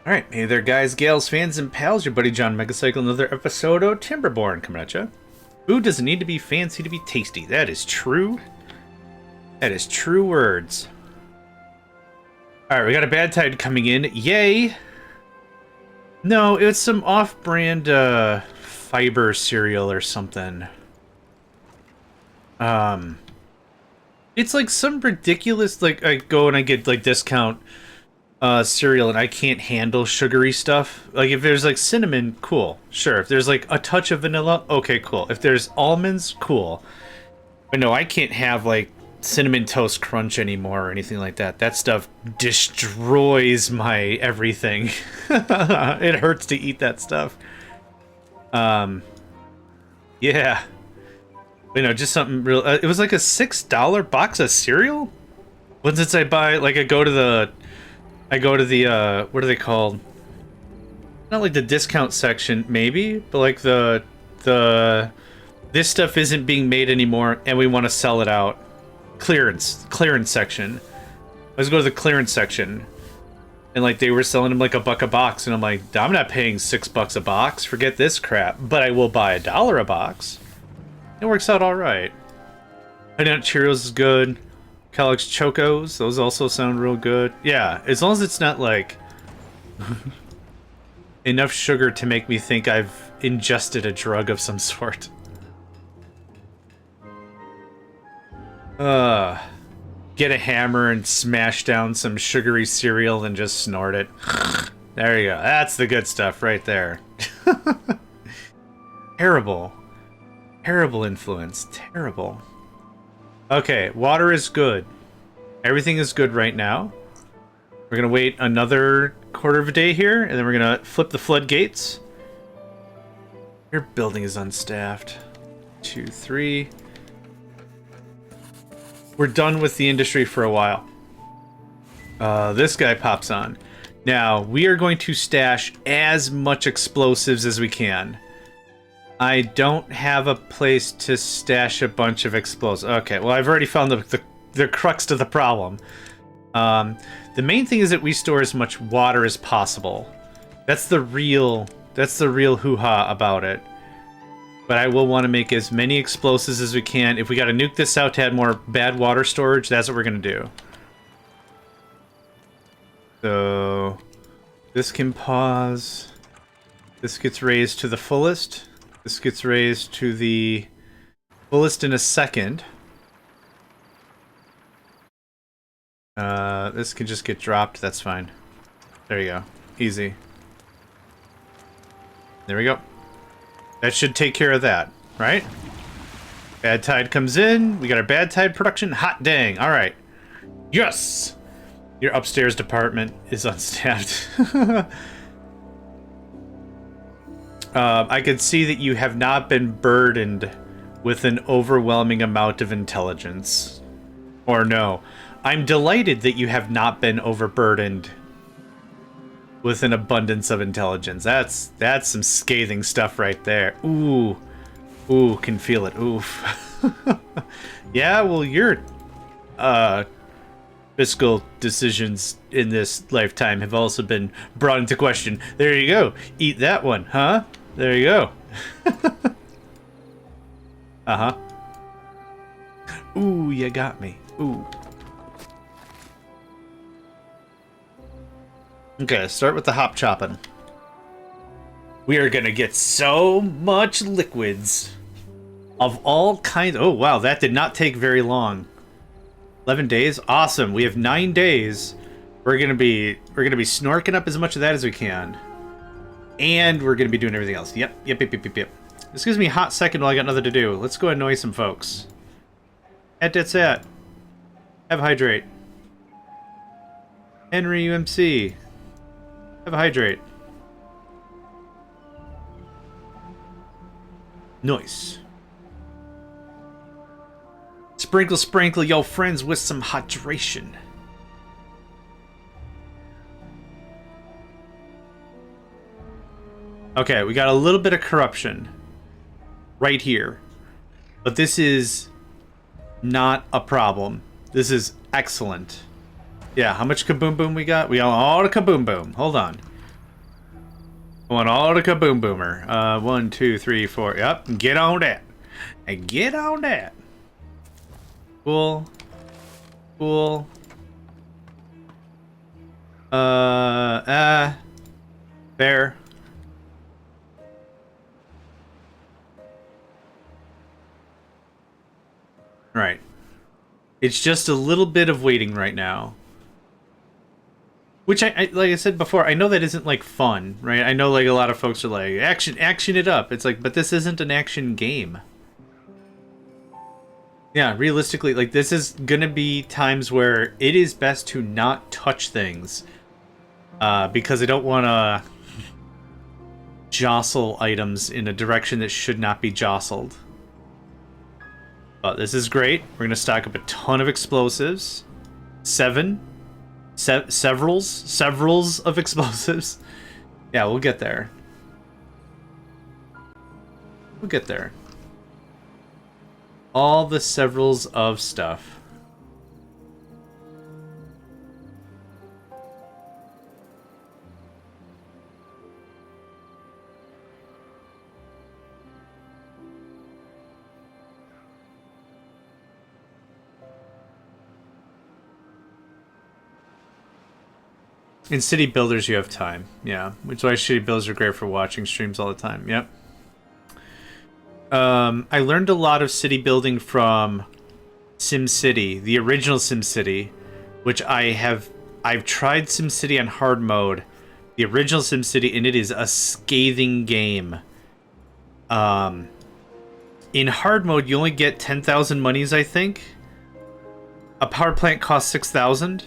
Alright, hey there guys, gals, fans, and pals, your buddy JohnMegacycle, another episode of Timberborn coming at ya. Food doesn't need to be fancy to be tasty. That is true. That is true words. Alright, we got a bad tide coming in. Yay! No, it's some off-brand fiber cereal or something. It's like some ridiculous, like, I go and I get like discount cereal and I can't handle sugary stuff. Like if there's like cinnamon, cool, sure. If there's like a touch of vanilla, okay, cool. If there's almonds, cool. But no, I can't have like cinnamon toast crunch anymore or anything like that. That stuff destroys my everything. It hurts to eat that stuff. Yeah. You know, just something real. It was like a $6 box of cereal. Once I buy, like, I go to the what are they called? Not like the discount section, maybe, but like the this stuff isn't being made anymore, and we want to sell it out. Clearance section. Let's go to the clearance section, and like they were selling them like $1 a box, and I'm like, I'm not paying $6 a box. Forget this crap. But I will buy $1 a box. It works out all right. Honey Nut Cheerios is good. Kellogg's Chocos, those also sound real good. Yeah, as long as it's not like enough sugar to make me think I've ingested a drug of some sort. Get a hammer and smash down some sugary cereal and just snort it. There you go. That's the good stuff right there. Terrible. Terrible influence. Terrible. Okay, water is good. Everything is good right now. We're gonna wait another quarter of a day here, and then we're gonna flip the floodgates. Your building is unstaffed. 2, 3. We're done with the industry for a while. This guy pops on. Now, we are going to stash as much explosives as we can. I don't have a place to stash a bunch of explosives. Okay, well, I've already found the crux to the problem. The main thing is that we store as much water as possible. That's the real hoo-ha about it. But I will want to make as many explosives as we can. If we gotta nuke this out to add more bad water storage, that's what we're gonna do. So this can pause. This gets raised to the fullest. This gets raised to the fullest in a second. This can just get dropped. That's fine. There you go. Easy. There we go. That should take care of that, right? Bad tide comes in. We got our bad tide production. Hot dang. All right. Yes! Your upstairs department is unstaffed. I can see that you have not been burdened with an overwhelming amount of intelligence. Or no. I'm delighted that you have not been overburdened with an abundance of intelligence. That's some scathing stuff right there. Ooh. Ooh, can feel it. Oof. Yeah, well, your fiscal decisions in this lifetime have also been brought into question. There you go. Eat that one, huh? There you go. Uh-huh. Ooh, you got me. Ooh. Okay, start with the hop chopping. We are gonna get so much liquids of all kinds. Oh, wow, that did not take very long. 11 days? Awesome. We have 9 days. We're gonna be snorking up as much of that as we can. And we're going to be doing everything else. Yep. This gives me a hot second while I got nothing to do. Let's go annoy some folks. That's it. Have a hydrate. Henry UMC. Have a hydrate. Nice. Sprinkle your friends with some hydration. Okay, we got a little bit of corruption right here. But this is not a problem. This is excellent. Yeah, how much kaboom boom we got? We got all the kaboom boom. Hold on. I want all the kaboom boomer. 1, 2, 3, 4. Yep, get on that. And get on that. Cool. Cool. There. Right. It's just a little bit of waiting right now. Which I like I said before, I know that isn't like fun, right? I know like a lot of folks are like, action it up. It's like, but this isn't an action game. Yeah, realistically, like this is gonna be times where it is best to not touch things. Because I don't wanna jostle items in a direction that should not be jostled. But this is great. We're gonna stock up a ton of explosives. Severals of explosives. Yeah, we'll get there. We'll get there. All the severals of stuff. In city builders, you have time. Yeah, which is why city builders are great for watching streams all the time. Yep. I learned a lot of city building from SimCity, the original SimCity, which I've tried SimCity on hard mode, the original SimCity, and it is a scathing game. In hard mode, you only get 10,000 monies, I think. A power plant costs 6,000.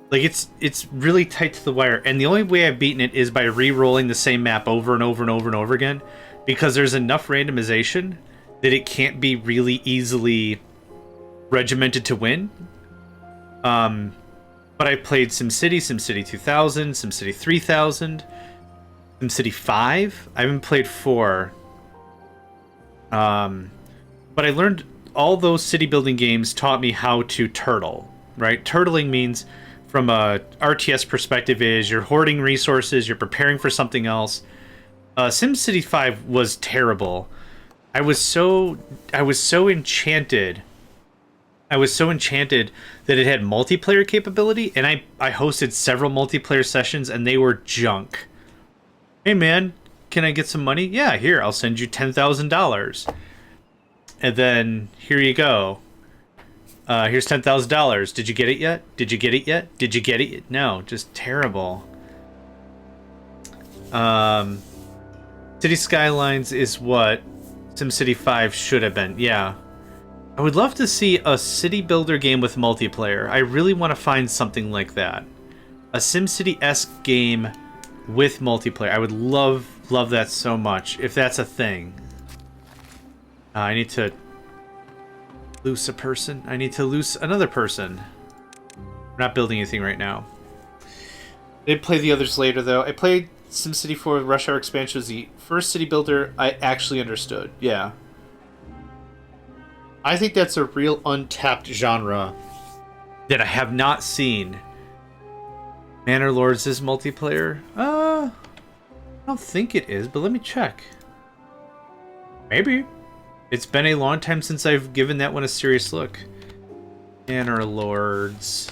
Like, it's really tight to the wire, and the only way I've beaten it is by re-rolling the same map over and over and over and over again, because there's enough randomization that it can't be really easily regimented to win. But I played SimCity, SimCity 2000, SimCity 3000, SimCity 5. I haven't played 4. But I learned all those city building games taught me how to turtle, right? Turtling means, from a RTS perspective, is you're hoarding resources, you're preparing for something else. SimCity 5 was terrible. I was so enchanted. I was so enchanted that it had multiplayer capability, and I hosted several multiplayer sessions, and they were junk. Hey man, can I get some money? Yeah, here, I'll send you $10,000. And then, here you go. Here's $10,000. Did you get it yet? Did you get it yet? Did you get it yet? No, just terrible. City Skylines is what SimCity 5 should have been. Yeah. I would love to see a city builder game with multiplayer. I really want to find something like that. A SimCity-esque game with multiplayer. I would love that so much, if that's a thing. I need to loose a person. I need to loose another person. I'm not building anything right now. I did play the others later, though. I played SimCity 4 Rush Hour Expansion. Was the first city builder I actually understood. Yeah. I think that's a real untapped genre that I have not seen. Manor Lords is multiplayer? I don't think it is, but let me check. Maybe. It's been a long time since I've given that one a serious look. Manor Lords.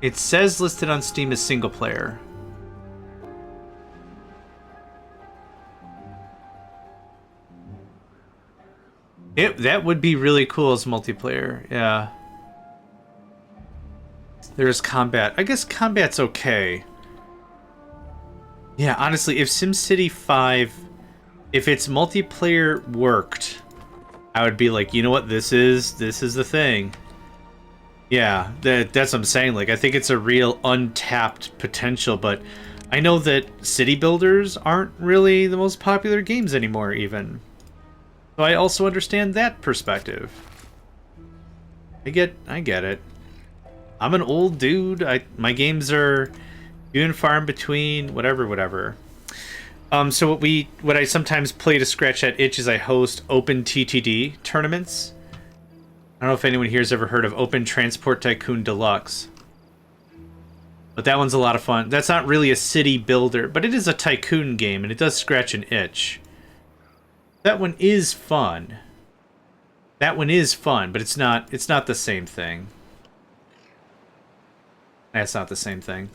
It says listed on Steam as single player. That would be really cool as multiplayer, yeah. There's combat. I guess combat's okay. Yeah, honestly, if SimCity 5, if its multiplayer worked, I would be like, you know what, this is the thing. Yeah, that's what I'm saying. Like, I think it's a real untapped potential, but I know that city builders aren't really the most popular games anymore, even. So I also understand that perspective. I get it. I'm an old dude. My games are few and far in between, whatever. So what I sometimes play to scratch that itch is I host open TTD tournaments. I don't know if anyone here has ever heard of Open Transport Tycoon Deluxe. But that one's a lot of fun. That's not really a city builder, but it is a tycoon game, and it does scratch an itch. That one is fun. That one is fun, but it's not the same thing. That's not the same thing.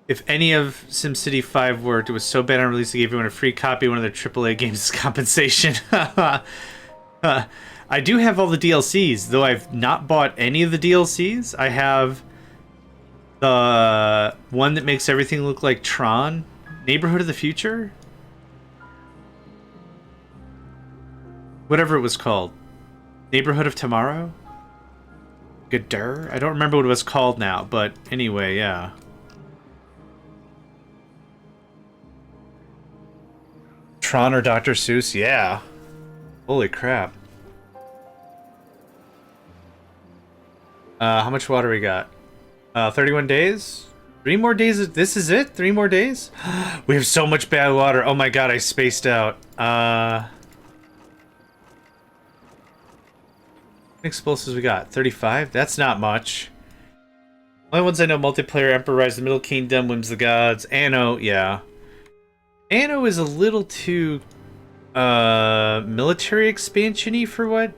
If any of SimCity 5 worked, it was so bad on release they gave everyone a free copy of one of their AAA games as compensation. I do have all the DLCs, though I've not bought any of the DLCs. I have the one that makes everything look like Tron, Neighborhood of the Future? Whatever it was called. Neighborhood of Tomorrow? Gadur? I don't remember what it was called now, but anyway, yeah. Tron or Dr. Seuss? Yeah. Holy crap. How much water we got? 31 days? 3 more days? This is it? 3 more days? We have so much bad water. Oh my god, I spaced out. What explosives we got? 35? That's not much. Only ones I know: multiplayer, Emperor Rise, the Middle Kingdom, Whims of the Gods, Anno, yeah. Anno is a little too military expansion-y for what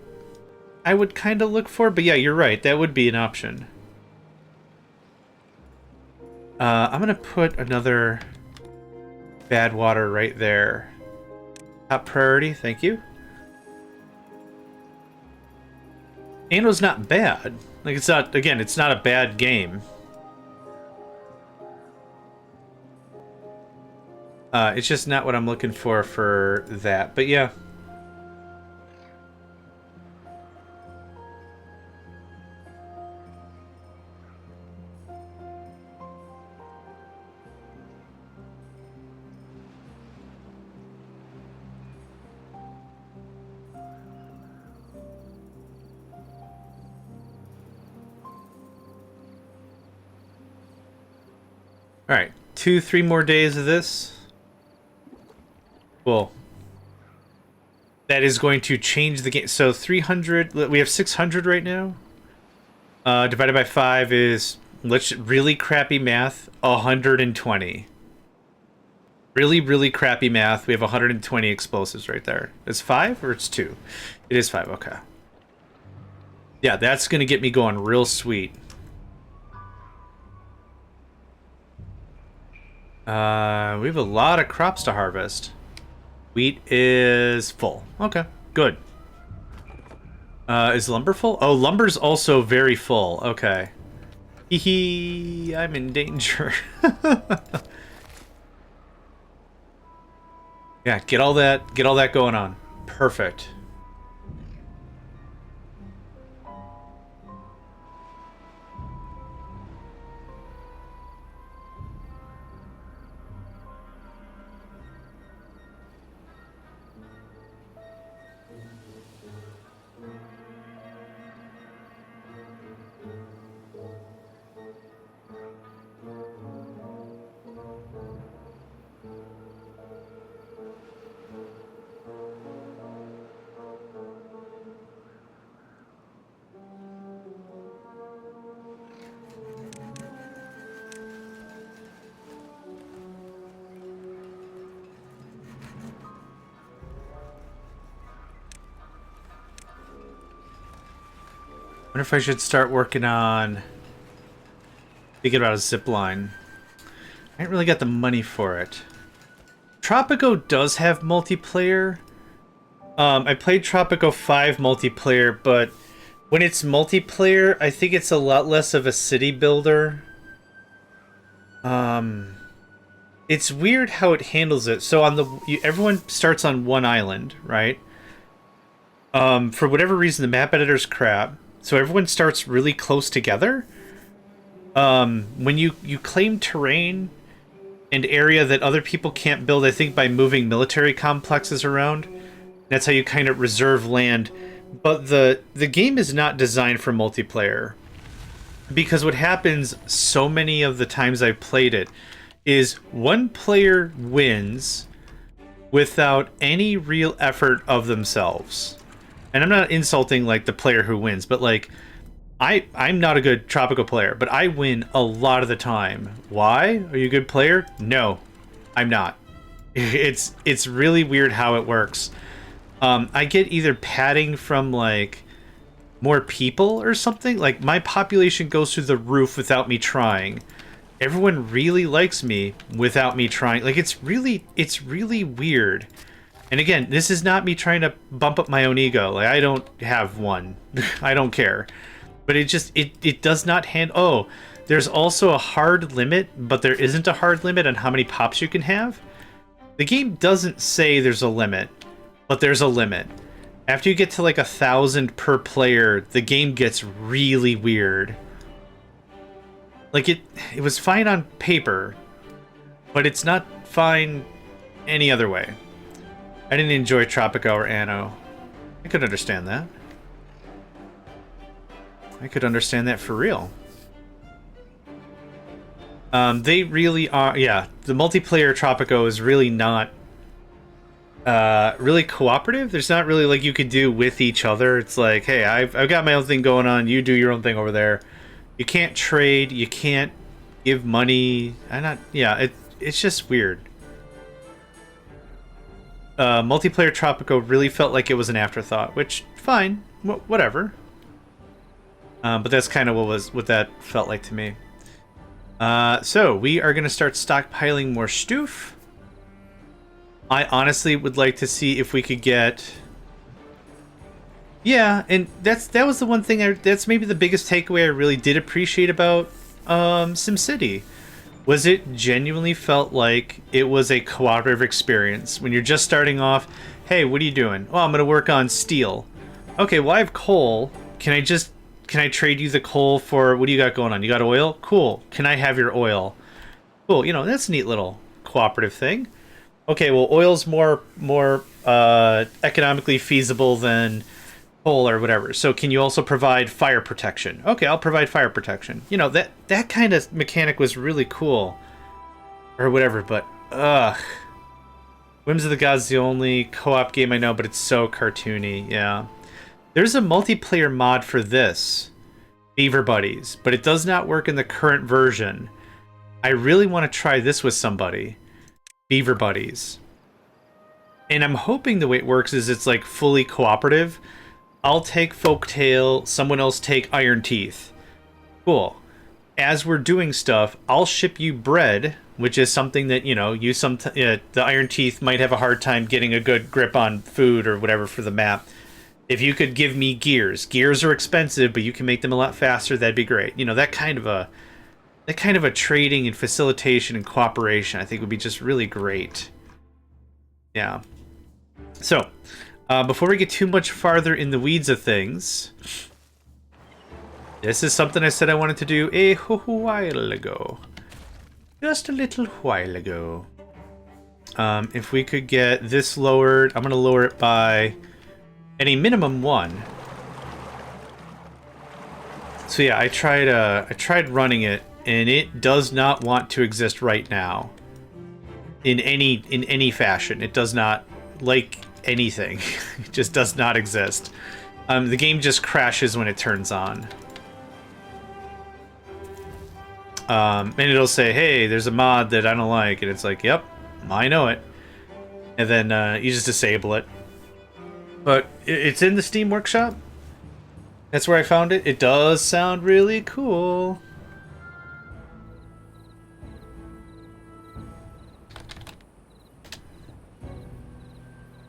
I would kind of look for, but yeah, you're right. That would be an option. I'm gonna put another bad water right there. Top priority, thank you. Anno's not bad. Like, it's not, again, it's not a bad game. It's just not what I'm looking for that, but yeah. Alright, 2-3 more days of this. Cool. That is going to change the game. So 300, we have 600 right now. Divided by 5 is, really crappy math, 120. Really, really crappy math. We have 120 explosives right there. It's 5 or it's 2? It is 5, okay. Yeah, that's going to get me going real sweet. We have a lot of crops to harvest. Wheat is full. Okay, good. Is lumber full? Oh, lumber's also very full. Okay. Hee hee, I'm in danger. Yeah, get all that going on. Perfect. I wonder if I should start working on thinking about a zip line. I ain't really got the money for it. Tropico does have multiplayer. I played Tropico 5 multiplayer, but when it's multiplayer, I think it's a lot less of a city builder. It's weird how it handles it. So on everyone starts on one island, right? For whatever reason, the map editor's crap. So everyone starts really close together. When you claim terrain and area that other people can't build, I think by moving military complexes around, that's how you kind of reserve land. But the game is not designed for multiplayer. Because what happens so many of the times I've played it is one player wins without any real effort of themselves. And I'm not insulting like the player who wins, but like I'm not a good tropical player, but I win a lot of the time. Why? Are you a good player? No, I'm not. It's really weird how it works. I get either padding from like more people or something. Like my population goes through the roof without me trying. Everyone really likes me without me trying. Like it's really weird. And again, this is not me trying to bump up my own ego. Like I don't have one. I don't care. But it does not hand. Oh, there's also a hard limit, but there isn't a hard limit on how many pops you can have. The game doesn't say there's a limit, but there's a limit. After you get to like 1,000 per player, the game gets really weird. Like it was fine on paper, but it's not fine any other way. I didn't enjoy Tropico or Anno. I could understand that. I could understand that for real. They really are, yeah. The multiplayer Tropico is really not really cooperative. There's not really like you could do with each other. It's like, hey, I've got my own thing going on. You do your own thing over there. You can't trade. You can't give money. It's just weird. Multiplayer Tropico really felt like it was an afterthought, which fine, whatever. But that's kind of what that felt like to me. So we are gonna start stockpiling more stoof. I honestly would like to see if we could get. Yeah, and that was the one thing that's maybe the biggest takeaway I really did appreciate about SimCity. Was it genuinely felt like it was a cooperative experience. When you're just starting off, hey, what are you doing? Oh, I'm going to work on steel. Okay, well, I have coal. Can I trade you the coal for, what do you got going on? You got oil? Cool. Can I have your oil? Cool, you know, that's a neat little cooperative thing. Okay, well, oil's more economically feasible than coal or whatever. So can you also provide fire protection? Okay, I'll provide fire protection. You know, that kind of mechanic was really cool. Or whatever, but Whims of the Gods is the only co-op game I know, but it's so cartoony, yeah. There's a multiplayer mod for this, Beaver Buddies, but it does not work in the current version. I really want to try this with somebody. Beaver Buddies. And I'm hoping the way it works is it's like fully cooperative. I'll take Folktale, someone else take Iron Teeth. Cool. As we're doing stuff, I'll ship you bread, which is something that, you know, the Iron Teeth might have a hard time getting a good grip on food or whatever for the map. If you could give me gears. Gears are expensive, but you can make them a lot faster, that'd be great. You know, that kind of a trading and facilitation and cooperation I think would be just really great. Yeah. So, before we get too much farther in the weeds of things, this is something I said I wanted to do a while ago. Just a little while ago. If we could get this lowered, I'm going to lower it by any minimum 1. So yeah, I tried running it, and it does not want to exist right now. In any fashion, it does not like anything. It just does not exist. The game just crashes when it turns on. And it'll say, hey, there's a mod that I don't like, and it's like, yep, I know it. And then you just disable it. But it's in the Steam Workshop. That's where I found it. It does sound really cool.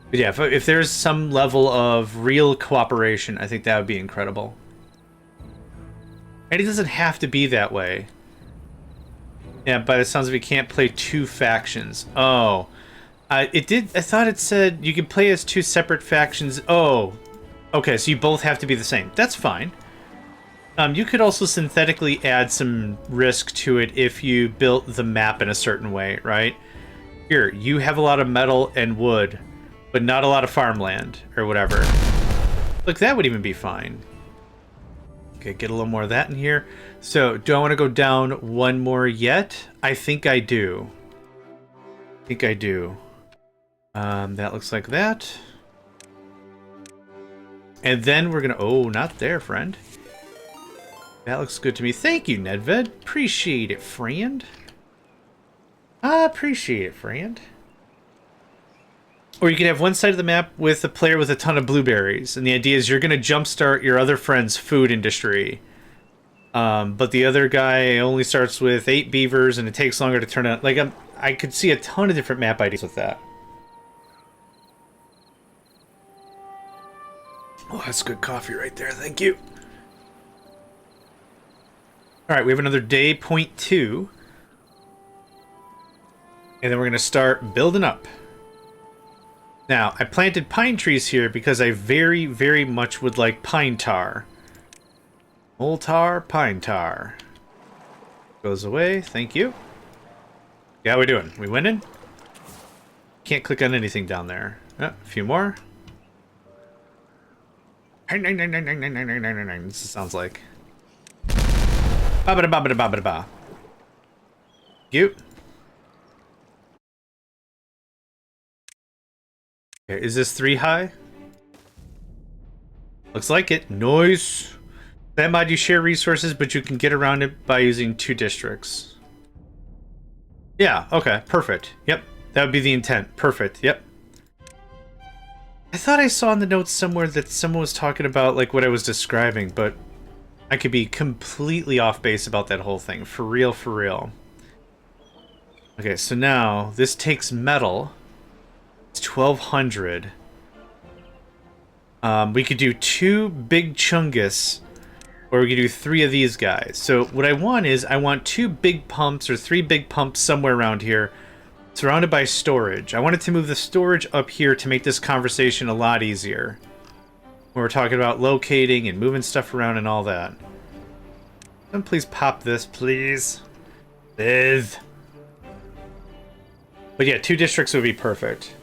But yeah, if there's some level of real cooperation, I think that would be incredible. And it doesn't have to be that way. Yeah, by the sounds of it, you can't play 2 factions. Oh. I thought it said you can play as 2 separate factions. Oh. Okay, so you both have to be the same. That's fine. You could also synthetically add some risk to it if you built the map in a certain way, right? Here, you have a lot of metal and wood, but not a lot of farmland, or whatever. Look, that would even be fine. Okay, get a little more of that in here. So, do I want to go down 1 more yet? I think I do. That looks like that. And then we're gonna... Oh, not there, friend. That looks good to me. Thank you, Nedved. Appreciate it, friend. I appreciate it, friend. Or you could have one side of the map with a player with a ton of blueberries. And the idea is you're gonna jumpstart your other friend's food industry. But the other guy only starts with 8 beavers and it takes longer to turn out. Like, I could see a ton of different map ideas with that. Oh, that's good coffee right there. Thank you. Alright, we have another day, point 2. And then we're going to start building up. Now, I planted pine trees here because I very, very much would like pine tar. Old tar, pine tar. Goes away, thank you. Yeah, how we doing? We winning? Can't click on anything down there. Oh, a few more. This sounds like. Ba-ba-da-ba-ba-da-ba-ba-da-ba. You. Okay, is this 3 high? Looks like it. Nice. That mod you share resources, but you can get around it by using 2 districts. Yeah, okay, perfect. Yep, that would be the intent. Perfect, yep. I thought I saw in the notes somewhere that someone was talking about like what I was describing, but I could be completely off base about that whole thing. For real, for real. Okay, so now this takes metal. It's 1200. We could do 2 big chungus, or we could do 3 of these guys. So what I want is I want 2 big pumps or 3 big pumps somewhere around here, surrounded by storage. I wanted to move the storage up here to make this conversation a lot easier. When we're talking about locating and moving stuff around and all that. Then please pop this, please. Liz. But yeah, 2 districts would be perfect.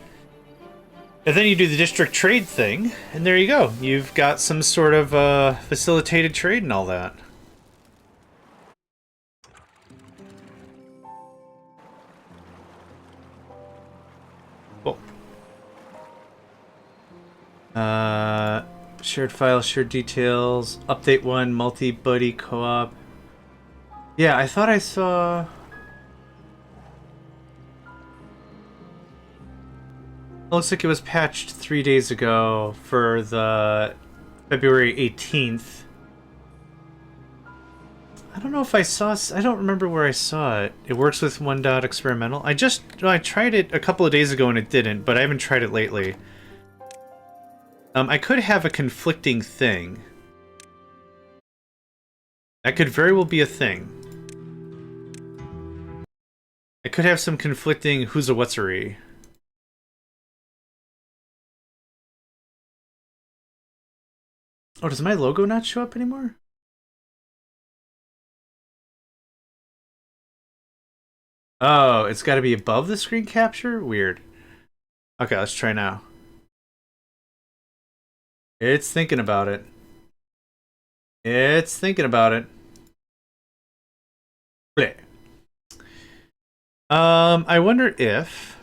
And then you do the district trade thing, and there you go. You've got some sort of facilitated trade and all that. Cool. Shared files, shared details, update 1, multi-buddy co-op. Yeah, I thought I saw... Looks like it was patched 3 days ago for the February 18th. I don't know if I saw... I don't remember where I saw it. It works with 1.experimental. I tried it a couple of days ago and it didn't, but I haven't tried it lately. I could have a conflicting thing. That could very well be a thing. I could have some conflicting who's a whatsery. Oh, does my logo not show up anymore? Oh, it's got to be above the screen capture? Weird. Okay, let's try now. It's thinking about it. It's thinking about it. Bleh. I wonder if...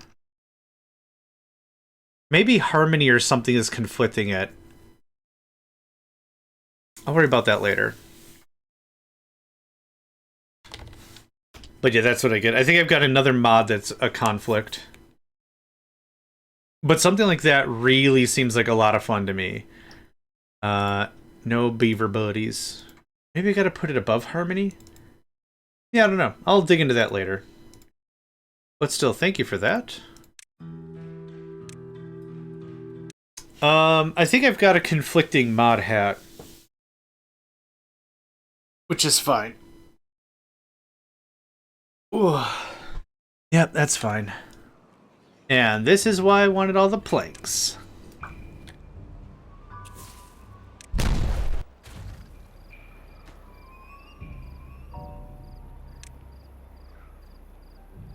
maybe Harmony or something is conflicting it. I'll worry about that later. But yeah, that's what I get. I think I've got another mod that's a conflict. But something like that really seems like a lot of fun to me. No beaver buddies. Maybe I gotta put it above Harmony? Yeah, I don't know. I'll dig into that later. But still, thank you for that. I think I've got a conflicting mod hat. Which is fine. Ooh. Yep, that's fine. And this is why I wanted all the planks.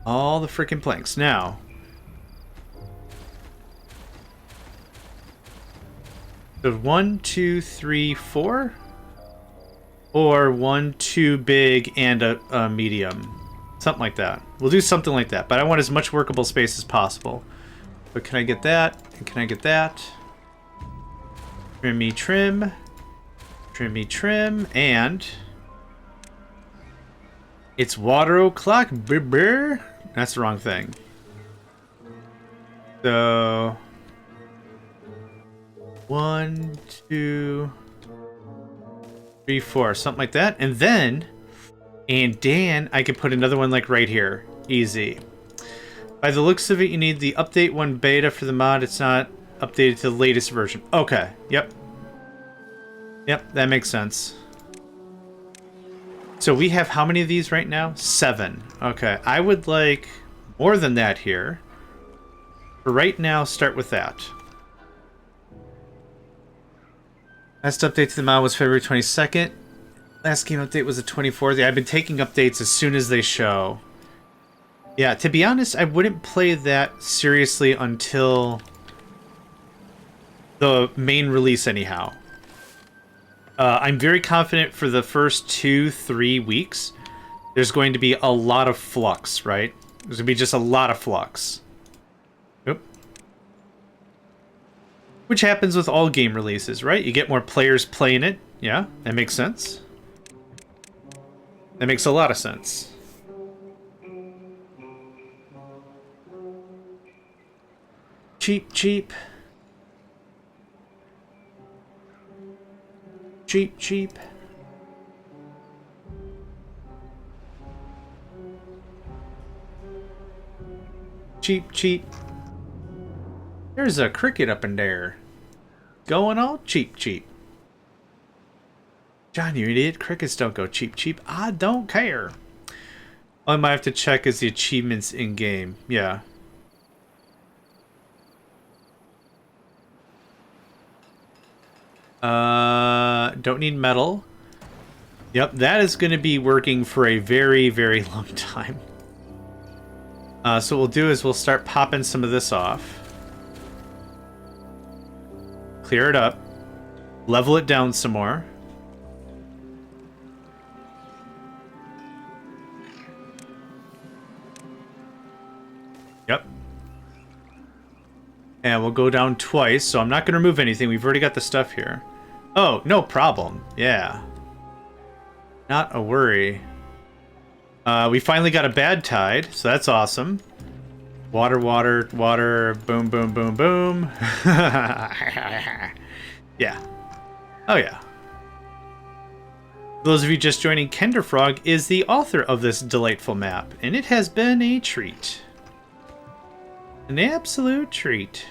All the freaking planks. Now. So 1, 2, 3, 4? Or 1, 2 big and a medium. Something like that. We'll do something like that. But I want as much workable space as possible. But can I get that? And can I get that? Trimmy trim. Trimmy trim. And it's water o'clock. That's the wrong thing. So 1, 2, 3, 4, something like that. And then, and Dan, I could put another one like right here. Easy. By the looks of it, you need the update 1 beta for the mod. It's not updated to the latest version. Okay. Yep. Yep, that makes sense. So we have how many of these right now? 7. Okay. I would like more than that here. For right now, start with that. Last update to the mod was February 22nd. Last game update was the 24th. Yeah, I've been taking updates as soon as they show. Yeah, to be honest, I wouldn't play that seriously until the main release anyhow. I'm very confident for the first 2-3 weeks, there's going to be a lot of flux, right? There's going to be just a lot of flux. Oop. Which happens with all game releases, right? You get more players playing it. Yeah, that makes sense. That makes a lot of sense. Cheap, cheap. Cheap, cheap. Cheap, cheap. There's a cricket up in there. Going all cheap, cheap. John, you idiot. Crickets don't go cheap, cheap. I don't care. All I might have to check is the achievements in-game. Yeah. Don't need metal. Yep, that is going to be working for a very, very long time. So what we'll do is we'll start popping some of this off. Clear it up. Level it down some more. Yep. And we'll go down twice, so I'm not going to remove anything. We've already got the stuff here. Oh, no problem. Yeah. Not a worry. We finally got a bad tide, so that's awesome. Water, water, water, boom, boom, boom, boom. Yeah. Oh, yeah. Those of you just joining, Kenderfrog is the author of this delightful map, and it has been a treat. An absolute treat.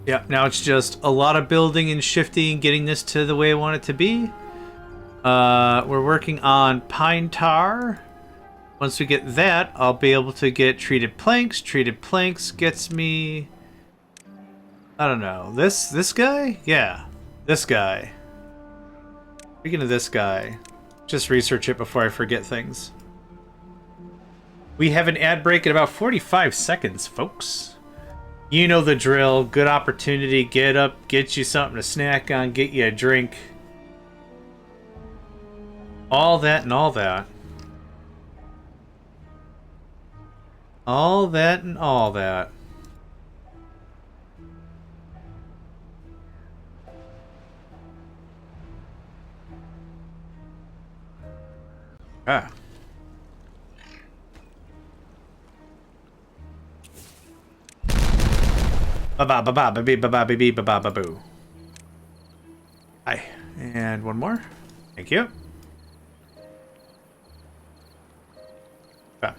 Yeah, now it's just a lot of building and shifting, getting this to the way I want it to be. We're working on pine tar. Once we get that, I'll be able to get treated planks. Treated planks gets me... I don't know. This guy? Yeah, this guy. Speaking of this guy, just research it before I forget things. We have an ad break in about 45 seconds, folks. You know the drill. Good opportunity. Get up, get you something to snack on, get you a drink. All that and all that. All that and all that. Ah. Ba-ba-ba-ba-ba-ba-ba-ba-ba-ba-boo. Hi. And one more. Thank you. Ah.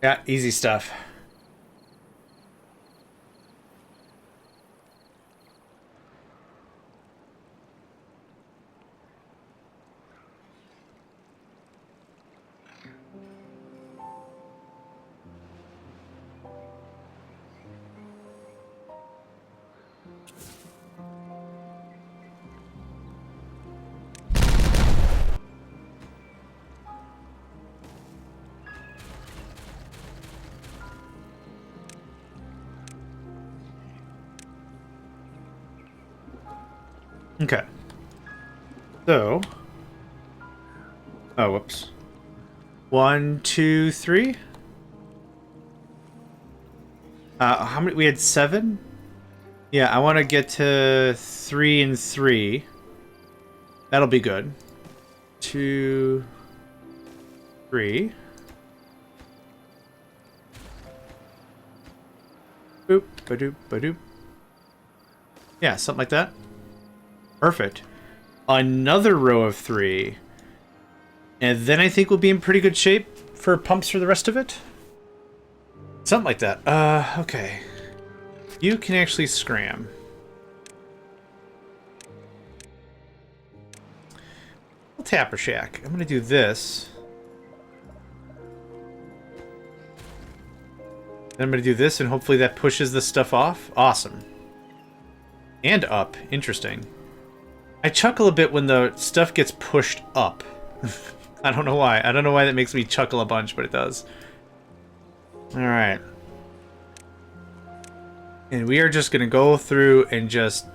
Yeah, easy stuff. Okay. So, oh, whoops. 1, 2, 3. How many? We had 7. Yeah, I want to get to 3 and 3. That'll be good. 2, 3. Boop, ba-doop, ba-doop. Yeah, something like that. Perfect. Another row of 3. And then I think we'll be in pretty good shape for pumps for the rest of it. Something like that. Okay. You can actually scram. Tapper Shack. I'm gonna do this. Then I'm gonna do this, and hopefully that pushes this stuff off. Awesome. And up. Interesting. I chuckle a bit when the stuff gets pushed up. I don't know why. I don't know why that makes me chuckle a bunch, but it does. Alright. And we are just gonna go through and just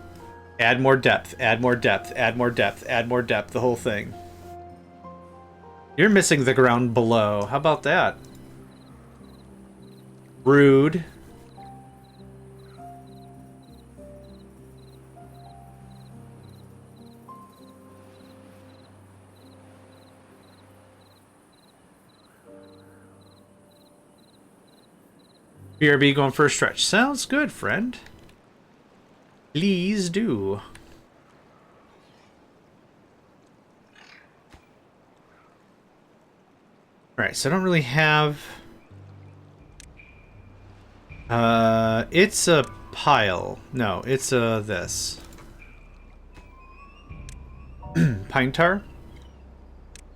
add more depth, add more depth, add more depth, add more depth, the whole thing. You're missing the ground below. How about that? Rude. BRB going for a stretch. Sounds good, friend. Please do. Alright, so I don't really have... it's a pile. No, it's this. Pine tar?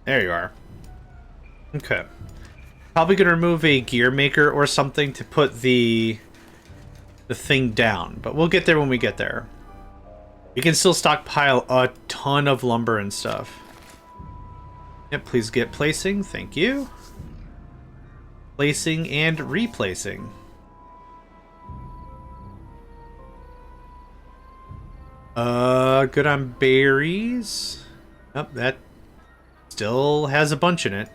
There you are. Okay. Probably gonna remove a gear maker or something to put the thing down, but we'll get there when we get there. You can still stockpile a ton of lumber and stuff. Yep, please get placing. Thank you. Placing and replacing. Good on berries. Oh, that still has a bunch in it.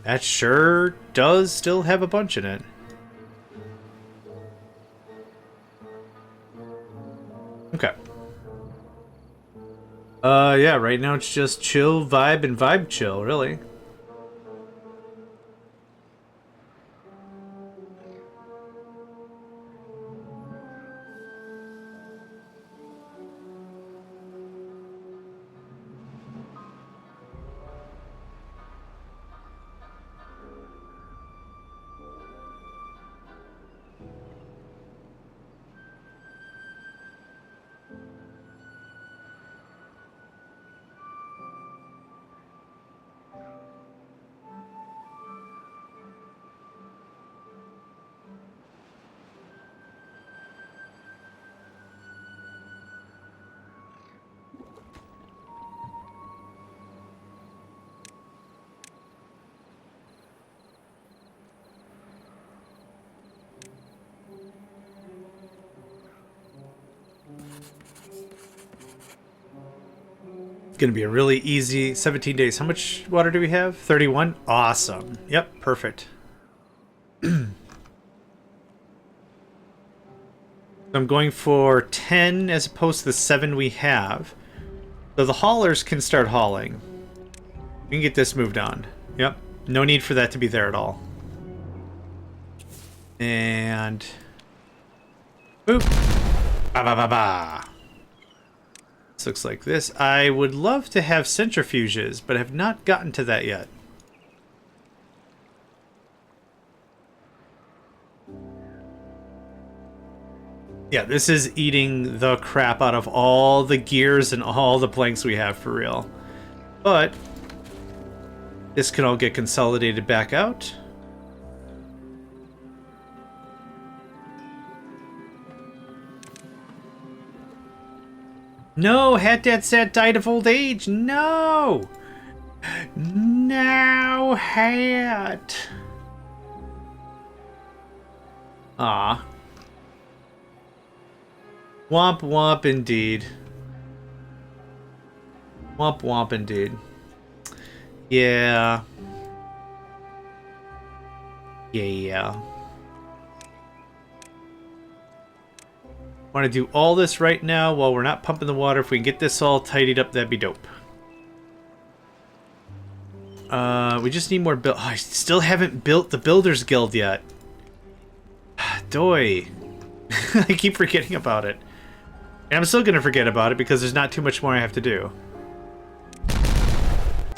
That sure does still have a bunch in it. Okay. Yeah, right now it's just chill, vibe, and vibe chill, really. Gonna be a really easy 17 days. How much water do we have? 31? Awesome. Yep, perfect. I'm going for 10 as opposed to the 7 we have. So the haulers can start hauling. We can get this moved on. Yep, no need for that to be there at all. And... boop. Ba ba ba ba. This looks like this. I would love to have centrifuges, but have not gotten to that yet. Yeah, this is eating the crap out of all the gears and all the planks we have for real. But this can all get consolidated back out. No, Hat Dad Sat died of old age. No! No, Hat! Ah. Womp womp indeed. Womp womp indeed. Yeah. Yeah. Want to do all this right now while we're not pumping the water. If we can get this all tidied up, that'd be dope. We just need more build. Oh, I still haven't built the Builders Guild yet. Doy. I keep forgetting about it. And I'm still gonna forget about it because there's not too much more I have to do.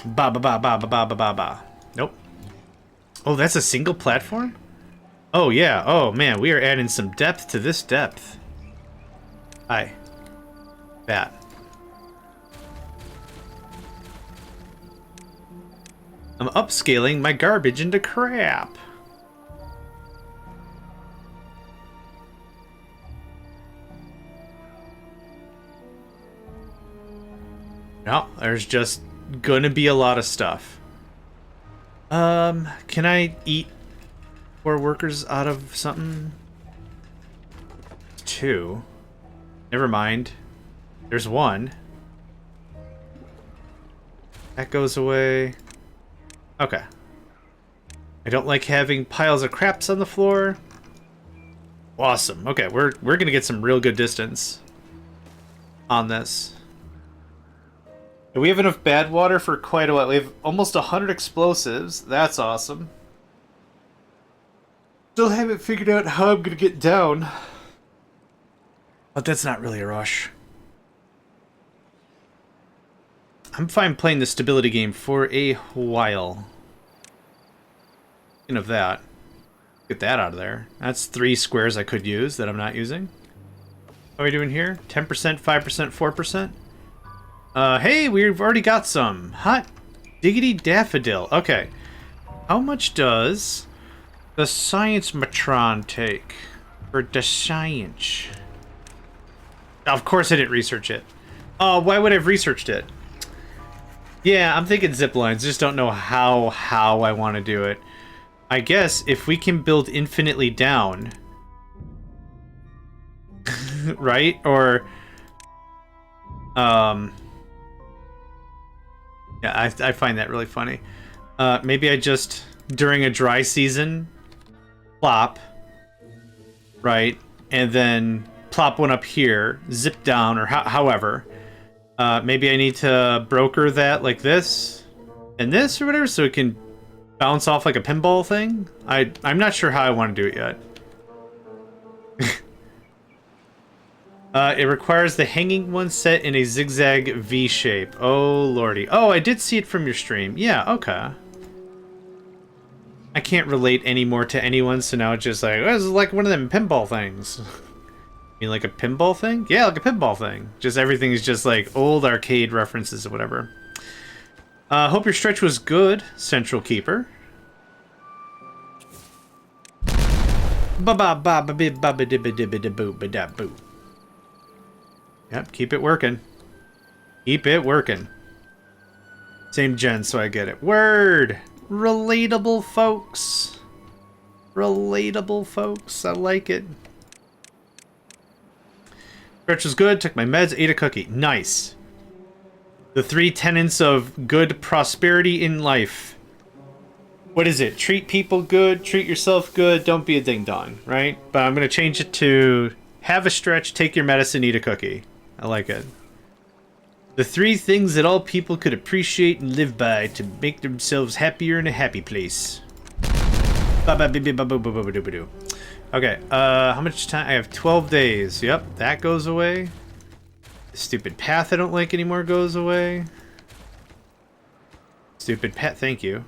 Ba ba ba ba ba ba ba ba ba. Nope. Oh, that's a single platform? Oh yeah. Oh man, we are adding some depth to this depth. Hi. Bat. I'm upscaling my garbage into crap. No, there's just gonna be a lot of stuff. Can I eat 4 workers out of something? 2. Never mind. There's 1. That goes away. Okay. I don't like having piles of craps on the floor. Awesome. Okay, we're gonna get some real good distance on this. We have enough bad water for quite a while. We have almost 100 explosives. That's awesome. Still haven't figured out how I'm gonna get down. But that's not really a rush. I'm fine playing the stability game for a while. Speaking of that, get that out of there. That's 3 squares I could use that I'm not using. How are we doing here? 10%, 5%, 4%? Hey, we've already got some. Hot diggity daffodil. Okay. How much does the science matron take for the science? Of course I didn't research it. Oh, why would I have researched it? Yeah, I'm thinking zip lines. Just don't know how I want to do it. I guess if we can build infinitely down, right? Or, yeah, I find that really funny. Maybe I just, during a dry season, plop, right? And then plop one up here, zip down, or however. Maybe I need to broker that like this and this or whatever so it can bounce off like a pinball thing. I'm not sure how I want to do it yet. It requires the hanging one set in a zigzag V shape. Oh lordy. Oh, I did see it from your stream. Yeah, okay. I can't relate anymore to anyone, so now it's just like, oh, this is like one of them pinball things. You mean like a pinball thing? Yeah, like a pinball thing. Just everything is just like old arcade references or whatever. Hope your stretch was good, Central Keeper. Yep, keep it working. Keep it working. Same gen, so I get it. Word! Relatable, folks. Relatable, folks. I like it. Stretch was good. Took my meds. Ate a cookie. Nice. The 3 tenets of good prosperity in life. What is it? Treat people good. Treat yourself good. Don't be a ding-dong, right? But I'm going to change it to have a stretch, take your medicine, eat a cookie. I like it. The 3 things that all people could appreciate and live by to make themselves happier in a happy place. Okay, how much time? I have 12 days. Yep, that goes away. The stupid path I don't like anymore goes away. Stupid path, thank you.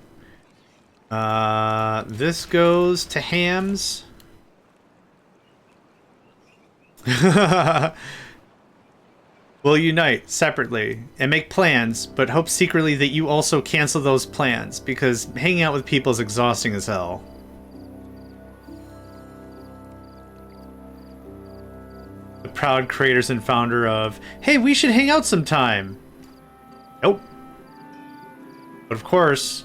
This goes to hams. We'll unite separately and make plans, but hope secretly that you also cancel those plans, because hanging out with people is exhausting as hell. The proud creators and founder of, hey, we should hang out sometime. Nope. But of course,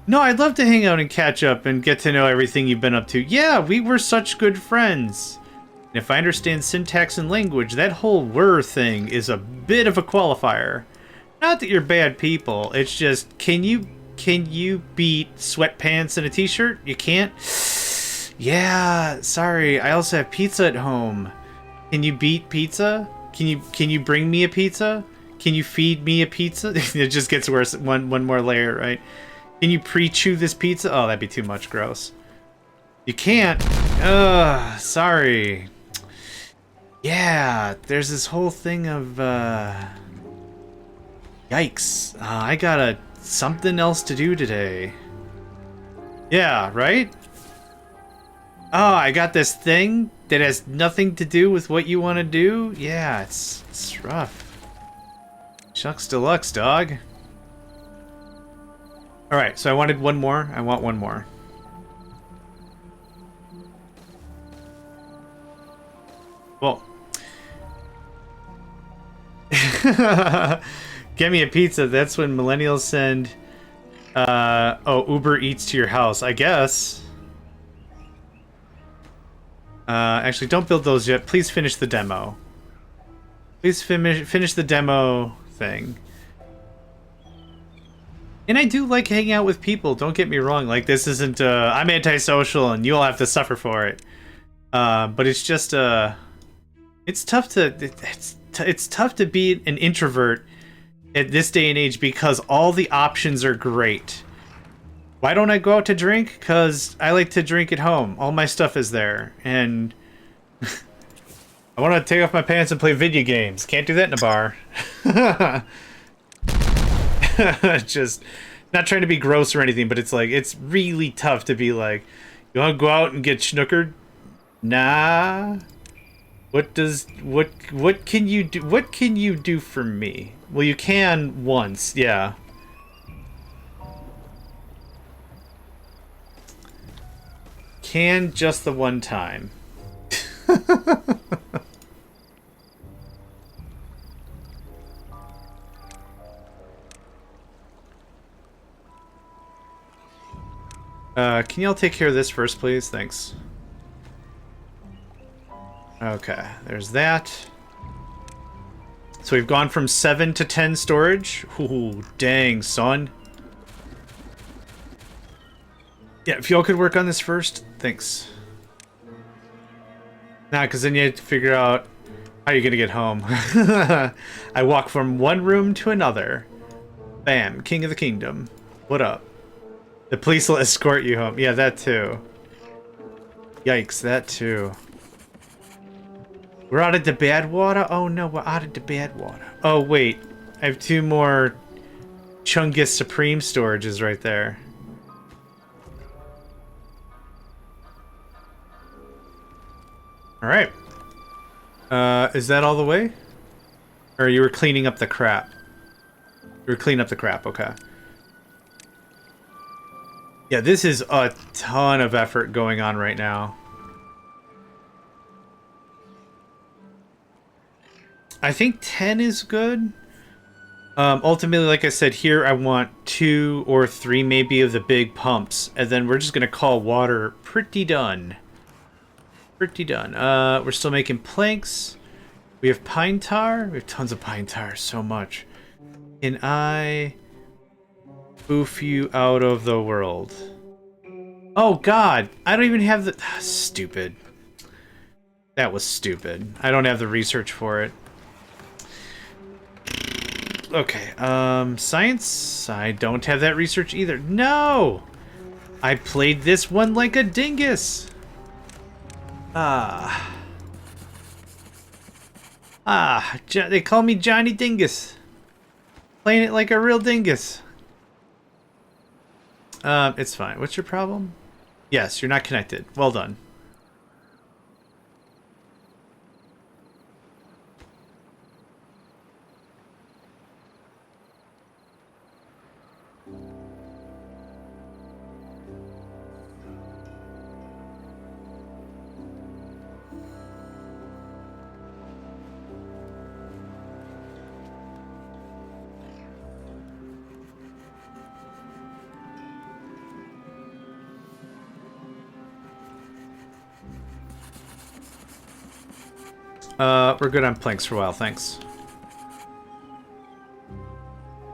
no, I'd love to hang out and catch up and get to know everything you've been up to. Yeah, we were such good friends. And if I understand syntax and language, that whole "were" thing is a bit of a qualifier. Not that you're bad people. It's just, can you beat sweatpants and a t-shirt? You can't? Yeah, sorry. I also have pizza at home. Can you beat pizza? Can you bring me a pizza? Can you feed me a pizza? It just gets worse. One more layer, right? Can you pre-chew this pizza? Oh, that'd be too much. Gross. You can't. Ugh, sorry. Yeah, there's this whole thing of yikes. I got something else to do today. Yeah, right? Oh, I got this thing that has nothing to do with what you want to do? Yeah, it's rough. Shucks deluxe, dog. Alright, so I wanted one more. I want one more. Well. Get me a pizza. That's when millennials send Uber Eats to your house, I guess. Actually, don't build those yet. Please finish the demo. Please finish the demo thing. And I do like hanging out with people. Don't get me wrong. Like, this isn't. I'm antisocial, and you'll have to suffer for it. But it's just. It's tough to. It's tough to be an introvert at this day and age because all the options are great. Why don't I go out to drink? Because I like to drink at home. All my stuff is there. And I want to take off my pants and play video games. Can't do that in a bar. Just not trying to be gross or anything, but it's like, it's really tough to be like, you want to go out and get snookered? Nah. What can you do? What can you do for me? Well, you can once, yeah. Can just the one time. Can y'all take care of this first, please? Thanks. Okay, there's that. So we've gone from 7 to 10 storage. Ooh, dang, son. Yeah, if y'all could work on this first, thanks. Nah, because then you have to figure out how you're gonna get home. I walk from one room to another. Bam, king of the kingdom. What up? The police will escort you home. Yeah, that too. Yikes, that too. We're out of the bad water? Oh no, we're out of the bad water. Oh wait, I have 2 more Chungus Supreme storages right there. Alright. Is that all the way? Or you were cleaning up the crap? You were cleaning up the crap, okay. Yeah, this is a ton of effort going on right now. I think 10 is good. Ultimately, like I said, here I want 2 or 3 maybe of the big pumps. And then we're just going to call water pretty done. Pretty done. We're still making planks. We have pine tar. We have tons of pine tar. So much. Can I boof you out of the world? Oh, God. I don't even have the... Stupid. That was stupid. I don't have the research for it. Okay, science? I don't have that research either. No! I played this one like a dingus. They call me Johnny Dingus. Playing it like a real dingus. It's fine. What's your problem? Yes, you're not connected. Well done. We're good on planks for a while, thanks.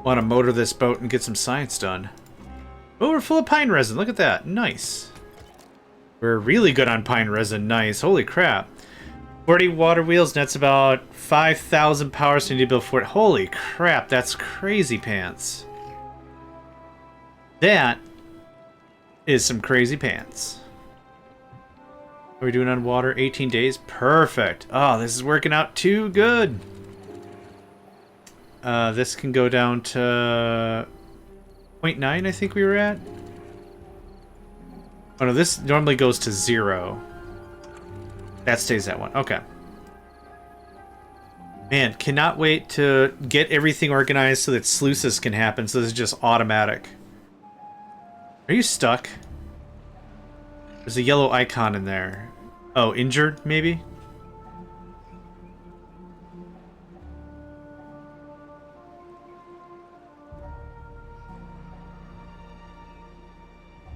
Want to motor this boat and get some science done. Oh, we're full of pine resin. Look at that. Nice. We're really good on pine resin. Nice. Holy crap. 40 water wheels, that's about 5,000 power, so you need to build 40. Holy crap, that's crazy pants. That is some crazy pants. What are we doing on water? 18 days? Perfect. Oh, this is working out too good. This can go down to 0.9, I think we were at. Oh no, this normally goes to 0. That stays at 1. Okay. Man, cannot wait to get everything organized so that sluices can happen, so this is just automatic. Are you stuck? There's a yellow icon in there. Oh, injured, maybe?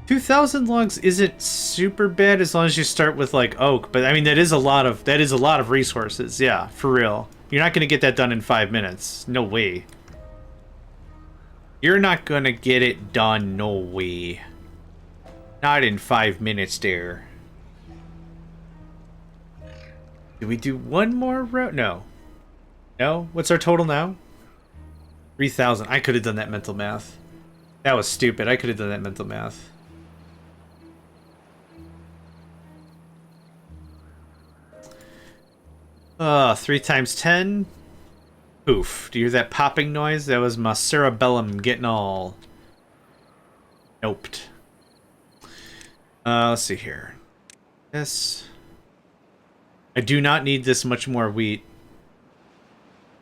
$2,000 logs isn't super bad as long as you start with like oak, but I mean that is a lot of resources. Yeah, for real. You're not gonna get that done in 5 minutes. No way. You're not gonna get it done. No way. Not in 5 minutes, there. Did we do one more route? No. No? What's our total now? 3,000. I could have done that mental math. That was stupid. I could have done that mental math. 3 times 10. Poof. Do you hear that popping noise? That was my cerebellum getting all noped. Let's see here. This. I do not need this much more wheat.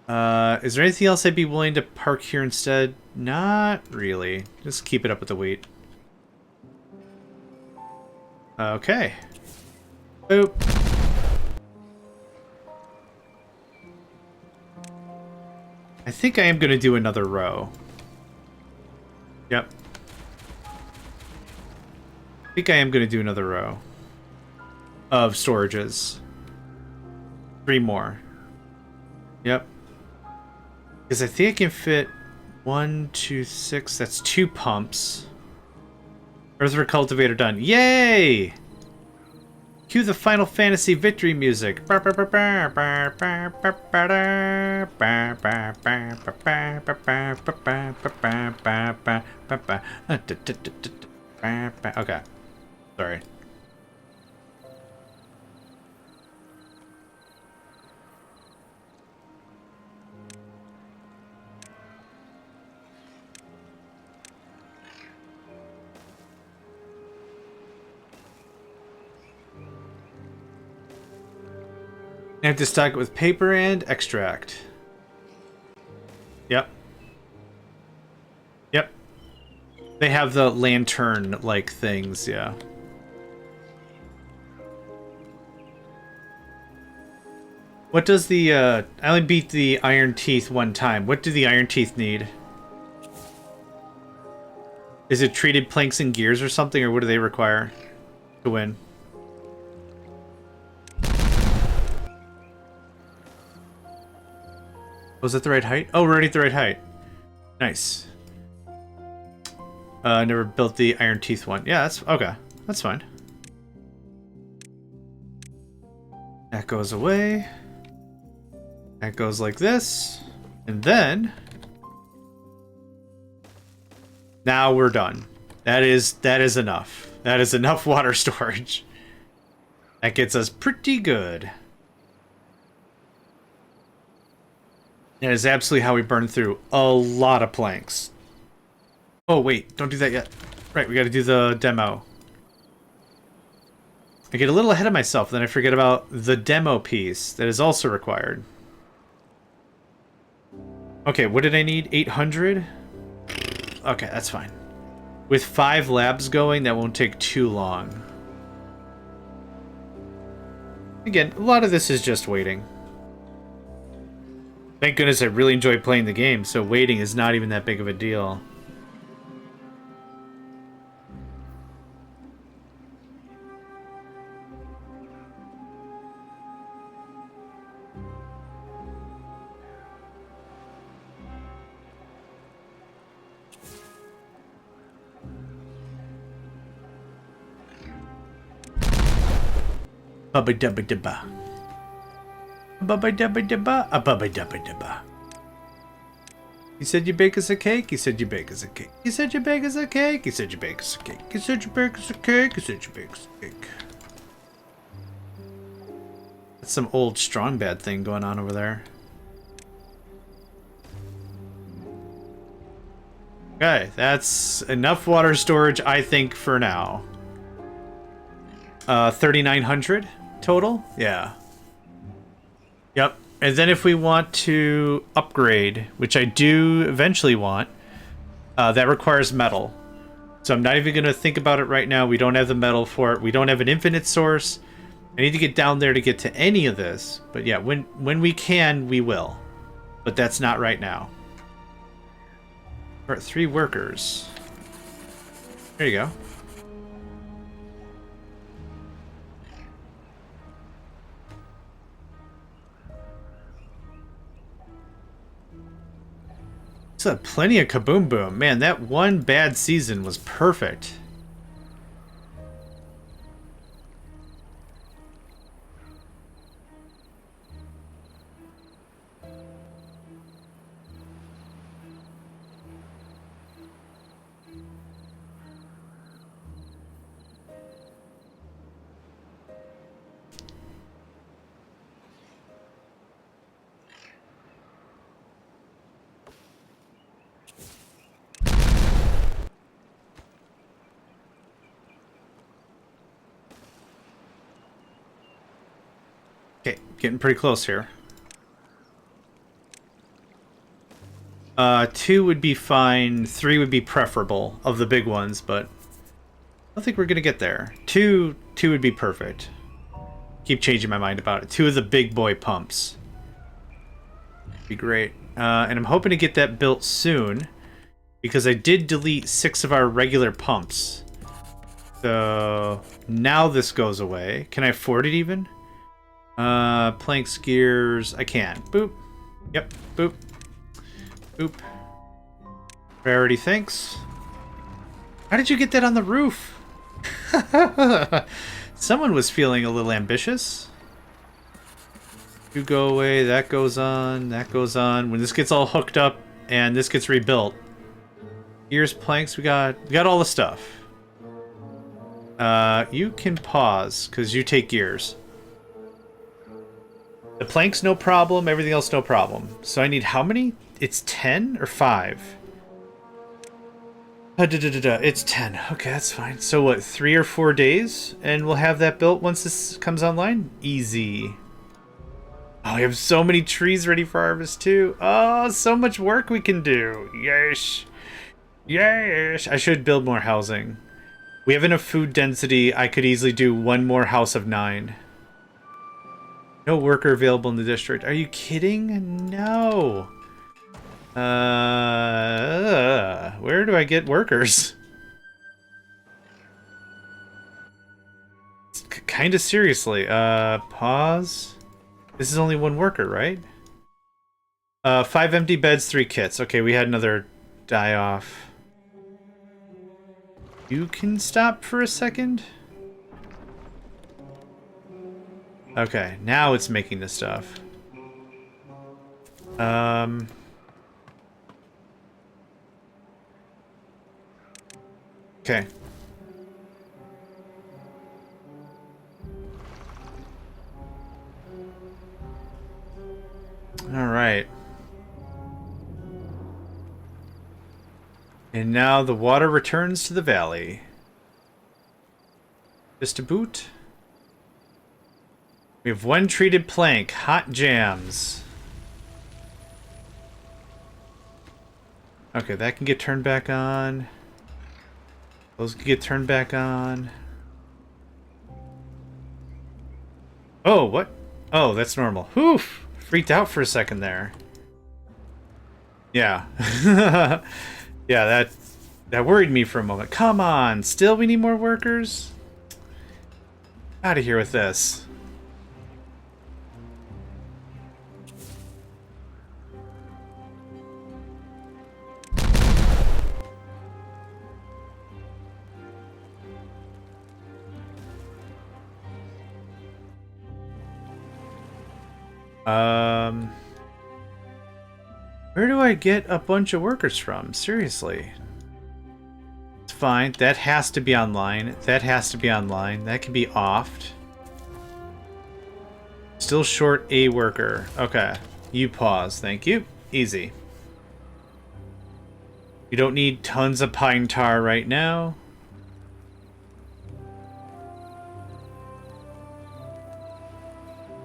Is there anything else I'd be willing to park here instead? Not really. Just keep it up with the wheat. Okay. Boop. I think I am going to do another row. Yep. I think I am going to do another row of storages. 3 more. Yep. Because I think I can fit 1, 2, 6. That's 2 pumps. Earthworm cultivator done. Yay! Cue the Final Fantasy victory music. Okay. Sorry. I have to stock it with paper and extract. Yep. Yep. They have the lantern-like things, yeah. What does the, I only beat the Iron Teeth one time. What do the Iron Teeth need? Is it treated planks and gears or something, or what do they require to win? Was it the right height? Oh, we're already at the right height. Nice. Never built the Iron Teeth one. Yeah, that's okay. That's fine. That goes away. That goes like this. And then now we're done. That is enough. That is enough water storage. That gets us pretty good. That is absolutely how we burn through a lot of planks. Oh, wait. Don't do that yet. Right, we gotta do the demo. I get a little ahead of myself, then I forget about the demo piece that is also required. Okay, what did I need? 800? Okay, that's fine. With 5 labs going, that won't take too long. Again, a lot of this is just waiting. Thank goodness I really enjoy playing the game, so waiting is not even that big of a deal. Bubba dubba dubba. Bubba dubba dubba. A bubba dubba dubba. You said you bake us a cake. You said you bake us a cake. You said you bake us a cake. You said you bake us a cake. You said you bake us a cake. You said you bake us a cake. That's some old strong bad thing going on over there. Okay, that's enough water storage, I think, for now. 3,900 total? Yeah. Yep. And then if we want to upgrade, which I do eventually want, that requires metal. So I'm not even going to think about it right now. We don't have the metal for it. We don't have an infinite source. I need to get down there to get to any of this. But yeah, when we can, we will. But that's not right now. We're at 3 workers. There you go. So plenty of kaboom boom. Man, that one bad season was perfect. Okay, getting pretty close here. 2 would be fine. 3 would be preferable of the big ones, but I don't think we're gonna get there. 2 would be perfect. Keep changing my mind about it. 2 of the big boy pumps. Be great. And I'm hoping to get that built soon, because I did delete 6 of our regular pumps. So now this goes away. Can I afford it even? Planks, gears, I can. Boop. Yep, boop. Boop. Rarity, thanks. How did you get that on the roof? Someone was feeling a little ambitious. You go away, that goes on, that goes on. When this gets all hooked up and this gets rebuilt. Gears, planks, we got all the stuff. You can pause, because you take gears. The planks, no problem. Everything else, no problem. So I need how many? It's 10 or 5? It's 10. Okay, that's fine. So what, 3 or 4 days? And we'll have that built once this comes online? Easy. Oh, we have so many trees ready for harvest too. Oh, so much work we can do. Yes. Yes. I should build more housing. We have enough food density. I could easily do 1 more house of 9. No worker available in the district. Are you kidding? No. Where do I get workers? Kind of seriously. Pause. This is only 1 worker, right? 5 empty beds, 3 kits. Okay, we had another die off. You can stop for a second. Okay, now it's making the stuff. Okay. All right. And now the water returns to the valley. Just a boot. We have 1 treated plank, hot jams. Okay, that can get turned back on. Those can get turned back on. Oh, what? Oh, that's normal. Whew! Freaked out for a second there. Yeah. Yeah, that worried me for a moment. Come on, still we need more workers? Out of here with this. Where do I get a bunch of workers from? Seriously. It's fine. That has to be online. That has to be online. That can be offed. Still short a worker. Okay. You pause. Thank you. Easy. You don't need tons of pine tar right now.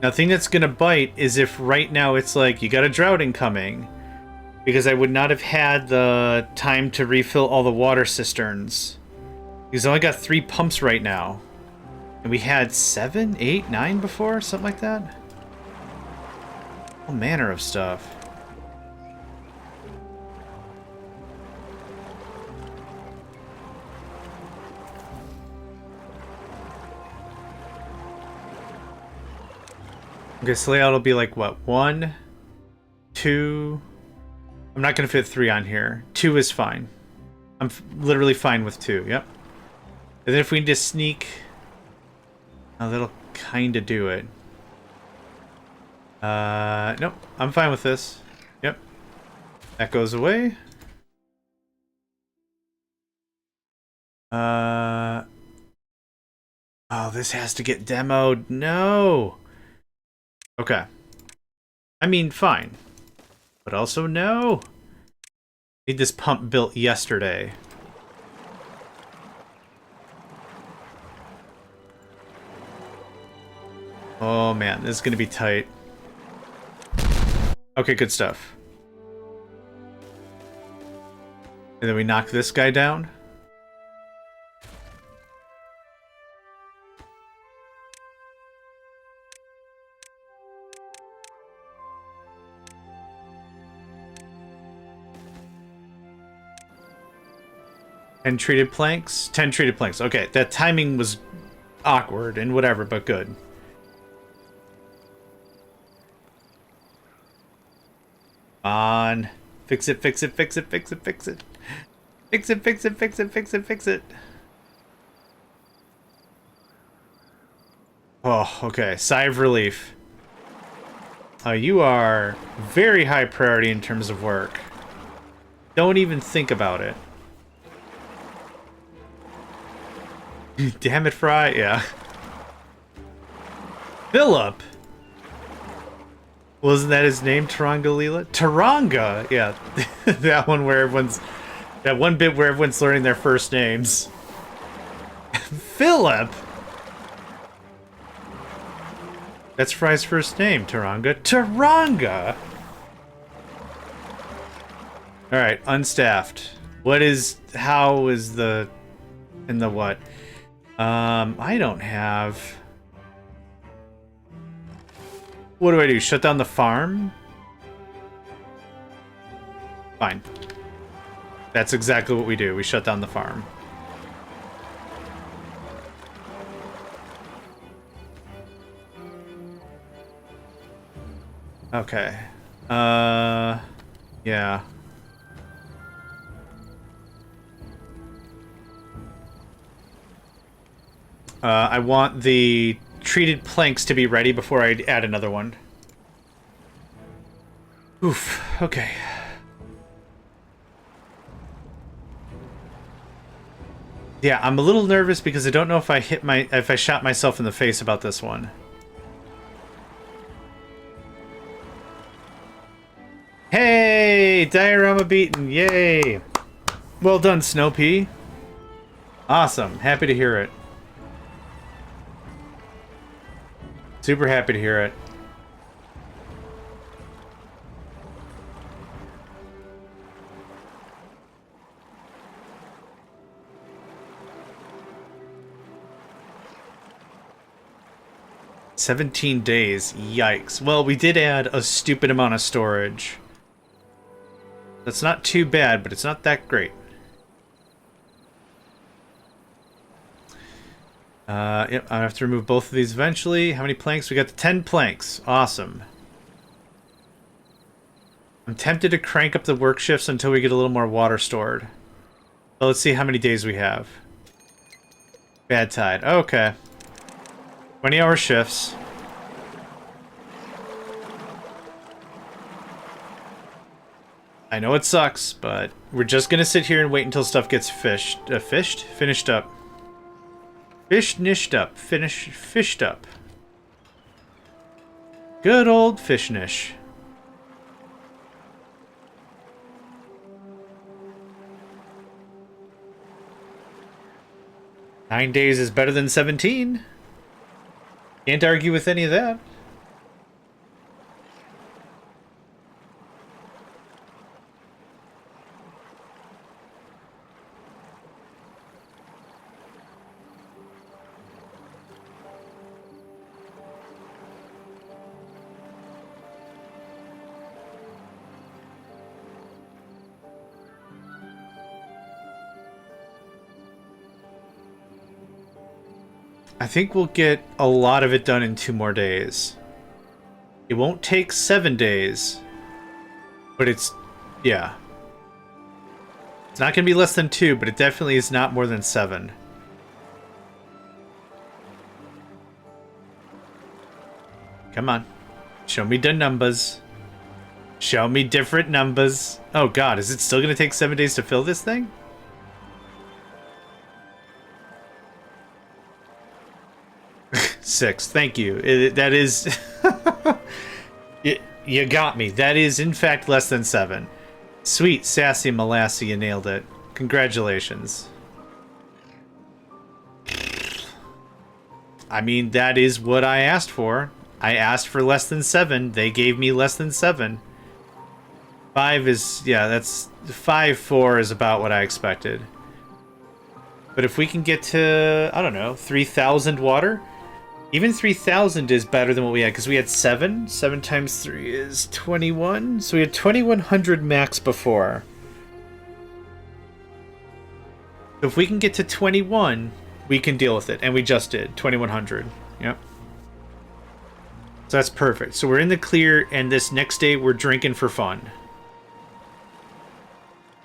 Now, the thing that's gonna bite is if right now it's like, you got a drought incoming. Because I would not have had the time to refill all the water cisterns. Because I only got 3 pumps right now. And we had 7, 8, 9 before? Something like that? All manner of stuff. Okay, so layout will be like, what? 1, 2... I'm not going to fit 3 on here. 2 is fine. I'm literally fine with 2, yep. And then if we need to sneak... Oh, that'll kind of do it. Nope. I'm fine with this. Yep. That goes away. Oh, this has to get demoed. No! Okay. I mean, fine. But also, no! Need this pump built yesterday. Oh man, this is gonna be tight. Okay, good stuff. And then we knock this guy down. And treated planks? 10 treated planks. Okay, that timing was awkward and whatever, but good. On. Fix it, fix it, fix it, fix it, fix it. Fix it, fix it, fix it, fix it, fix it. Oh, okay. Sigh of relief. You are very high priority in terms of work. Don't even think about it. Damn it, Fry. Yeah. Philip! Wasn't that his name, Taranga Leela? Taranga! Yeah. That one where everyone's... That one bit where everyone's learning their first names. Philip! That's Fry's first name, Taranga. Taranga! Alright, unstaffed. What is... How is the... And the what? I don't have... What do I do? Shut down the farm? Fine. That's exactly what we do. We shut down the farm. Okay. Yeah. I want the treated planks to be ready before I add another one. Oof. Okay. Yeah, I'm a little nervous because I don't know if I shot myself in the face about this one. Hey, diorama beaten. Yay. Well done, Snow Pea. Awesome. Happy to hear it. Super happy to hear it. "17 days. Yikes. Well, we did add a stupid amount of storage. That's not too bad, but it's not that great. Yep, I have to remove both of these eventually. How many planks? We got the 10 planks. Awesome. I'm tempted to crank up the work shifts until we get a little more water stored. So let's see how many days we have. Bad tide. Okay. 20-hour shifts. I know it sucks, but we're just gonna sit here and wait until stuff gets finished up. Fished up. Good old fishnish. "9 days is better than 17. Can't argue with any of that. I think we'll get a lot of it done in 2 more days. It won't take 7 days, but it's, yeah. It's not going to be less than 2, but it definitely is not more than 7. Come on. Show me the numbers. Show me different numbers. Oh god, is it still going to take 7 days to fill this thing? Six. Thank you. That is... you got me. That is, in fact, less than 7. Sweet, sassy Molassie, you nailed it. Congratulations. I mean, that is what I asked for. I asked for less than 7. They gave me less than 7. 5 is... yeah, that's... 5-4 is about what I expected. But if we can get to, I don't know, 3,000 water... even 3,000 is better than what we had, because we had 7. 7 times 3 is 21. So we had 2,100 max before. So if we can get to 21, we can deal with it. And we just did. 2,100. Yep. So that's perfect. So we're in the clear, and this next day we're drinking for fun.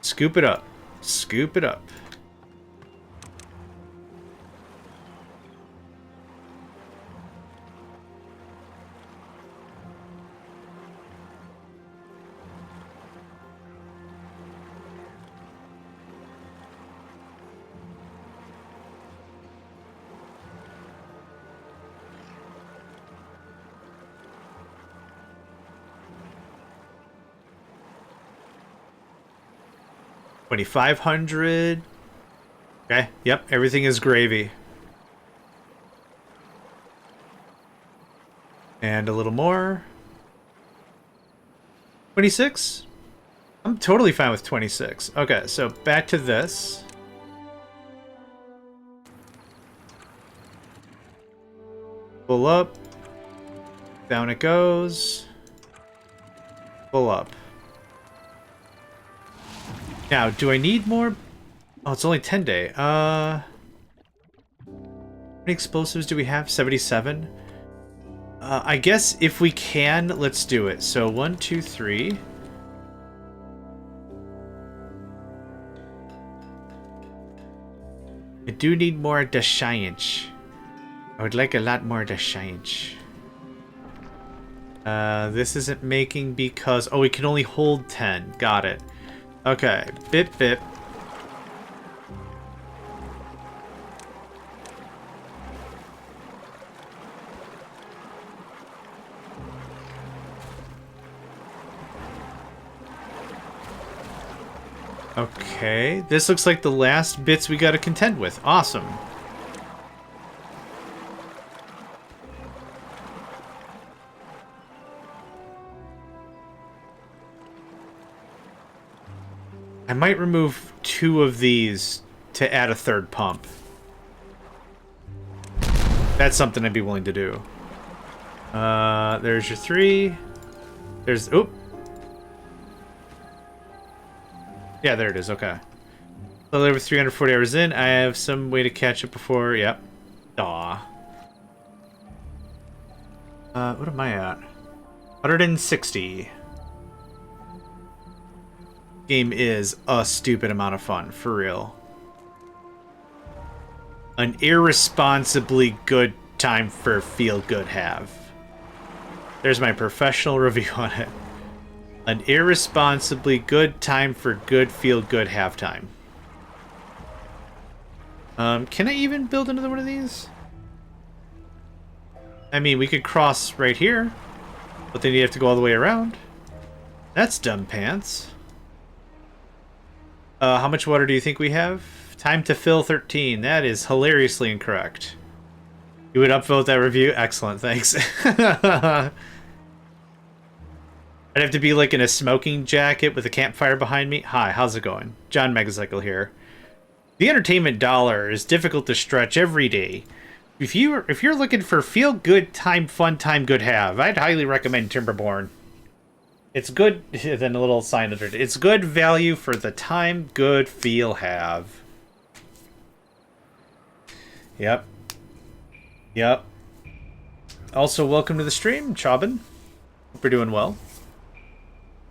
Scoop it up. Scoop it up. $2,500. Okay, yep, everything is gravy. And a little more. 26? I'm totally fine with 26. Okay, so back to this. Pull up. Down it goes. Pull up. Now, do I need more? Oh, it's only 10 day. How many explosives do we have? 77? I guess if we can, let's do it. So 1, 2, 3. I do need more Dashianch. I would like a lot more Dashianch. This isn't making because... oh, we can only hold 10. Got it. Okay, bip bip. Okay, this looks like the last bits we gotta contend with. Awesome. I might remove 2 of these to add a 3rd pump. That's something I'd be willing to do. There's your 3. There's... oop. Yeah, there it is. Okay. A little over 340 hours in. I have some way to catch up before... yep. Aw. What am I at? 160. Game is a stupid amount of fun, for real. An irresponsibly good time for feel good have. There's my professional review on it. An irresponsibly good time for good feel-good halftime. Can I even build another one of these? I mean, we could cross right here, but then you have to go all the way around. That's dumb pants. How much water do you think we have? Time to fill 13. That is hilariously incorrect. You would upvote that review? Excellent, thanks. I'd have to be like in a smoking jacket with a campfire behind me. Hi, how's it going? JohnMegacycle here. The entertainment dollar is difficult to stretch every day. If you're looking for feel good time, fun time, good have, I'd highly recommend Timberborn. It's good. Then a little sign under it. It's good value for the time, good feel have. Yep. Yep. Also, welcome to the stream, Chaubin. Hope you're doing well.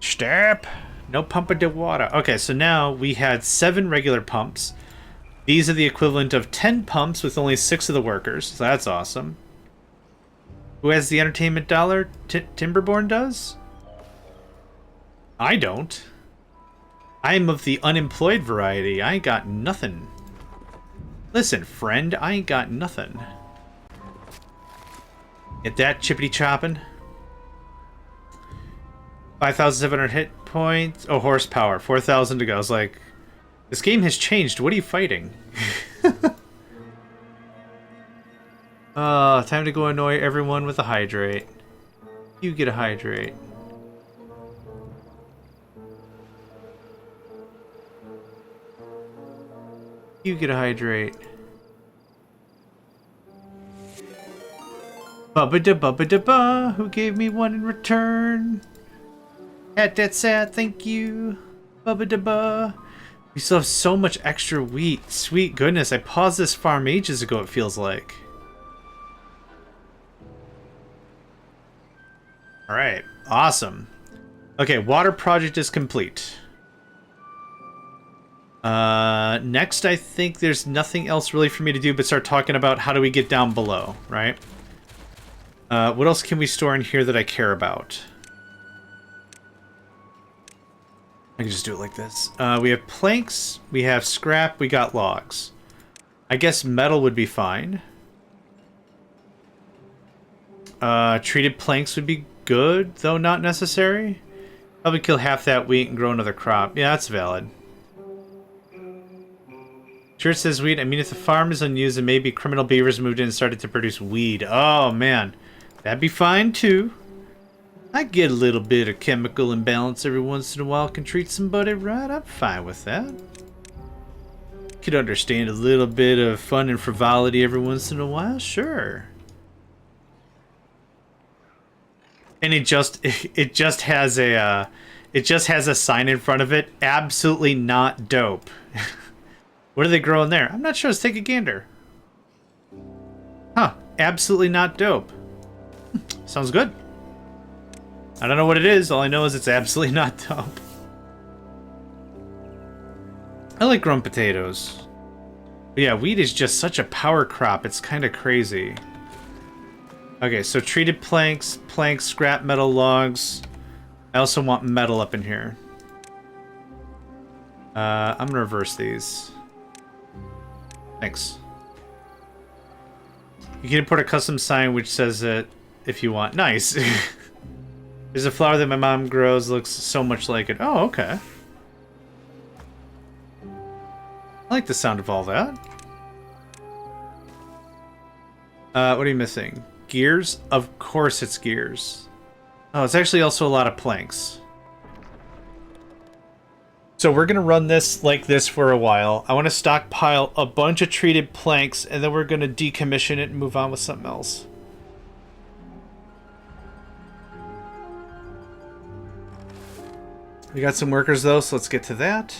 Stop. No pump de water. Okay, so now we had 7 regular pumps. These are the equivalent of 10 pumps with only 6 of the workers. So that's awesome. Who has the entertainment dollar? Timberborn does? I don't. I'm of the unemployed variety. I ain't got nothing. Listen, friend, I ain't got nothing. Get that chippity chopping. 5,700 hit points. Oh, horsepower. 4,000 to go. I was like, this game has changed. What are you fighting? Time to go annoy everyone with a hydrate. You get a hydrate. You get a hydrate. Bubba da bubba da ba. Who gave me one in return? At that sad, thank you. Bubba da ba. We still have so much extra wheat. Sweet goodness, I paused this farm ages ago, it feels like. Alright, awesome. Okay, water project is complete. Next I think there's nothing else really for me to do but start talking about how do we get down below, right? What else can we store in here that I care about? I can just do it like this. We have planks, we have scrap, we got logs. I guess metal would be fine. Treated planks would be good, though not necessary. Probably kill half that wheat and grow another crop. Yeah, that's valid. Sure, it says weed. I mean, if the farm is unused and maybe criminal beavers moved in and started to produce weed. Oh, man. That'd be fine, too. I get a little bit of chemical imbalance every once in a while. Can treat somebody right. I'm fine with that. Could understand a little bit of fun and frivolity every once in a while. Sure. And it just has a sign in front of it. Absolutely not dope. What are they growing there? I'm not sure. Let's take a gander. Huh. Absolutely not dope. Sounds good. I don't know what it is. All I know is it's absolutely not dope. I like growing potatoes. But yeah, wheat is just such a power crop. It's kind of crazy. Okay, so treated planks, scrap metal logs. I also want metal up in here. I'm gonna reverse these. Thanks. You can import a custom sign which says it if you want. Nice. There's a flower that my mom grows, looks so much like it. Oh, okay. I like the sound of all that. What are you missing? Gears? Of course it's gears. Oh, it's actually also a lot of planks. So we're going to run this like this for a while. I want to stockpile a bunch of treated planks, and then we're going to decommission it and move on with something else. We got some workers, though, so let's get to that.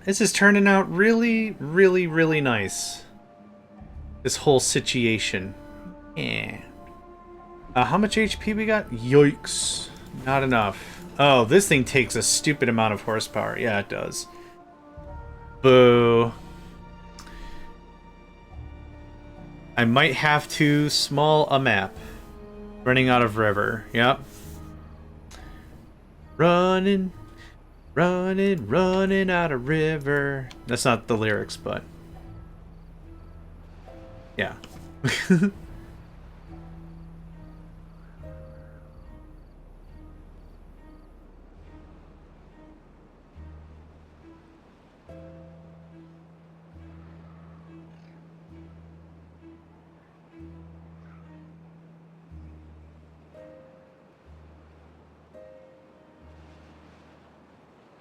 This is turning out really, really, really nice. This whole situation. Yeah. How much HP we got? Yikes. Not enough. Oh, this thing takes a stupid amount of horsepower. Yeah, it does. Boo. I might have to small a map. Running out of river. Yep. Running, running, running out of river. That's not the lyrics, but yeah.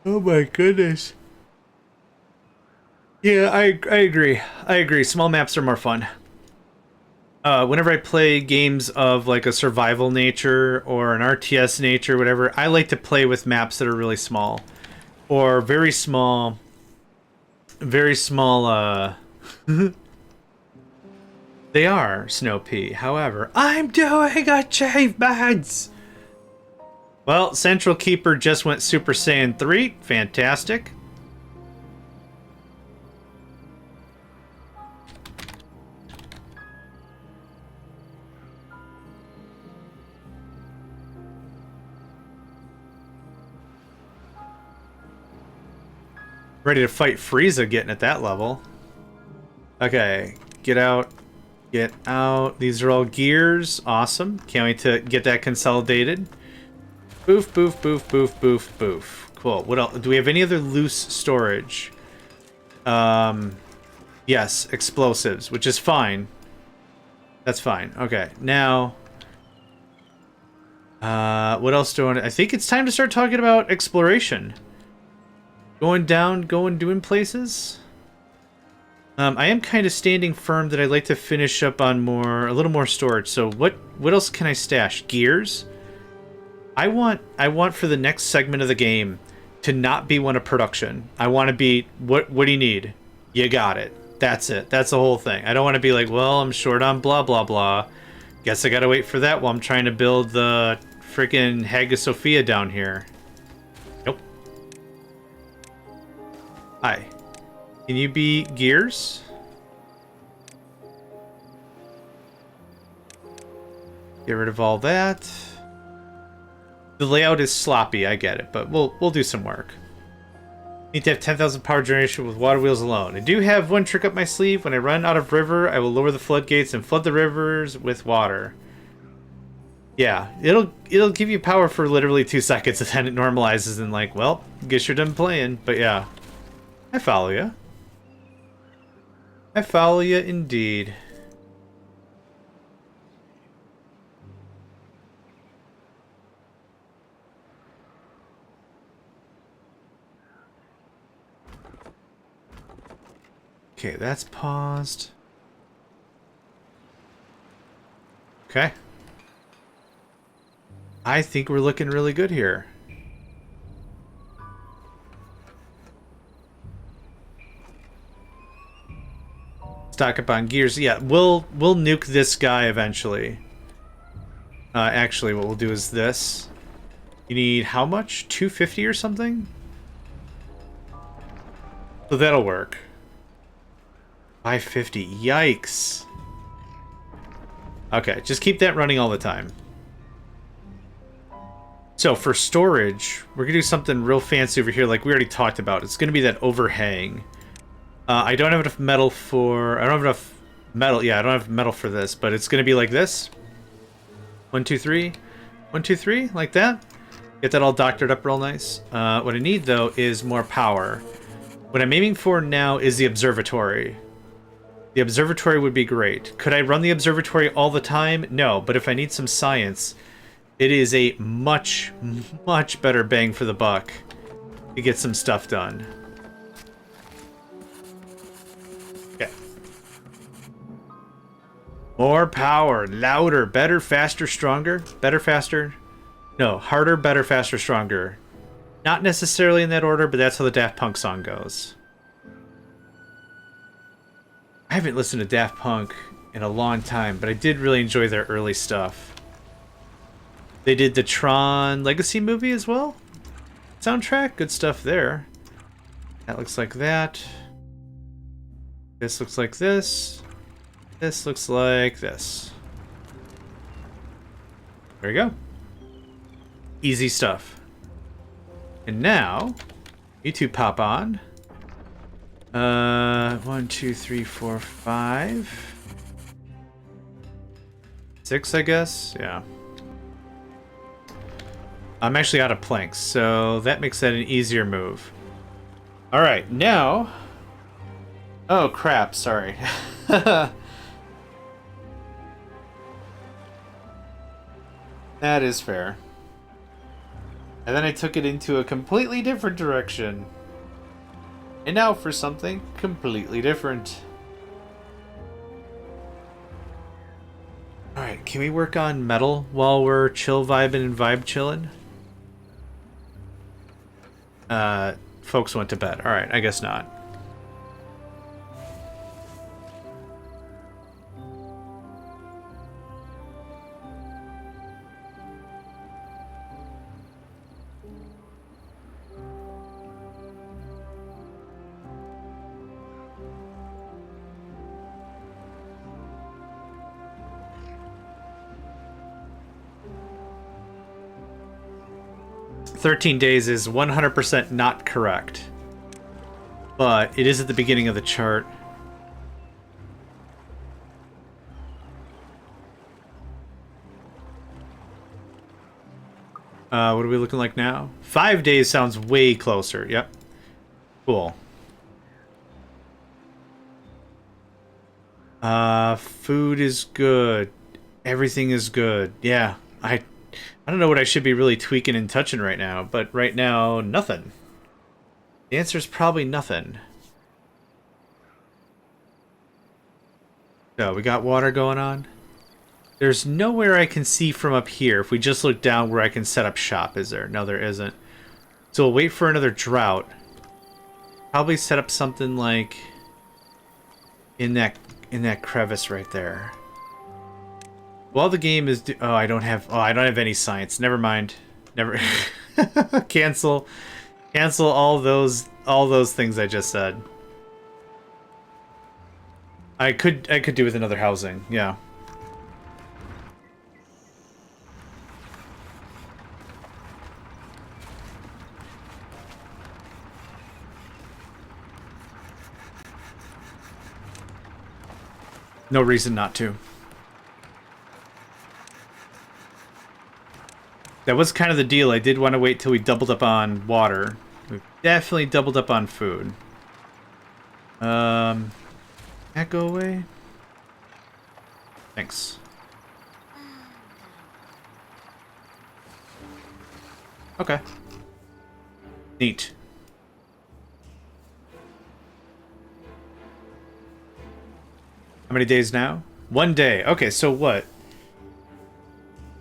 Oh my goodness. Yeah, I agree. I agree. Small maps are more fun. Whenever I play games of like a survival nature or an RTS nature, whatever, I like to play with maps that are really small. Or very small, they are, Snow Pea. However, I'm doing achievements! Well, Central Keeper just went Super Saiyan 3. Fantastic. Ready to fight Frieza getting at that level. Okay, get out. Get out. These are all gears. Awesome. Can't wait to get that consolidated. Boof, boof, boof, boof, boof, boof. Cool. What else? Do we have any other loose storage? Yes, explosives, which is fine. That's fine. Okay, now... what else do I want to... I think it's time to start talking about exploration. Going down, doing places. I am kind of standing firm that I'd like to finish up on a little more storage. So what else can I stash? Gears? I want for the next segment of the game to not be one of production. I want to be, what do you need? You got it. That's it. That's the whole thing. I don't want to be like, well, I'm short on blah, blah, blah. Guess I gotta wait for that while I'm trying to build the freaking Hagia Sophia down here. Nope. Hi. Can you be gears? Get rid of all that. The layout is sloppy, I get it, but we'll do some work. Need to have 10,000 power generation with water wheels alone. I do have one trick up my sleeve. When I run out of river, I will lower the floodgates and flood the rivers with water. Yeah, it'll give you power for literally 2 seconds, and then it normalizes and like, well, guess you're done playing. But yeah, I follow you. I follow you indeed. Okay, that's paused. Okay. I think we're looking really good here. Stock up on gears. Yeah, we'll nuke this guy eventually. Actually, what we'll do is this. You need how much? 250 or something? So that'll work. 550. Yikes. Okay, just keep that running all the time. So for storage, we're gonna do something real fancy over here, like we already talked about. It's gonna be that overhang. I don't have enough metal for... I don't have enough metal. Yeah, I don't have metal for this, but it's gonna be like this. 1, 2, 3. 1, 2, 3, like that. Get that all doctored up real nice. What I need, though, is more power. What I'm aiming for now is the observatory. The observatory would be great. Could I run the observatory all the time? No, but if I need some science, it is a much, much better bang for the buck to get some stuff done. Okay. More power, louder, better, faster, stronger. Better, faster. No, harder, better, faster, stronger. Not necessarily in that order, but that's how the Daft Punk song goes. I haven't listened to Daft Punk in a long time, but I did really enjoy their early stuff. They did the Tron Legacy movie as well. Soundtrack, good stuff there. That looks like that. This looks like this. This looks like this. There you go. Easy stuff. And now, you two pop on. 1, 2, 3, 4, 5. 6, I guess? Yeah. I'm actually out of planks, so that makes that an easier move. Alright, now... Oh, crap, sorry. That is fair. And then I took it into a completely different direction. And now for something completely different. Alright, can we work on metal while we're chill vibing and vibe chilling? Folks went to bed. Alright, I guess not. "13 days is 100% not correct, but it is at the beginning of the chart. What are we looking like now? 5 days sounds way closer. Yep. Cool. Food is good. Everything is good. Yeah, I don't know what I should be really tweaking and touching right now, but right now, nothing. The answer is probably nothing. So, we got water going on. There's nowhere I can see from up here, if we just look down, where I can set up shop, is there? No, there isn't. So we'll wait for another drought. Probably set up something like... in that crevice right there. While the game is I don't have any science. Never mind. Never cancel all those things I just said. I could do with another housing. Yeah. No reason not to. That was kind of the deal. I did want to wait till we doubled up on water. We've definitely doubled up on food. That go away? Thanks. Okay. Neat. How many days now? 1 day. Okay, so what?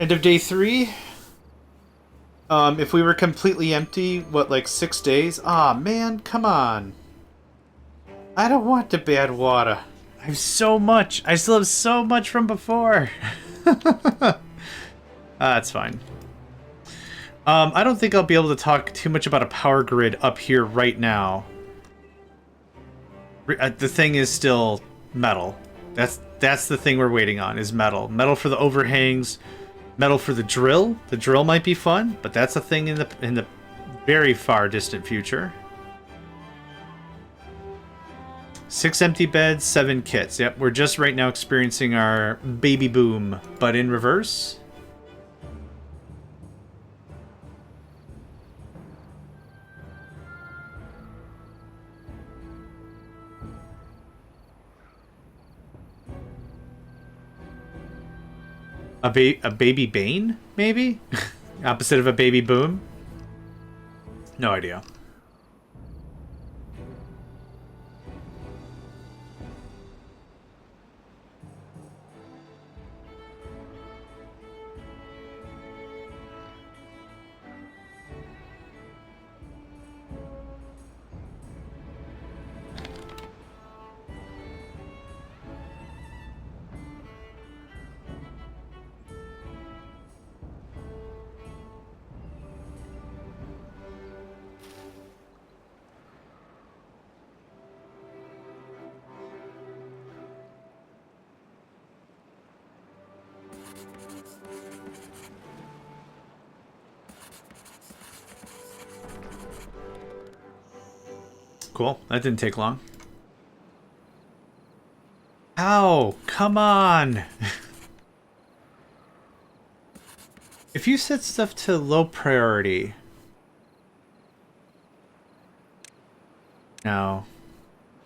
End of day 3? If we were completely empty, what, like 6 days? Aw, man, come on. I don't want the bad water. I have so much. I still have so much from before. That's fine. I don't think I'll be able to talk too much about a power grid up here right now. The thing is still metal. That's the thing we're waiting on, is metal. Metal for the overhangs. Metal for the drill. The drill might be fun, but that's a thing in the very far distant future. 6 empty beds, 7 kits. Yep, we're just right now experiencing our baby boom, but in reverse. A baby bane, maybe? Opposite of a baby boom? No idea. Cool. That didn't take long. Ow! Come on! If you set stuff to low priority... No.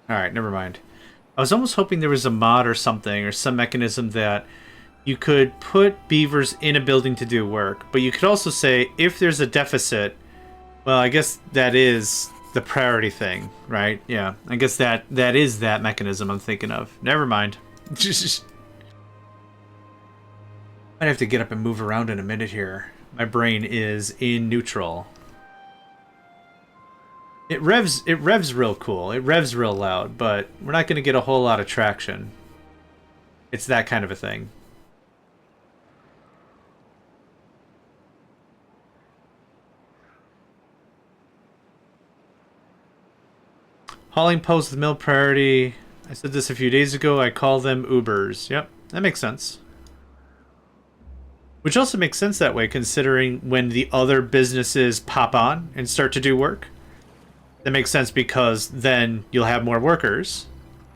Alright, never mind. I was almost hoping there was a mod or something, or some mechanism that you could put beavers in a building to do work, but you could also say, if there's a deficit, well, I guess that is the priority thing, right? Yeah, I guess that is that mechanism I'm thinking of. Never mind. Might have to get up and move around in a minute here. My brain is in neutral. It revs real cool. It revs real loud, but we're not going to get a whole lot of traction. It's that kind of a thing. Hauling posts with mill priority. I said this a few days ago. I call them Ubers. Yep, that makes sense. Which also makes sense that way, considering when the other businesses pop on and start to do work. That makes sense because then you'll have more workers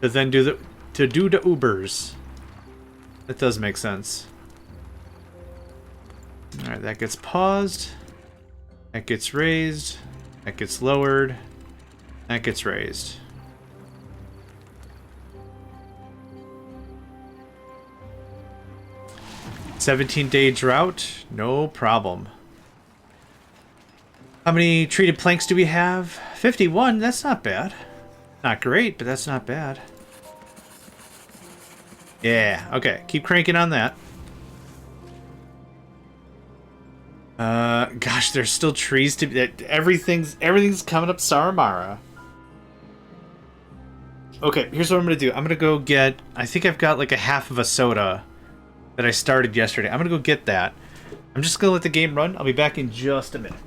to then do the Ubers. That does make sense. All right, that gets paused. That gets raised. That gets lowered. That gets raised. $17-day drought, no problem. How many treated planks do we have? 51, that's not bad. Not great, but that's not bad. Yeah, okay, keep cranking on that. Gosh, there's still trees to be... Everything's coming up Saramara. Okay, here's what I'm gonna do. I'm gonna go get... I think I've got like a half of a soda that I started yesterday. I'm gonna go get that. I'm just gonna let the game run. I'll be back in just a minute.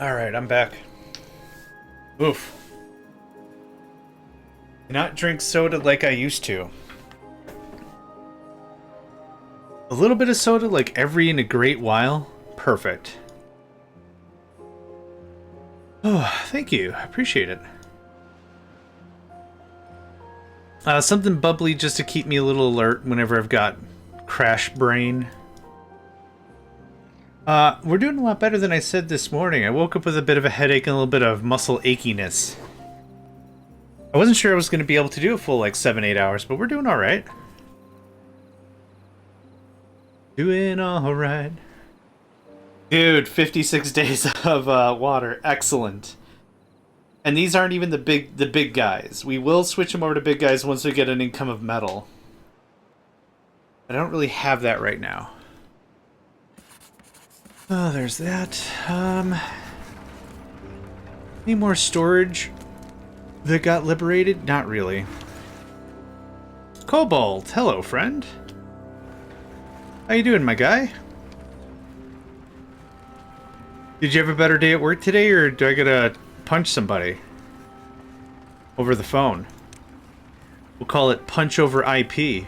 Alright, I'm back. Oof. Cannot drink soda like I used to. A little bit of soda like every in a great while. Perfect. Oh, thank you. I appreciate it. Something bubbly just to keep me a little alert whenever I've got crash brain. We're doing a lot better than I said this morning. I woke up with a bit of a headache and a little bit of muscle achiness. I wasn't sure I was going to be able to do a full, like, 7-8 hours, but we're doing alright. Doing alright. Dude, 56 days of water. Excellent. And these aren't even the big guys. We will switch them over to big guys once we get an income of metal. I don't really have that right now. Oh, there's that. Any more storage that got liberated? Not really. Cobalt, hello, friend. How you doing, my guy? Did you have a better day at work today, or do I gotta punch somebody over the phone? We'll call it punch over IP.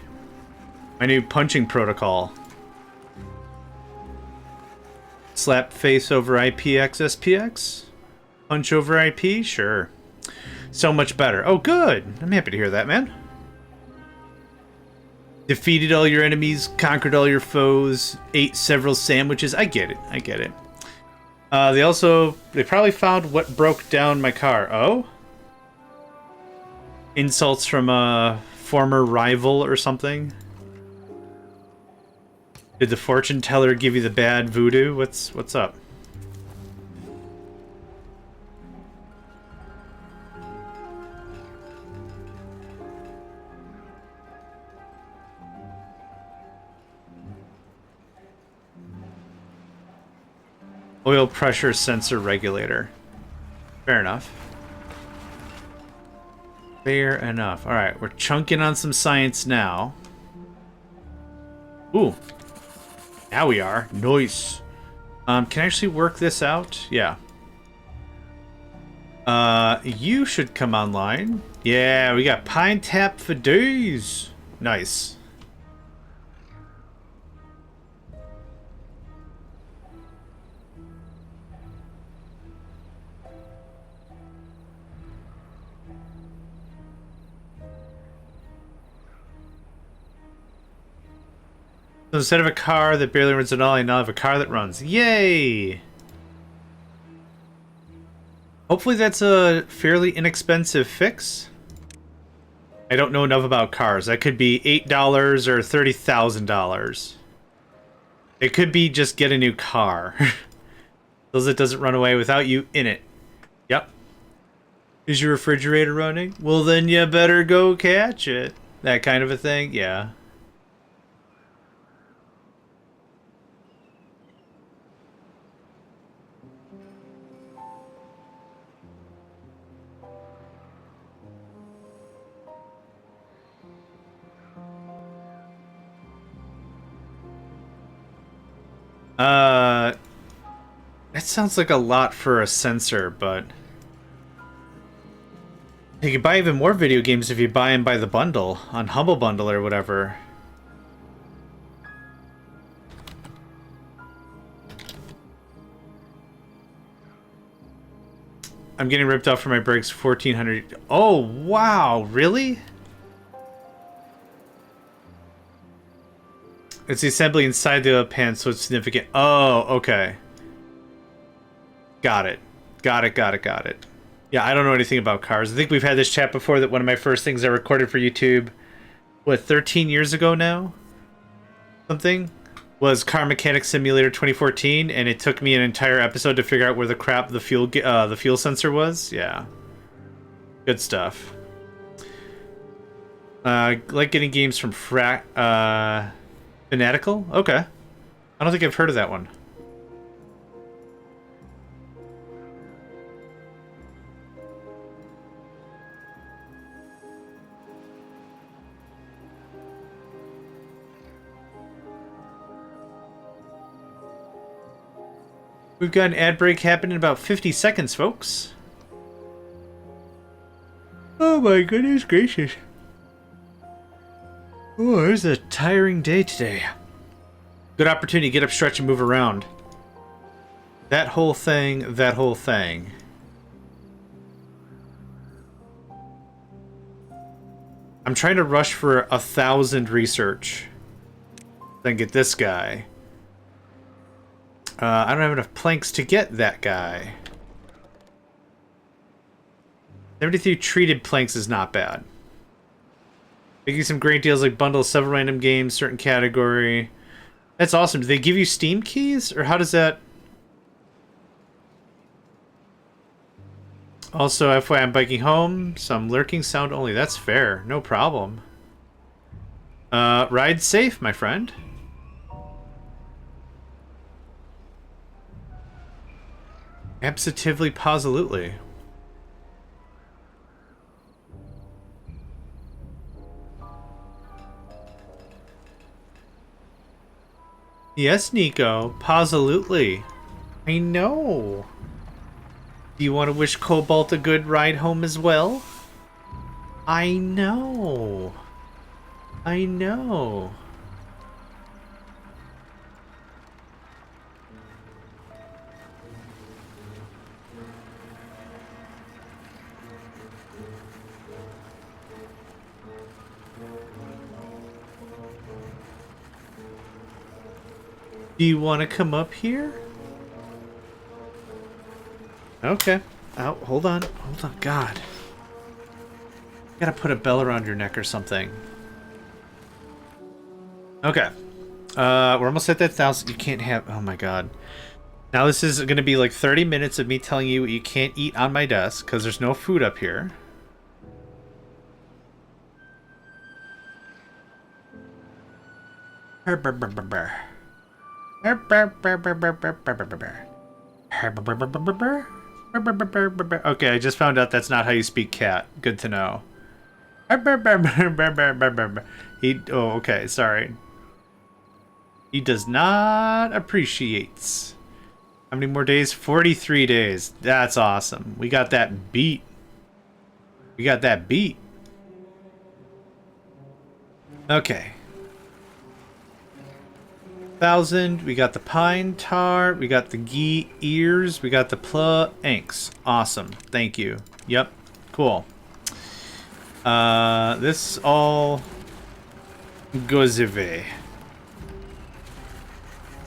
My new punching protocol. Slap face over IPX SPX? Punch over IP? Sure. So much better. Oh, good. I'm happy to hear that, man. Defeated all your enemies, conquered all your foes, ate several sandwiches. I get it. I get it. They probably found what broke down my car. Oh? Insults from a former rival or something? Did the fortune teller give you the bad voodoo? What's up? Oil pressure sensor regulator. Fair enough. Fair enough. Alright, we're chunking on some science now. Ooh. Now we are. Nice. Can I actually work this out? Yeah. You should come online. Yeah, we got Pine Tap for days. Nice. So instead of a car that barely runs at all, I now have a car that runs. Yay! Hopefully that's a fairly inexpensive fix. I don't know enough about cars. That could be $8 or $30,000. It could be just get a new car. So it doesn't run away without you in it. Yep. Is your refrigerator running? Well, then you better go catch it. That kind of a thing? Yeah. That sounds like a lot for a sensor, but you can buy even more video games if you buy them by the bundle, on Humble Bundle or whatever. I'm getting ripped off for my brakes, 1400. Oh, wow, really? It's the assembly inside the pan, so it's significant. Oh, okay. Got it. Got it. Yeah, I don't know anything about cars. I think we've had this chat before that one of my first things I recorded for YouTube, what, 13 years ago now? Something? Was Car Mechanic Simulator 2014, and it took me an entire episode to figure out where the crap the fuel sensor was. Yeah. Good stuff. Like getting games from Fanatical? Okay. I don't think I've heard of that one. We've got an ad break happening in about 50 seconds, folks. Oh my goodness gracious. Oh, it was a tiring day today. Good opportunity to get up, stretch, and move around. That whole thing. I'm trying to rush for 1,000 research. Then get this guy. I don't have enough planks to get that guy. 73 treated planks is not bad. Making some great deals like bundles, several random games, certain category. That's awesome. Do they give you Steam keys? Or how does that... Also, FYI, I'm biking home. Some lurking sound only. That's fair. No problem. Ride safe, my friend. Absolutely, positively. Yes, Nico. Positively. I know. Do you want to wish Cobalt a good ride home as well? I know. I know. Do you want to come up here? Okay. Oh, hold on. Hold on. God. Gotta put a bell around your neck or something. Okay. We're almost at that 1,000. You can't have... Oh, my God. Now this is going to be like 30 minutes of me telling you what you can't eat on my desk because there's no food up here. Okay, I just found out that's not how you speak cat. Good to know. Oh, okay, sorry. He does not appreciate. How many more days? 43 days. That's awesome. We got that beat. We got that beat. Okay. 1,000. We got the pine tar. We got the ghee ears. We got the planks. Awesome. Thank you. Yep. Cool. This all goes away.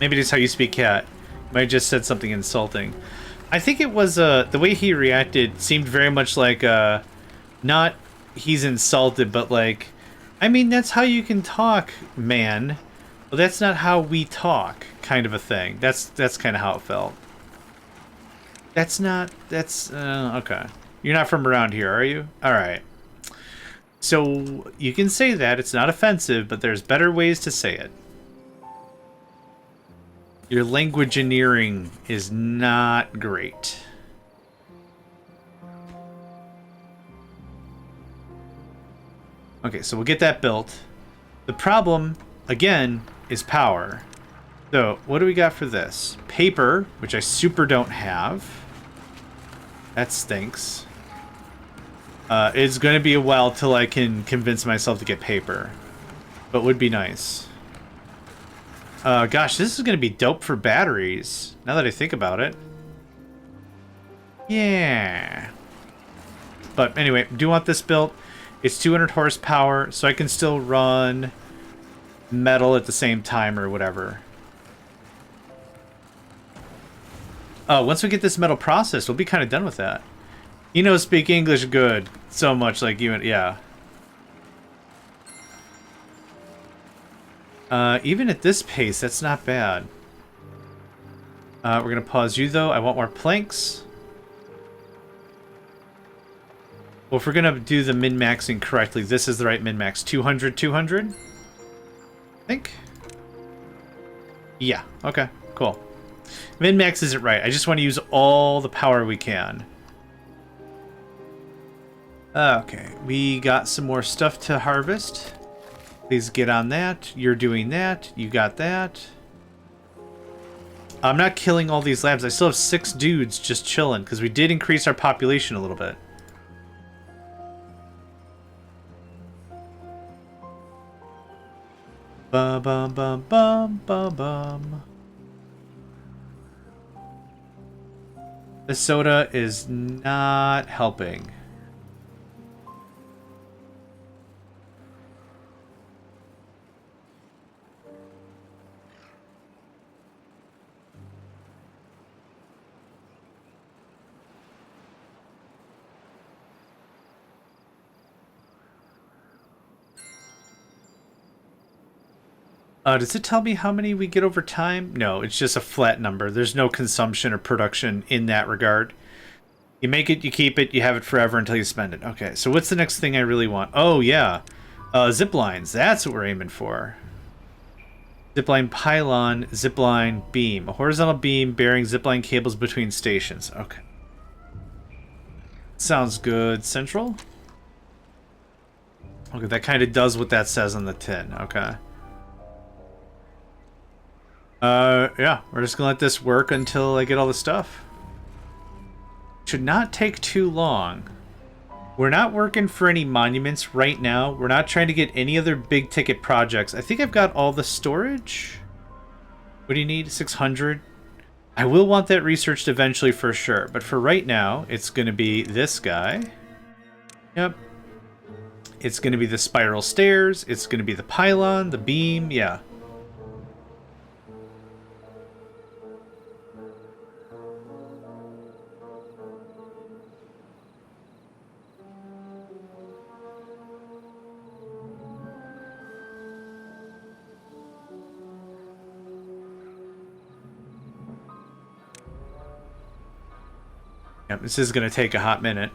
Maybe that's how you speak cat. Might have just said something insulting. I think it was the way he reacted seemed very much like not he's insulted, but like, I mean, that's how you can talk, man. Well, that's not how we talk, kind of a thing. That's kind of how it felt. That's okay. You're not from around here, are you? All right. So you can say that. It's not offensive, but there's better ways to say it. Your languageneering is not great. Okay, so we'll get that built. The problem, again, is power. So, what do we got for this? Paper, which I super don't have. That stinks. It's going to be a while till I can convince myself to get paper. But would be nice. Gosh, this is going to be dope for batteries, now that I think about it. Yeah. But anyway, do want this built. It's 200 horsepower, so I can still run metal at the same time or whatever. Once we get this metal processed, we'll be kind of done with that. You know, speak English good. So much like you and... Yeah. Even at this pace, that's not bad. We're going to pause you, though. I want more planks. Well, if we're going to do the min-maxing correctly, this is the right min-max. 200, 200? I think. Yeah, okay, cool. Min-max isn't right. I just want to use all the power we can. Okay, we got some more stuff to harvest. Please get on that. You're doing that. You got that. I'm not killing all these labs. I still have 6 dudes just chilling because we did increase our population a little bit. Bum bum bum bum bum bum. The soda is not helping. Does it tell me how many we get over time? No, it's just a flat number. There's no consumption or production in that regard. You make it, you keep it, you have it forever until you spend it. Okay, so what's the next thing I really want? Oh, yeah. Zip lines. That's what we're aiming for. Zipline pylon, zipline beam. A horizontal beam bearing zipline cables between stations. Okay. Sounds good. Central? Okay, that kind of does what that says on the tin. Okay. Yeah, we're just gonna let this work until I get all the stuff. Should not take too long. We're not working for any monuments right now. We're not trying to get any other big ticket projects. I think I've got all the storage. What do you need? 600? I will want that researched eventually for sure, but for right now, it's gonna be this guy. Yep. It's gonna be the spiral stairs. It's gonna be the pylon, the beam, yeah. Yep, this is going to take a hot minute.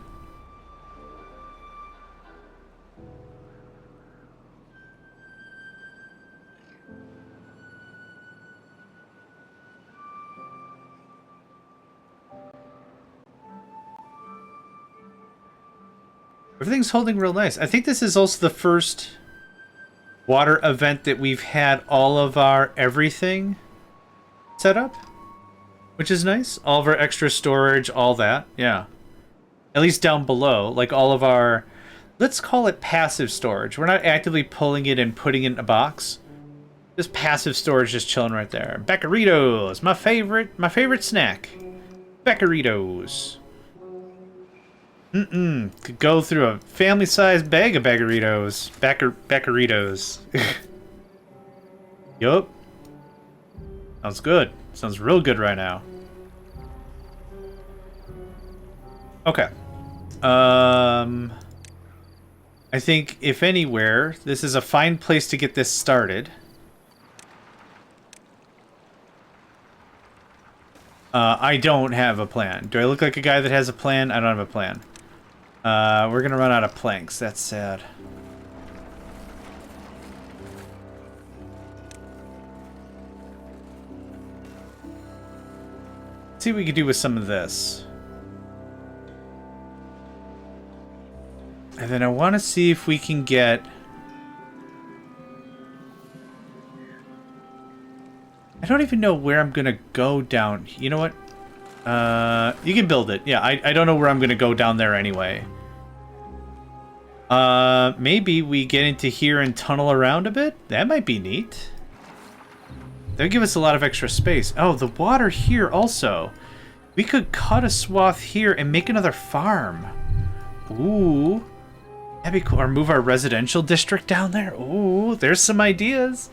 Everything's holding real nice. I think this is also the first water event that we've had all of our everything set up, which is nice. All of our extra storage, all that. Yeah. At least down below, like all of our, let's call it passive storage. We're not actively pulling it and putting it in a box. Just passive storage just chilling right there. Baccaritos, my favorite snack. Baccaritos. Could go through a family-sized bag of Baccaritos. Baccaritos. Yup. Sounds good. Sounds real good right now. Okay. I think, if anywhere, this is a fine place to get this started. I don't have a plan. Do I look like a guy that has a plan? I don't have a plan. We're gonna run out of planks. That's sad. Let's see what we can do with some of this. And then I want to see if we can get... I don't even know where I'm going to go down. You know what? You can build it. Yeah, I don't know where I'm going to go down there anyway. Maybe we get into here and tunnel around a bit? That might be neat. That would give us a lot of extra space. Oh, the water here also. We could cut a swath here and make another farm. Ooh. That'd be cool. Or move our residential district down there. Ooh, there's some ideas.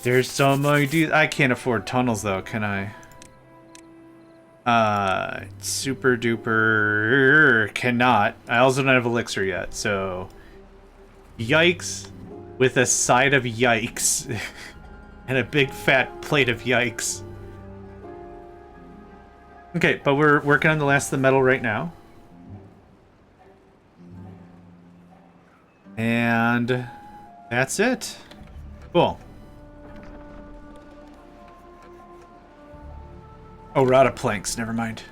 There's some ideas. I can't afford tunnels, though, can I? Super duper cannot. I also don't have elixir yet, so... Yikes. With a side of yikes. And a big fat plate of yikes. Okay, but we're working on the last of the metal right now. And that's it. Cool. Oh, we're out of planks. Never mind.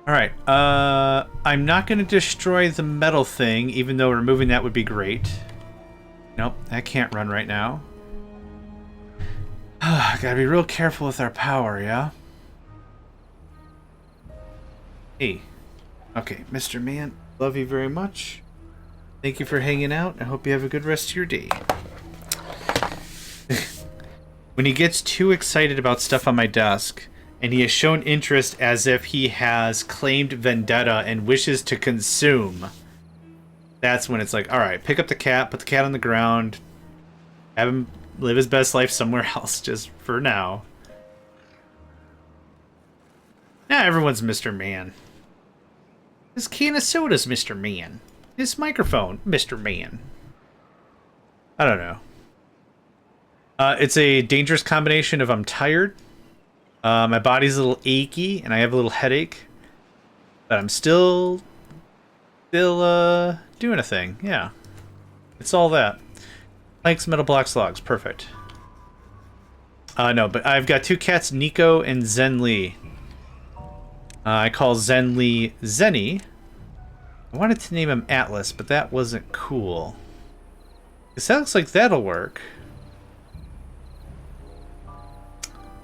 Alright. I'm not going to destroy the metal thing, even though removing that would be great. Nope, that can't run right now. Gotta be real careful with our power, yeah? Hey. Okay, Mr. Man, love you very much. Thank you for hanging out. I hope you have a good rest of your day. When he gets too excited about stuff on my desk, and he has shown interest as if he has claimed vendetta and wishes to consume, that's when it's like, alright, pick up the cat, put the cat on the ground, have him live his best life somewhere else, just for now. Now everyone's Mr. Man. This can of soda's Mr. Man. This microphone, Mr. Man. I don't know. It's a dangerous combination of I'm tired, my body's a little achy, and I have a little headache. But I'm still doing a thing. Yeah. It's all that. Planks, metal blocks, logs. Perfect. No, but I've got two cats, Nico and Zenli. I call Zenli Zenny. I wanted to name him Atlas, but that wasn't cool. It looks like that'll work.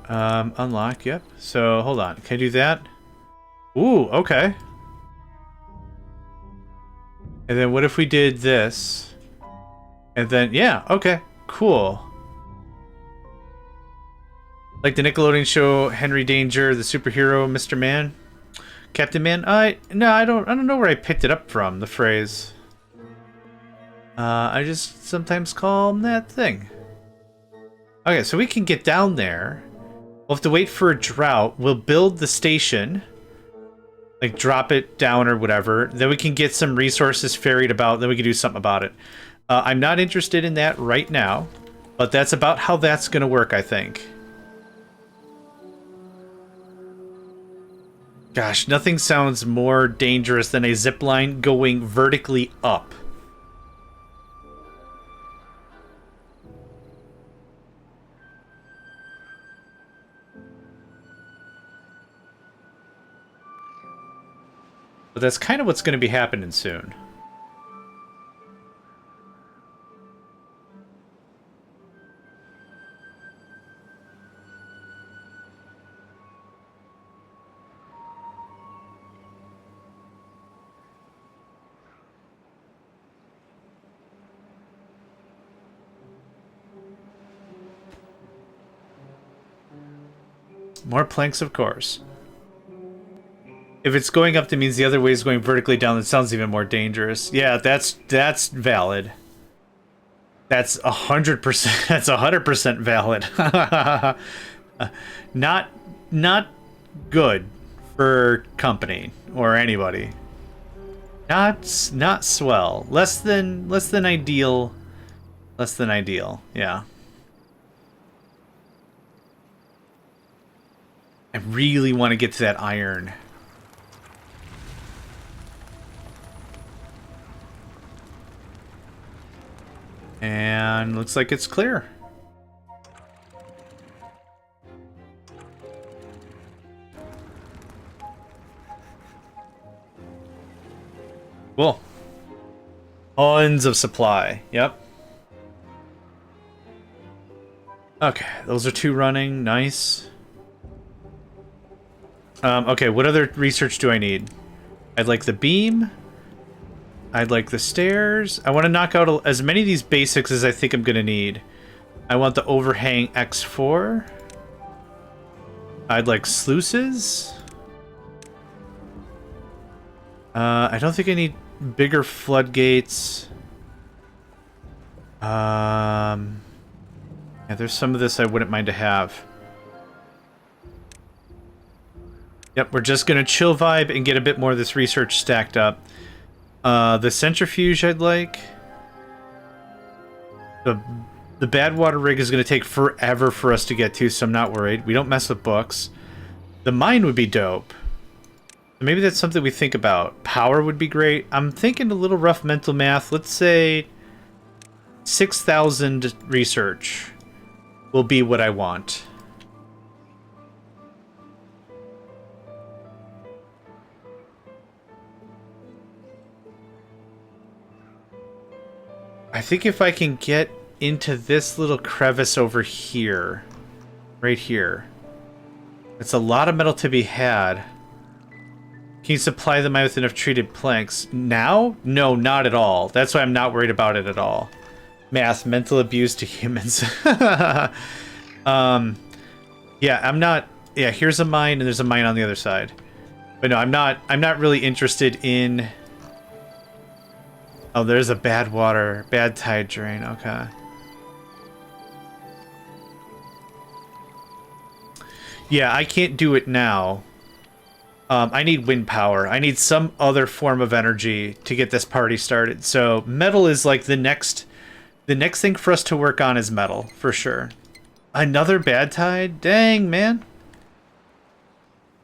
Unlock, yep. So, hold on. Can I do that? Ooh, okay. And then what if we did this? And then, yeah, okay. Cool. Like the Nickelodeon show Henry Danger, the superhero, Mr. Man? Captain Man? No, I don't know where I picked it up from, the phrase. I just sometimes call him that thing. Okay, so we can get down there. We'll have to wait for a drought. We'll build the station. Like, drop it down or whatever. Then we can get some resources ferried about. Then we can do something about it. I'm not interested in that right now. But that's about how that's going to work, I think. Gosh, nothing sounds more dangerous than a zipline going vertically up. But that's kind of what's going to be happening soon. More planks, of course. If it's going up, that means the other way is going vertically down. That sounds even more dangerous. Yeah, that's valid. That's 100%. That's 100% valid. Not good for company or anybody. Not swell. Less than ideal. Less than ideal. Yeah. I really want to get to that iron. And looks like it's clear. Cool. Tons of supply. Yep. Okay, those are 2 running. Nice. Okay, what other research do I need? I'd like the beam. I'd like the stairs. I want to knock out as many of these basics as I think I'm going to need. I want the overhang X4. I'd like sluices. I don't think I need bigger floodgates. Yeah, there's some of this I wouldn't mind to have. Yep, we're just going to chill vibe and get a bit more of this research stacked up. The centrifuge I'd like. The bad water rig is going to take forever for us to get to, so I'm not worried. We don't mess with books. The mine would be dope. Maybe that's something we think about. Power would be great. I'm thinking a little rough mental math. Let's say 6,000 research will be what I want. I think if I can get into this little crevice over here, right here, it's a lot of metal to be had. Can you supply the mine with enough treated planks? Now? No, not at all. That's why I'm not worried about it at all. Math, mental abuse to humans. Yeah, I'm not... Yeah, here's a mine and there's a mine on the other side. But no, I'm not really interested in... Oh, there's a bad tide drain. Okay. Yeah, I can't do it now. I need wind power. I need some other form of energy to get this party started. So metal is like the next thing for us to work on is metal, for sure. Another bad tide? Dang, man.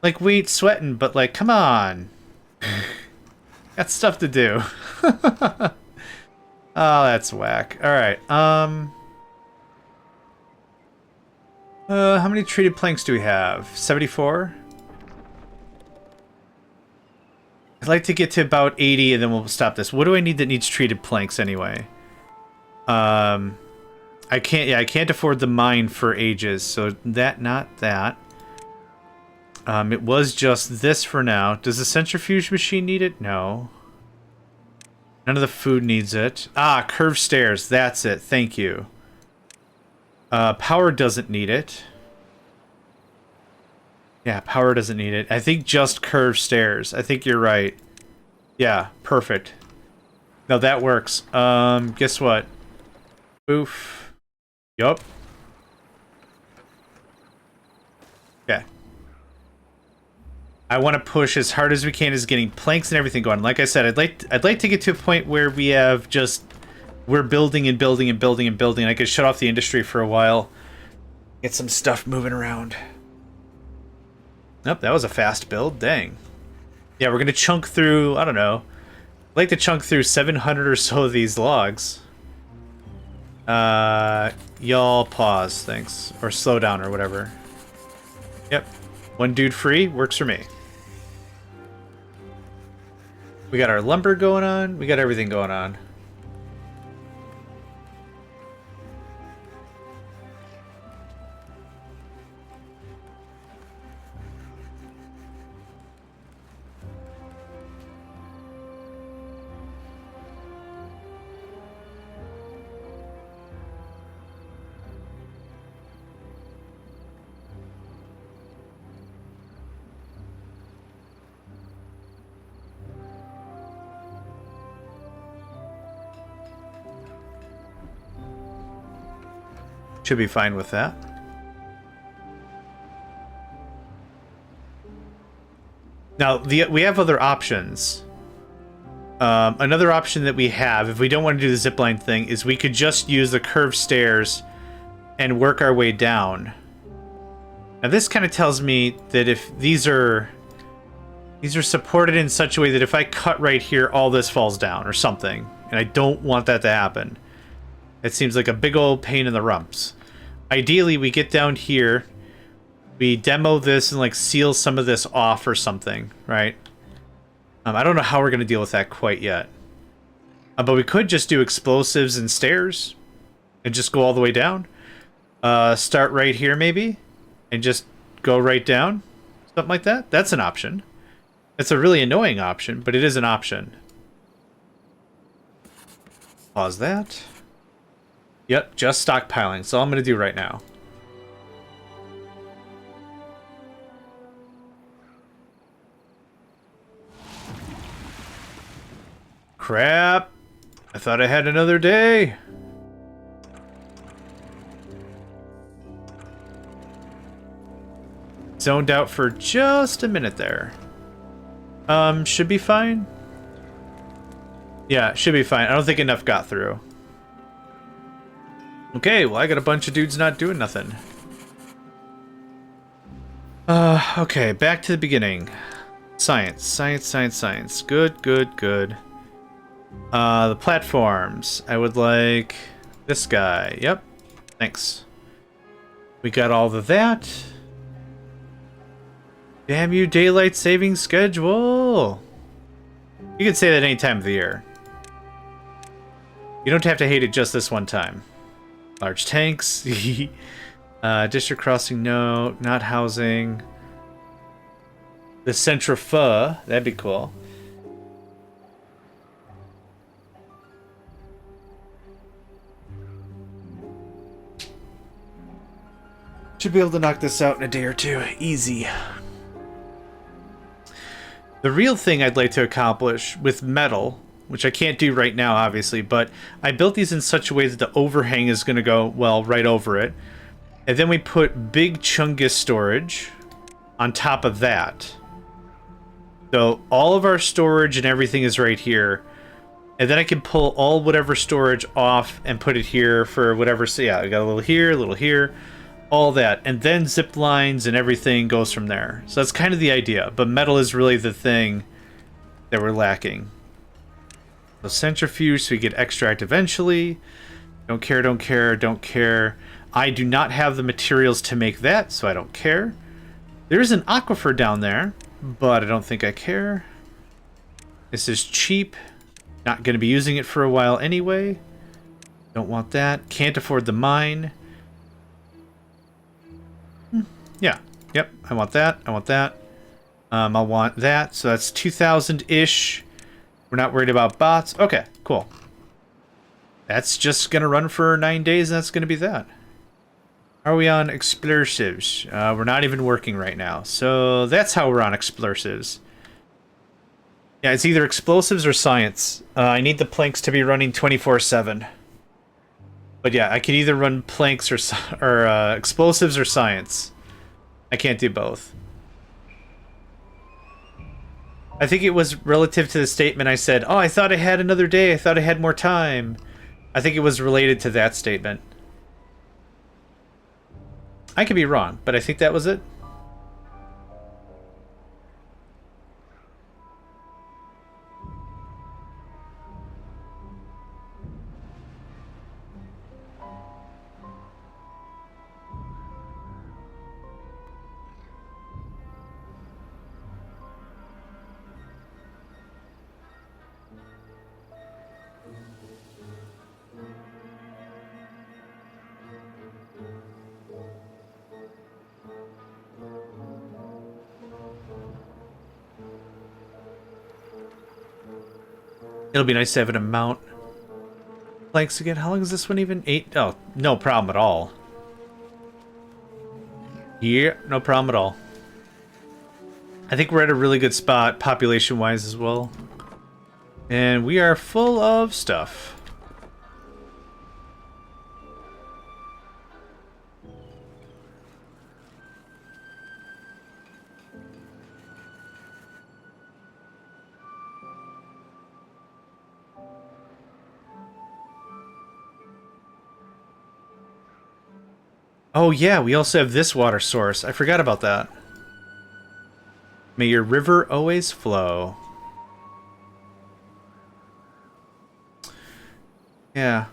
Like, we ain't sweating, but like, come on. Got stuff to do. Oh, that's whack. Alright, how many treated planks do we have? 74? I'd like to get to about 80 and then we'll stop this. What do I need that needs treated planks anyway? I can't afford the mine for ages, so not that. It was just this for now. Does the centrifuge machine need it? No. None of the food needs it. Ah, curved stairs. That's it. Thank you. Power doesn't need it. Yeah, power doesn't need it. I think just curved stairs. I think you're right. Yeah, perfect. No, that works. Guess what? Oof. Yup. Okay. I want to push as hard as we can as getting planks and everything going. Like I said, I'd like to get to a point where we have just we're building and building and building and building. I could shut off the industry for a while. Get some stuff moving around. Nope, that was a fast build. Dang. Yeah, we're gonna chunk through, I don't know. I'd like to chunk through 700 or so of these logs. Y'all pause, thanks. Or slow down or whatever. Yep. One dude free, works for me. We got our lumber going on. We got everything going on. Should be fine with that. Now, we have other options. Another option that we have, if we don't want to do the zipline thing, is we could just use the curved stairs and work our way down. Now, this kind of tells me that if these are supported in such a way that if I cut right here, all this falls down or something, and I don't want that to happen. It seems like a big old pain in the rumps. Ideally, we get down here, we demo this and like seal some of this off or something, right? I don't know how we're going to deal with that quite yet. But we could just do explosives and stairs and just go all the way down. Start right here maybe and just go right down. Something like that. That's an option. It's a really annoying option, but it is an option. Pause that. Yep, just stockpiling. That's all I'm going to do right now. Crap. I thought I had another day. Zoned out for just a minute there. Should be fine. Yeah, should be fine. I don't think enough got through. Okay, well, I got a bunch of dudes not doing nothing. Okay, back to the beginning. Science, science, science, science. Good, good, good. The platforms. I would like this guy. Yep. Thanks. We got all of that. Damn you, daylight saving schedule. You can say that any time of the year. You don't have to hate it just this one time. Large tanks. District crossing, no. Not housing. The centrifuge. That'd be cool. Should be able to knock this out in a day or two. Easy. The real thing I'd like to accomplish with metal, which I can't do right now, obviously, but I built these in such a way that the overhang is going to go, well, right over it. And then we put big Chungus storage on top of that. So all of our storage and everything is right here. And then I can pull all whatever storage off and put it here for whatever. So yeah, I got a little here, all that. And then zip lines and everything goes from there. So that's kind of the idea. But metal is really the thing that we're lacking. So centrifuge, so we get extract eventually. Don't care, don't care, don't care. I do not have the materials to make that, so I don't care. There's an aquifer down there, but I don't think I care. This is cheap. Not going to be using it for a while anyway. Don't want that. Can't afford the mine. Yeah. Yep. I want that. I want that. I'll want that. So that's 2,000-ish. We're not worried about bots. Okay, cool. That's just going to run for 9 days, and that's going to be that. Are we on explosives? We're not even working right now. So that's how we're on explosives. Yeah, it's either explosives or science. I need the planks to be running 24/7. But yeah, I could either run planks or explosives or science. I can't do both. I think it was relative to the statement I said, oh, I thought I had another day. I thought I had more time. I think it was related to that statement. I could be wrong, but I think that was it. It'll be nice to have an amount. Planks again. How long is this one even? 8? Oh, no problem at all. Yeah, no problem at all. I think we're at a really good spot, population-wise as well. And we are full of stuff. Oh yeah, we also have this water source. I forgot about that. May your river always flow. Yeah.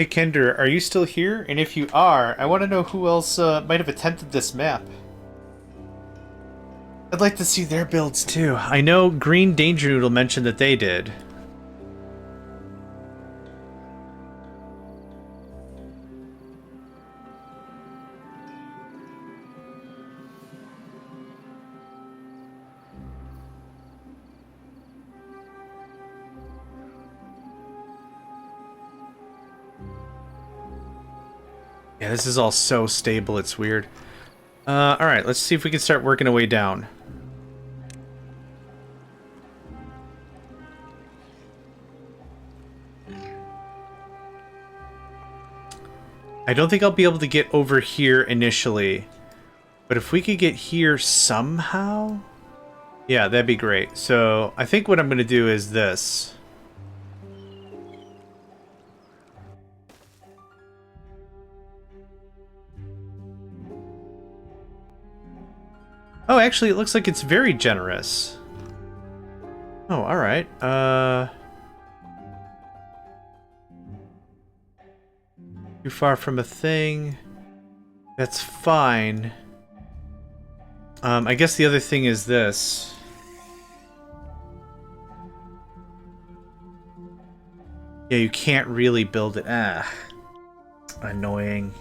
Hey Kender, are you still here? And if you are, I want to know who else might have attempted this map. I'd like to see their builds too. I know Green Danger Noodle mentioned that they did. Yeah, this is all so stable, it's weird. Alright, let's see if we can start working our way down. I don't think I'll be able to get over here initially. But if we could get here somehow... Yeah, that'd be great. So, I think what I'm going to do is this. Oh, actually, it looks like it's very generous. Oh, alright. Too far from a thing. That's fine. I guess the other thing is this. Yeah, you can't really build it. Ah. Annoying.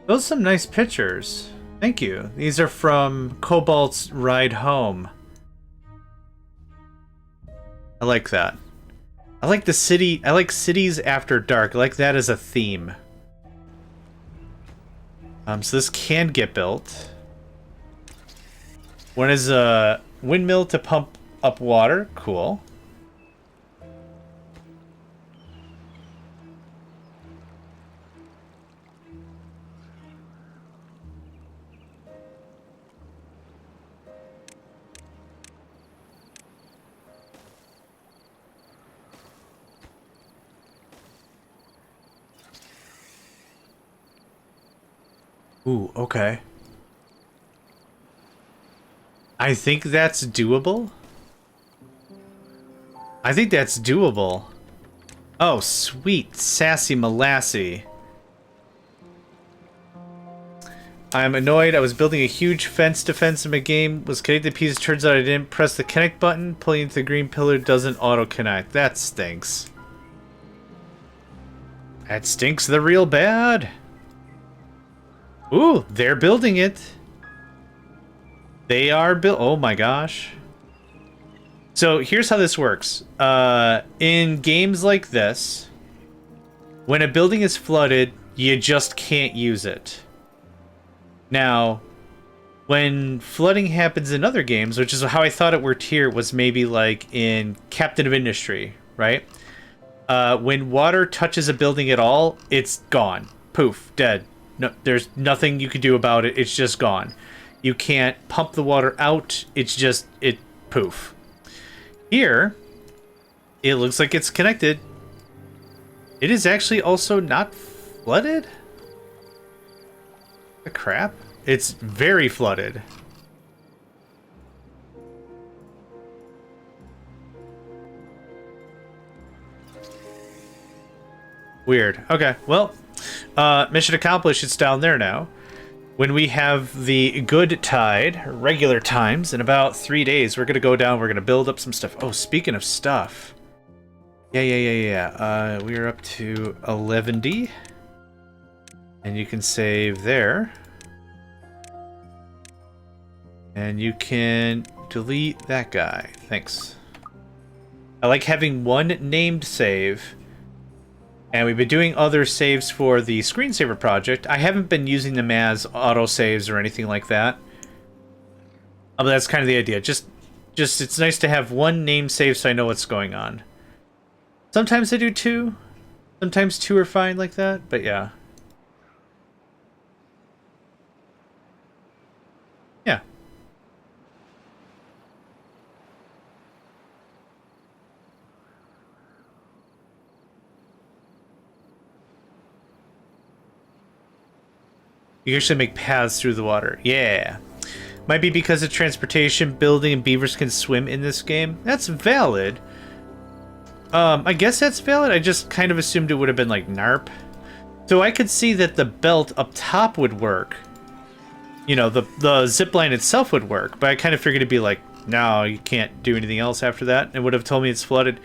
Those are some nice pictures. Thank you. These are from Cobalt's Ride Home. I like that. I like the city. I like cities after dark. I like that as a theme. So this can get built. One is a windmill to pump up water. Cool. Ooh, okay. I think that's doable. I think that's doable. Oh, sweet. Sassy Molassie. I'm annoyed. I was building a huge fence defense in my game. Was connected to pieces. Turns out I didn't press the connect button. Pulling into the green pillar doesn't auto-connect. That stinks. That stinks the real bad. Ooh, they're building it. They are built. Oh my gosh. So here's how this works. In games like this, when a building is flooded, you just can't use it. Now, when flooding happens in other games, which is how I thought it worked here, was maybe like in Captain of Industry, right? When water touches a building at all, it's gone. poof, dead. No, there's nothing you can do about it. It's just gone. You can't pump the water out. It's just, poof. Here, it looks like it's connected. It is actually also not flooded? The crap? It's very flooded. Weird. Okay, well, mission accomplished. It's down there now. When we have the good tide, regular times, in about 3 days, we're going to go down, we're going to build up some stuff. Oh, speaking of stuff. Yeah. We are up to 11D. And you can save there. And you can delete that guy. Thanks. I like having one named save. And we've been doing other saves for the screensaver project. I haven't been using them as autosaves or anything like that. But that's kind of the idea. Just it's nice to have one name save so I know what's going on. Sometimes I do two. Sometimes two are fine like that, but yeah. Yeah. You actually make paths through the water. Yeah. Might be because of transportation, building, and beavers can swim in this game. That's valid. I guess that's valid. I just kind of assumed it would have been like NARP. So I could see that the belt up top would work. You know, the zipline itself would work. But I kind of figured it'd be like, no, you can't do anything else after that. It would have told me it's flooded.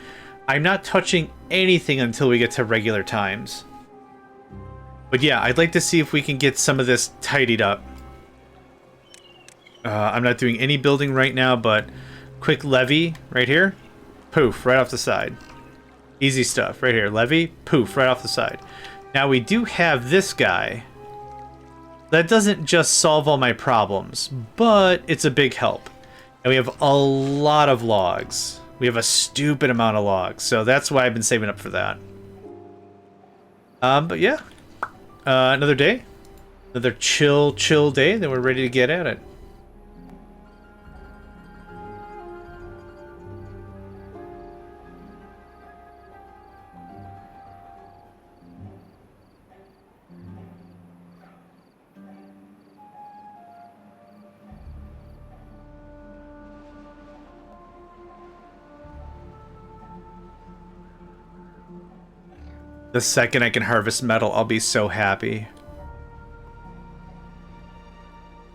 I'm not touching anything until we get to regular times. But yeah, I'd like to see if we can get some of this tidied up. I'm not doing any building right now, but quick levee right here. Poof, right off the side. Easy stuff right here. Levee, poof, right off the side. Now we do have this guy. That doesn't just solve all my problems, but it's a big help. And we have a lot of logs. We have a stupid amount of logs, so that's why I've been saving up for that. But yeah. Another day. Another chill day, then we're ready to get at it. The second I can harvest metal, I'll be so happy.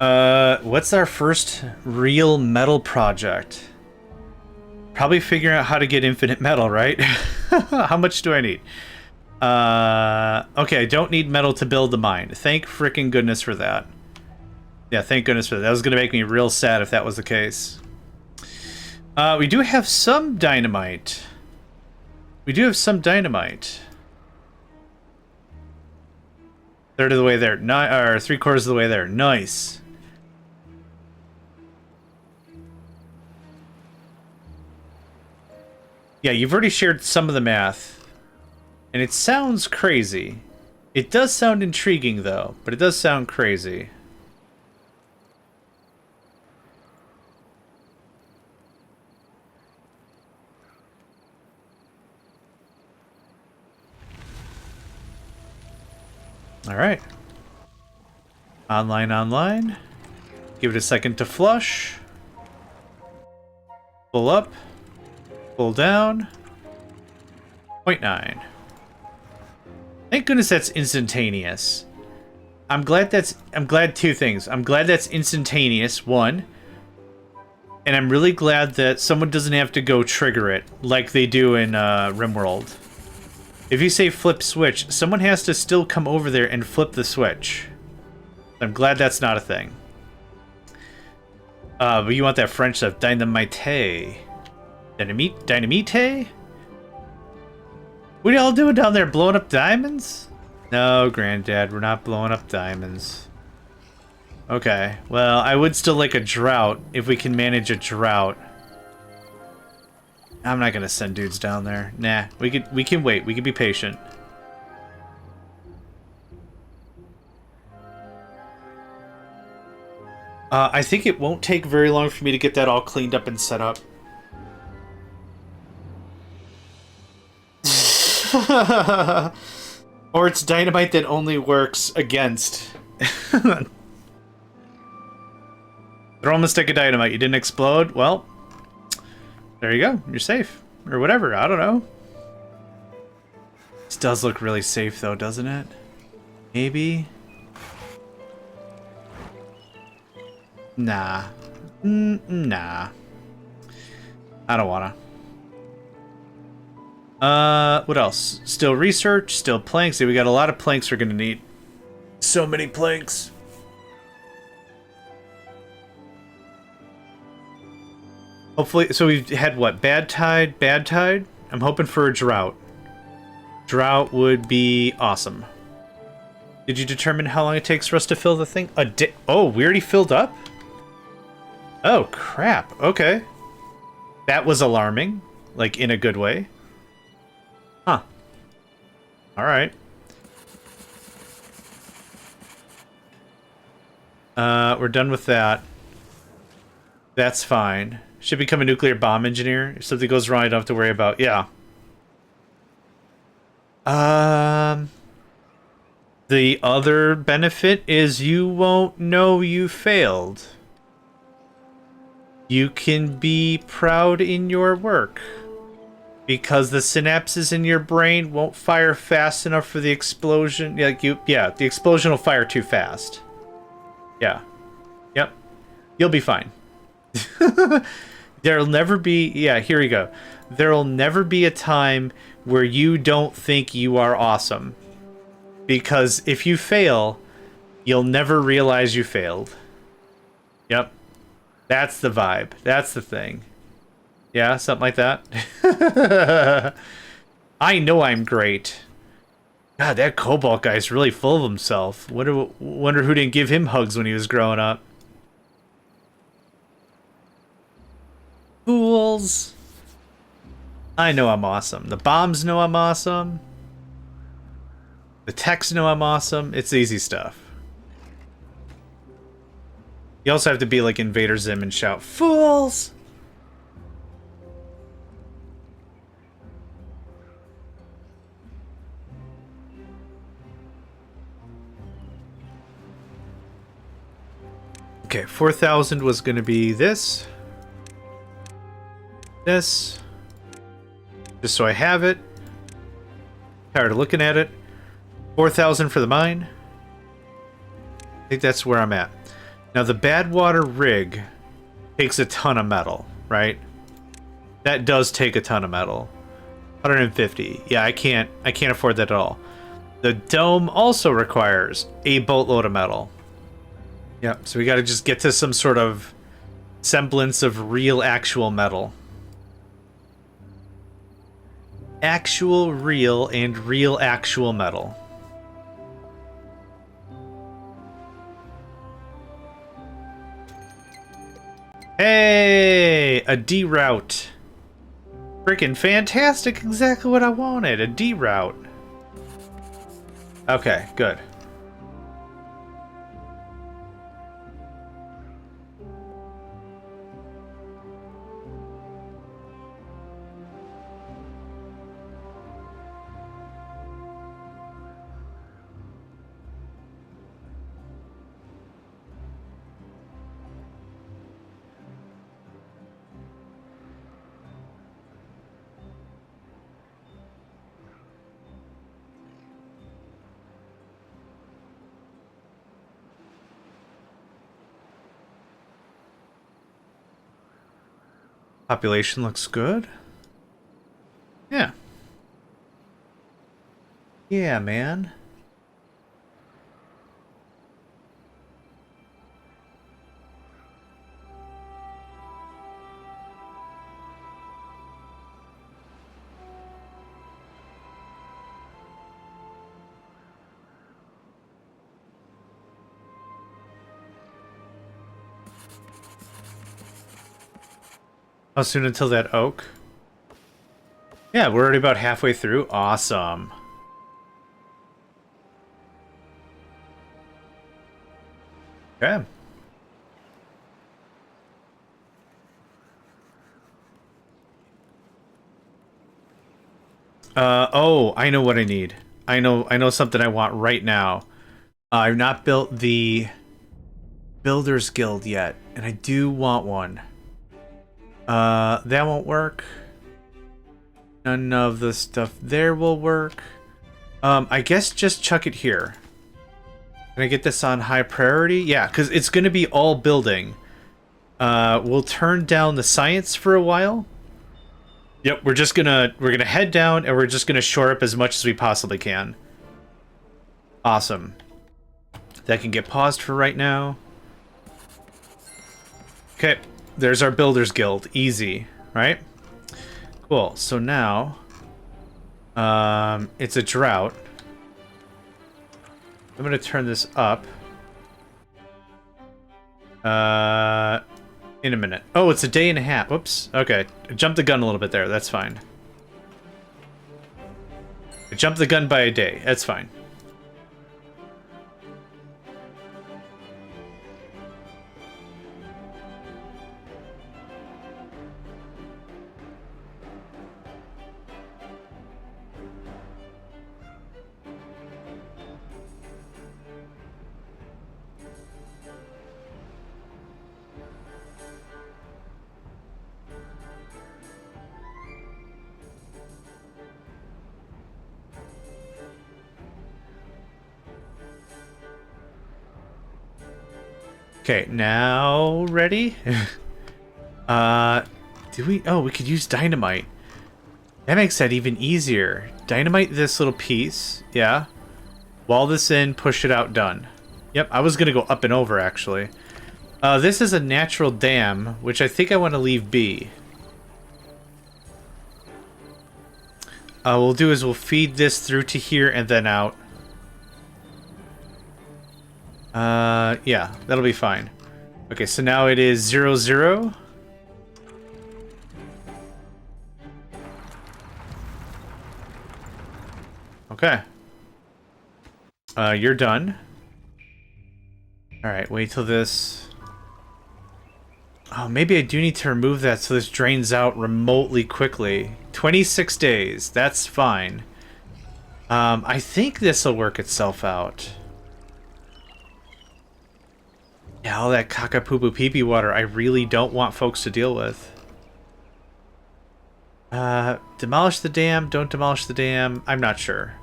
What's our first real metal project? Probably figuring out how to get infinite metal, right? How much do I need? Okay, I don't need metal to build the mine. Thank frickin' goodness for that. Yeah, thank goodness for that. That was gonna make me real sad if that was the case. We do have some dynamite. Third of the way there. Or 3/4 of the way there. Nice. Yeah, you've already shared some of the math. And it sounds crazy. It does sound intriguing, though. But it does sound crazy. Alright. Online. Give it a second to flush. Pull up. Pull down. 0.9. Thank goodness that's instantaneous. I'm glad two things. I'm glad that's instantaneous, one. And I'm really glad that someone doesn't have to go trigger it like they do in RimWorld. If you say flip switch, someone has to still come over there and flip the switch. I'm glad that's not a thing. But you want that French stuff. Dynamite. Dynamite? What are y'all doing down there? Blowing up diamonds? No, Granddad, we're not blowing up diamonds. Okay, well, I would still like a drought if we can manage a drought. I'm not gonna send dudes down there. Nah, we can wait. We can be patient. I think it won't take very long for me to get that all cleaned up and set up. Or it's dynamite that only works against. Throw him a stick of dynamite. You didn't explode? Well, there you go. You're safe. Or whatever. I don't know. This does look really safe, though, doesn't it? Maybe? Nah. Nah. I don't wanna. What else? Still research, still planks. See, we got a lot of planks we're gonna need. So many planks. Hopefully, so we've had what? Bad tide, bad tide? I'm hoping for a drought. Drought would be awesome. Did you determine how long it takes for us to fill the thing? Oh, we already filled up? Oh, crap. Okay. That was alarming. Like, in a good way. Huh. Alright. We're done with that. That's fine. Should become a nuclear bomb engineer. If something goes wrong, I don't have to worry about. Yeah. The other benefit is you won't know you failed. You can be proud in your work. Because the synapses in your brain won't fire fast enough for the explosion. Yeah, the explosion will fire too fast. Yeah. Yep. You'll be fine. There'll never be... Yeah, here we go. There'll never be a time where you don't think you are awesome. Because if you fail, you'll never realize you failed. Yep. That's the vibe. That's the thing. Yeah, something like that. I know I'm great. God, that Cobalt guy's really full of himself. Wonder who didn't give him hugs when he was growing up. Fools. I know I'm awesome. The bombs know I'm awesome. The techs know I'm awesome. It's easy stuff. You also have to be like Invader Zim and shout, "Fools!" Okay, 4,000 was going to be this. This. Just so I have it. Tired of looking at it. 4,000 for the mine. I think that's where I'm at. Now the Badwater rig takes a ton of metal, right? That does take a ton of metal. 150. Yeah, I can't afford that at all. The dome also requires a boatload of metal. Yep, so we gotta just get to some sort of semblance of real actual metal. Actual, real, and real actual metal. Hey! A D route. Freaking fantastic, exactly what I wanted. A D route. Okay, good. Population looks good. Yeah. Yeah, man. How soon until that oak? Yeah, we're already about halfway through. Awesome. Okay. Oh, I know what I need. I know something I want right now. I've not built the Builders Guild yet, and I do want one. That won't work. None of the stuff there will work. I guess just chuck it here. Can I get this on high priority? Yeah, because it's going to be all building. We'll turn down the science for a while. Yep, we're gonna head down and we're just gonna shore up as much as we possibly can. Awesome. That can get paused for right now. Okay, there's our Builders Guild. Easy, right? Cool. So now, it's a drought. I'm gonna turn this up. In a minute. Oh, it's a day and a half. Whoops. Okay. I jumped the gun a little bit there. That's fine. I jumped the gun by a day. That's fine. Okay, now ready? Do we? Oh, we could use dynamite. That makes that even easier. Dynamite this little piece, yeah. Wall this in, push it out, done. Yep, I was gonna go up and over actually. This is a natural dam, which I think I want to leave be. We'll do is we'll feed this through to here and then out. Yeah, that'll be fine. Okay, so now it is 0, 0. Okay. You're done. Alright, wait till this... Oh, maybe I do need to remove that so this drains out remotely quickly. 26 days, that's fine. I think this'll work itself out. Yeah, all that caca-poo-poo-pee-pee water I really don't want folks to deal with. Demolish the dam, don't demolish the dam, I'm not sure.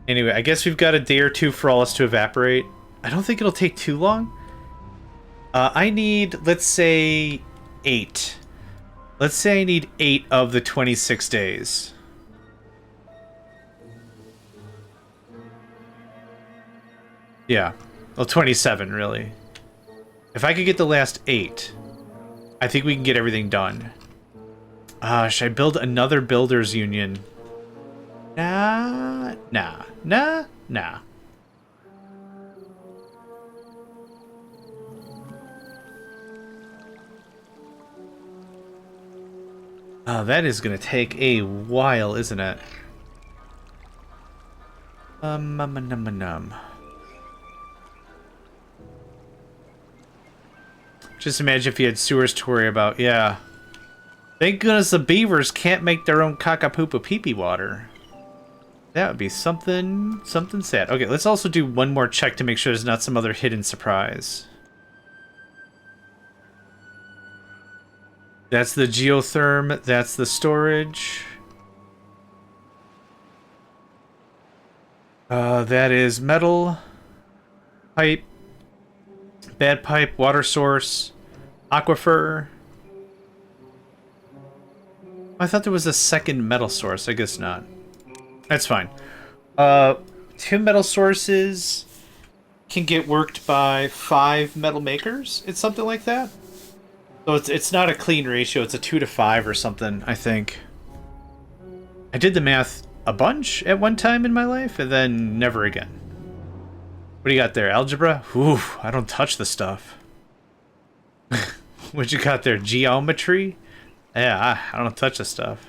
Anyway, I guess we've got a day or two for all this to evaporate. I don't think it'll take too long. I need, let's say, 8. Let's say I need 8 of the 26 days. Yeah. Well, 27, really. If I could get the last 8, I think we can get everything done. Should I build another builders union? Nah. Oh, that is gonna take a while, isn't it? Just imagine if you had sewers to worry about. Yeah. Thank goodness the beavers can't make their own caca-poo-poo-pee-pee water. That would be something sad. Okay, let's also do one more check to make sure there's not some other hidden surprise. That's the geotherm. That's the storage. That is metal, pipe, bad pipe, water source, aquifer. I thought there was a second metal source. I guess not. That's fine. 2 metal sources can get worked by 5 metal makers. It's something like that. So it's not a clean ratio. It's a 2 to 5 or something, I think. I did the math a bunch at one time in my life, and then never again. What do you got there? Algebra? Ooh, I don't touch the stuff. What you got there? Geometry? Yeah, I don't touch the stuff.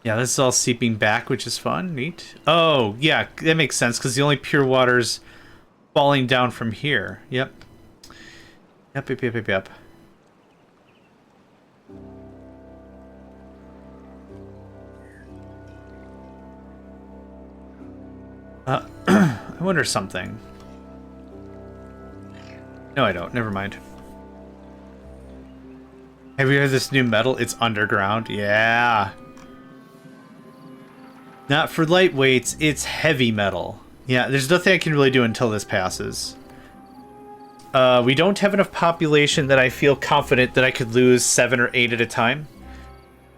Yeah, this is all seeping back, which is fun. Neat. Oh, yeah, that makes sense, because the only pure water's falling down from here. Yep. Yep. I wonder something. No, I don't. Never mind. Have you heard this new metal? It's underground. Yeah. Not for lightweights, it's heavy metal. Yeah, there's nothing I can really do until this passes. We don't have enough population that I feel confident that I could lose 7 or 8 at a time.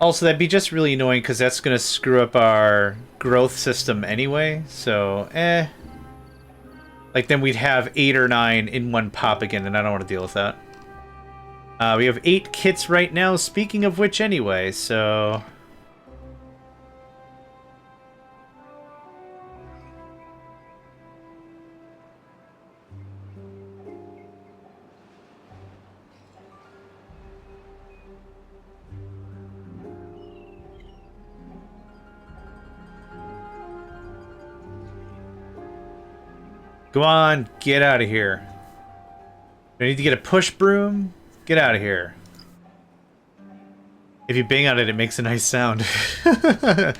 Also, that'd be just really annoying because that's going to screw up our growth system anyway, so, Like, then we'd have 8 or 9 in one pop again, and I don't want to deal with that. We have 8 kits right now, speaking of which anyway, so... Go on, get out of here. I need to get a push broom. Get out of here. If you bang on it, it makes a nice sound. That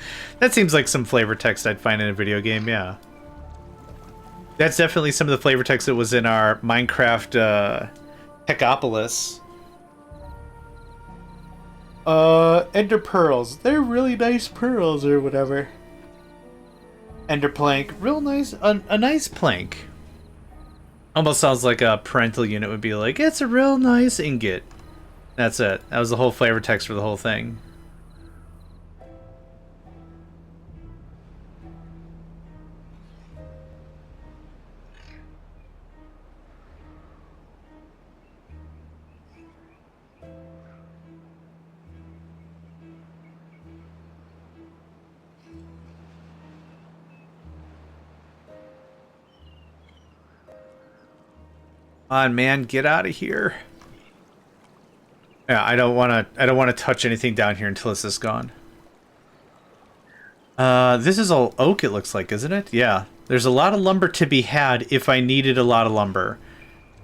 seems like some flavor text I'd find in a video game, yeah. That's definitely some of the flavor text that was in our Minecraft Hecopolis. Ender pearls. They're really nice pearls or whatever. Ender plank. Real nice. A nice plank. Almost sounds like a parental unit would be like, it's a real nice ingot. That's it. That was the whole flavor text for the whole thing. Come on, man, get out of here. Yeah, I don't want to touch anything down here until this is gone. This is all oak, it looks like, isn't it? Yeah. There's a lot of lumber to be had if I needed a lot of lumber.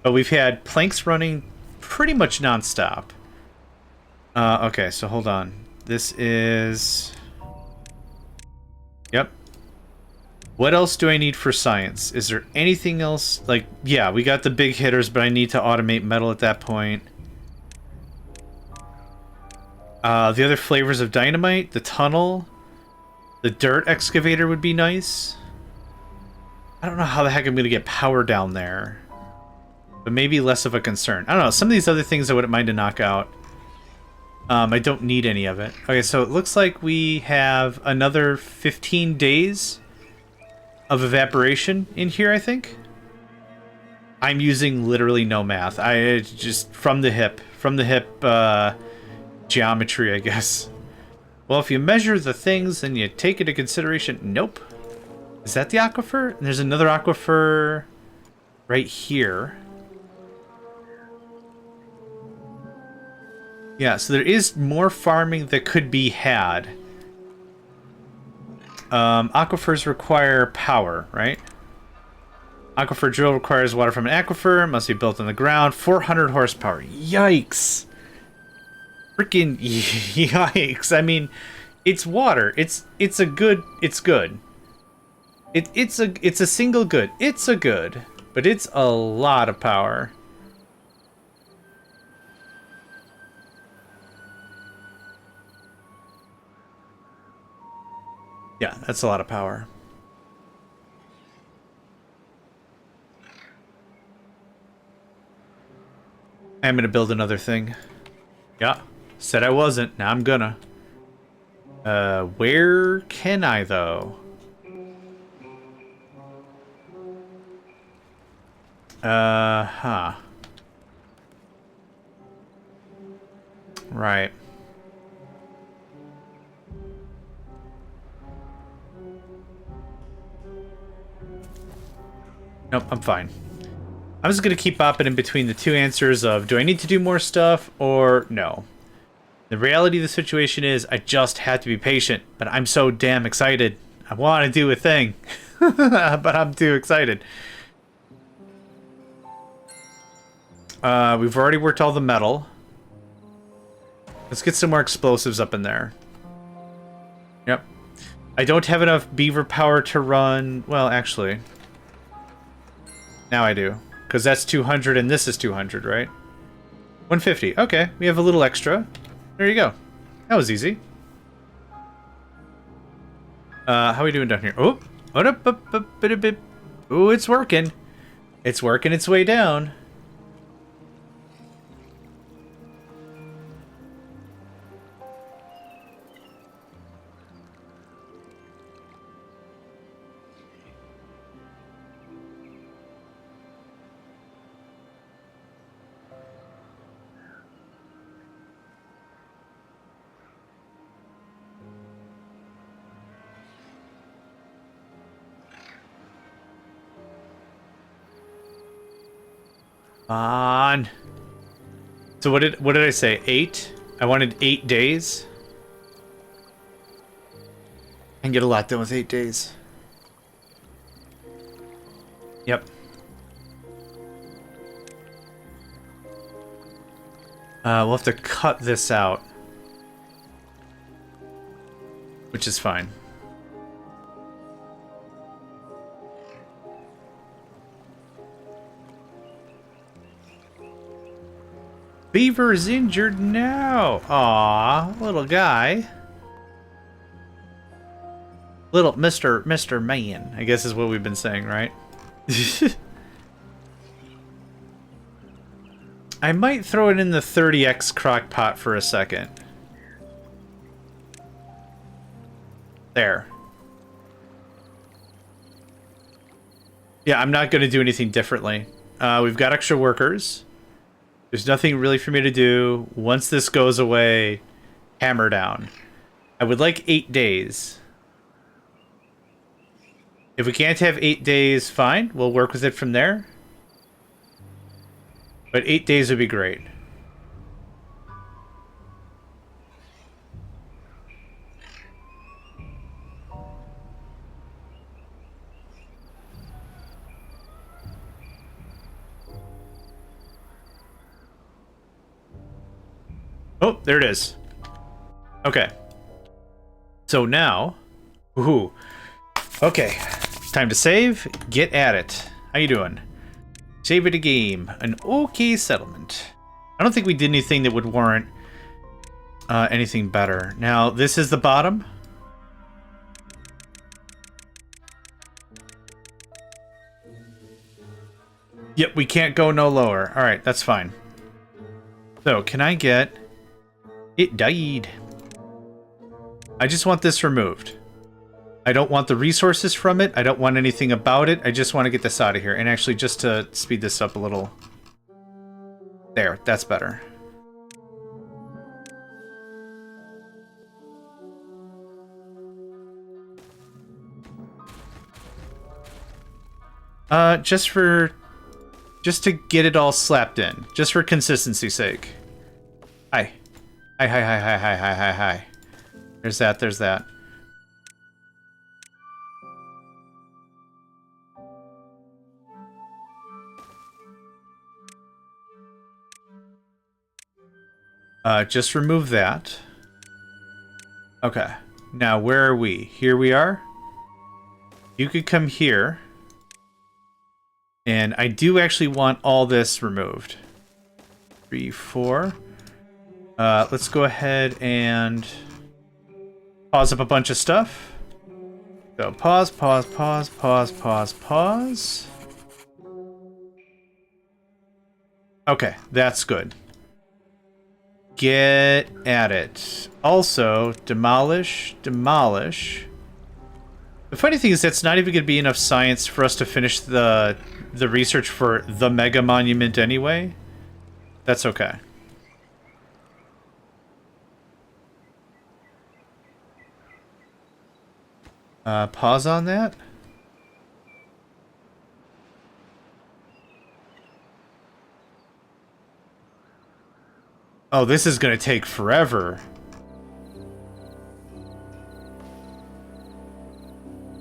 But we've had planks running pretty much nonstop. Okay, so hold on. This is... Yep. What else do I need for science? Is there anything else? Like, yeah, we got the big hitters, but I need to automate metal at that point. The other flavors of dynamite, the tunnel, the dirt excavator would be nice. I don't know how the heck I'm going to get power down there. But maybe less of a concern. I don't know, some of these other things I wouldn't mind to knock out. I don't need any of it. Okay, so it looks like we have another 15 days of evaporation in here, I think. I'm using literally no math. I just from the hip geometry, I guess. Well, if you measure the things, then you take into consideration... Nope. Is that the aquifer? And there's another aquifer right here. Yeah, so there is more farming that could be had. Aquifers require power, right? Aquifer drill requires water from an aquifer. Must be built on the ground. 400 horsepower. Yikes. Freaking yikes. I mean, it's water. It's a good... It's good. It's a single good. It's a good. But it's a lot of power. Yeah, that's a lot of power. I'm gonna build another thing. Yeah, said I wasn't. Now I'm gonna. Where can I, though? Huh. Right. Nope, I'm fine. I'm just going to keep bopping in between the two answers of, do I need to do more stuff or no? The reality of the situation is I just had to be patient, but I'm so damn excited. I want to do a thing, but I'm too excited. We've already worked all the metal. Let's get some more explosives up in there. Yep. I don't have enough beaver power to run... Well, actually. Now I do. Because that's 200 and this is 200, right? 150. Okay, we have a little extra. There you go. That was easy. How are we doing down here? Oh! Oh, it's working. It's working its way down. On. So what did I say? 8? I wanted 8 days. I can get a lot done with 8 days. Yep. We'll have to cut this out, which is fine. Beaver is injured now. Aw, little guy. Little Mr. Man, I guess is what we've been saying, right? I might throw it in the 30x crock pot for a second. There. Yeah, I'm not going to do anything differently. We've got extra workers. There's nothing really for me to do. Once this goes away, hammer down. I would like 8 days. If we can't have 8 days, fine. We'll work with it from there. But 8 days would be great. Oh, there it is. Okay. So now... Woohoo. Okay. Time to save. Get at it. How you doing? Save it a game. An okay settlement. I don't think we did anything that would warrant anything better. Now, this is the bottom. Yep, we can't go no lower. Alright, that's fine. So, can I get... It died. I just want this removed. I don't want the resources from it. I don't want anything about it. I just want to get this out of here. And actually, just to speed this up a little. There, that's better. Just to get it all slapped in. Just for consistency's sake. Hi. Hi. There's that, there's that. Just remove that. Okay. Now, where are we? Here we are. You could come here. And I do actually want all this removed. 3, 4. Let's go ahead and pause up a bunch of stuff. So pause. Okay, that's good. Get at it. Also, demolish. The funny thing is that's not even going to be enough science for us to finish the research for the mega monument anyway. That's okay. Pause on that. Oh, this is gonna take forever.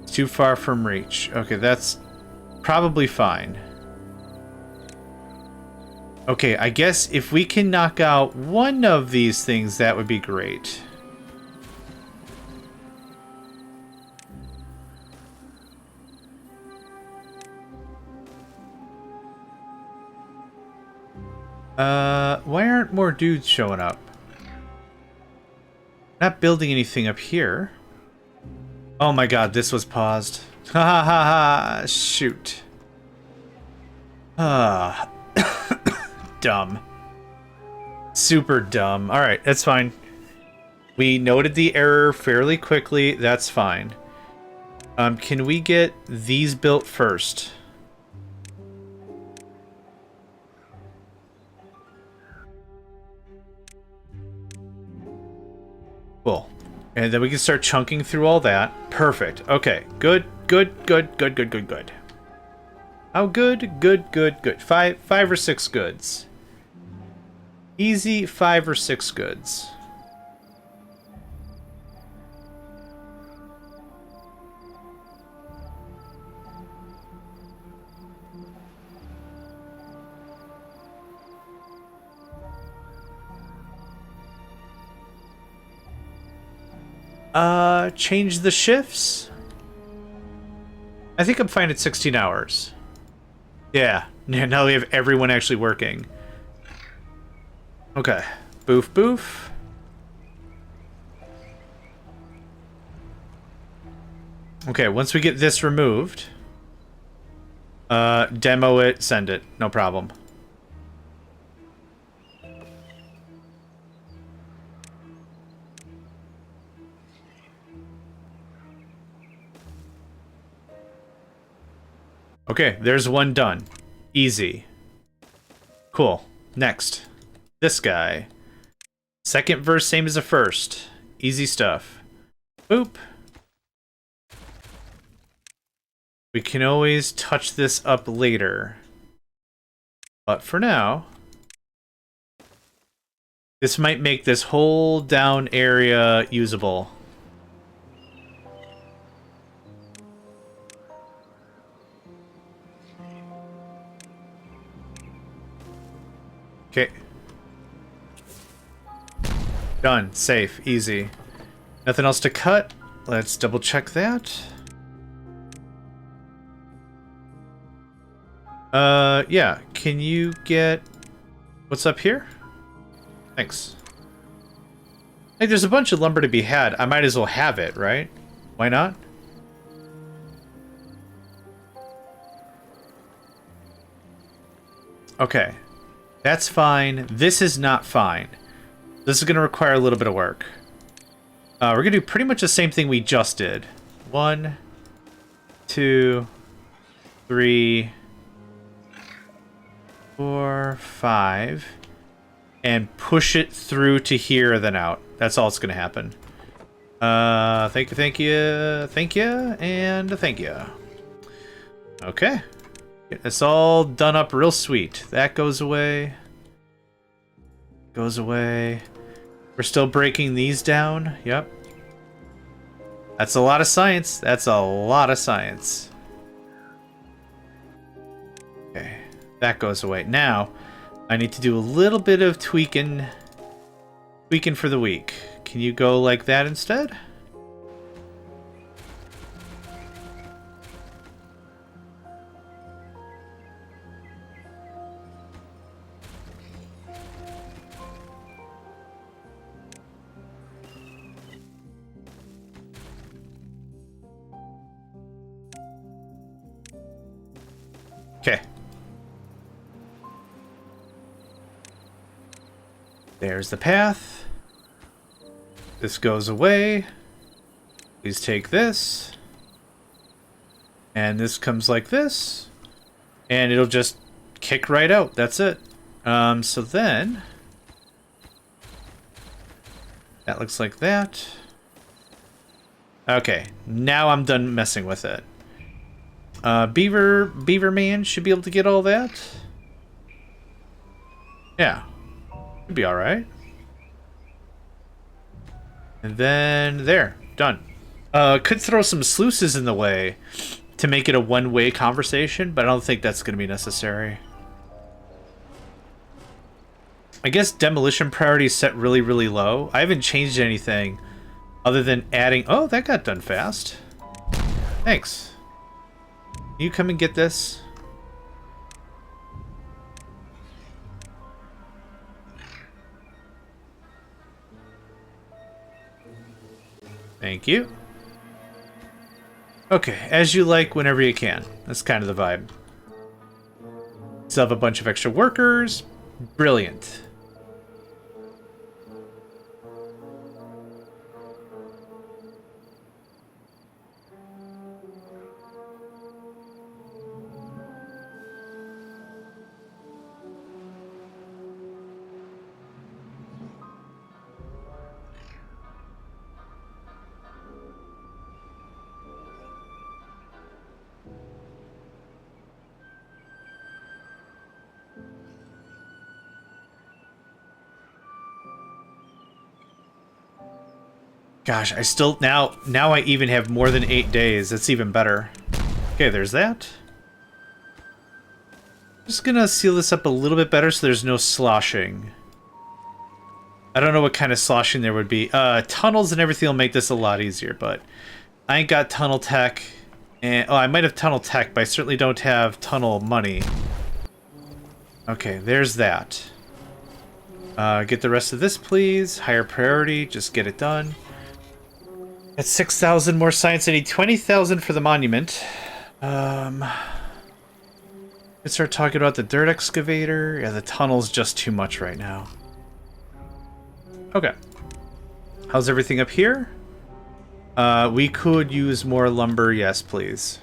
It's too far from reach. Okay, that's probably fine. Okay, I guess if we can knock out one of these things, that would be great. Why aren't more dudes showing up? Not building anything up here. Oh my god, this was paused. Ha ha ha ha, shoot. Ah. Dumb. Super dumb. Alright, that's fine. We noted the error fairly quickly, that's fine. Can we get these built first? Cool. And then we can start chunking through all that. Perfect. Okay. Good, good, good, good, good, good, good. How good? Good, good, good. Five or six goods. Easy 5 or 6 goods. Change the shifts? I think I'm fine at 16 hours. Yeah, now we have everyone actually working. Okay. Boof, boof. Okay, once we get this removed, demo it, send it. No problem. Okay, there's one done. Easy. Cool. Next. This guy. Second verse, same as the first. Easy stuff. Boop. We can always touch this up later. But for now, this might make this whole down area usable. Okay. Done. Safe. Easy. Nothing else to cut. Let's double check that. Yeah. Can you get... What's up here? Thanks. Hey, there's a bunch of lumber to be had. I might as well have it, right? Why not? Okay. That's fine. This is not fine. This is going to require a little bit of work. We're going to do pretty much the same thing we just did. 1, 2, 3, 4, 5. And push it through to here, then out. That's all that's going to happen. Thank you, thank you, thank you, and thank you. Okay. It's all done up real sweet. That goes away. Goes away. We're still breaking these down. Yep. That's a lot of science. That's a lot of science. Okay. That goes away. Now, I need to do a little bit of tweaking. Tweaking for the week. Can you go like that instead? Okay. There's the path. This goes away. Please take this. And this comes like this. And it'll just kick right out. That's it. So then... That looks like that. Okay. Now I'm done messing with it. Beaver Man should be able to get all that. Yeah. Should be alright. And then there. Done. Could throw some sluices in the way to make it a one-way conversation, but I don't think that's going to be necessary. I guess demolition priority is set really, really low. I haven't changed anything other than adding... Oh, that got done fast. Thanks. Can you come and get this? Thank you. Okay, as you like, whenever you can. That's kind of the vibe. Still have a bunch of extra workers. Brilliant. Gosh, I still now I even have more than 8 days. That's even better. Okay, there's that. Just gonna seal this up a little bit better so there's no sloshing. I don't know what kind of sloshing there would be. Tunnels and everything will make this a lot easier, but I ain't got tunnel tech. And oh, I might have tunnel tech, but I certainly don't have tunnel money. Okay, there's that. Get the rest of this, please. Higher priority, just get it done. That's 6,000 more science. I need 20,000 for the monument. Let's start talking about the dirt excavator. Yeah, the tunnel's just too much right now. Okay. How's everything up here? We could use more lumber. Yes, please.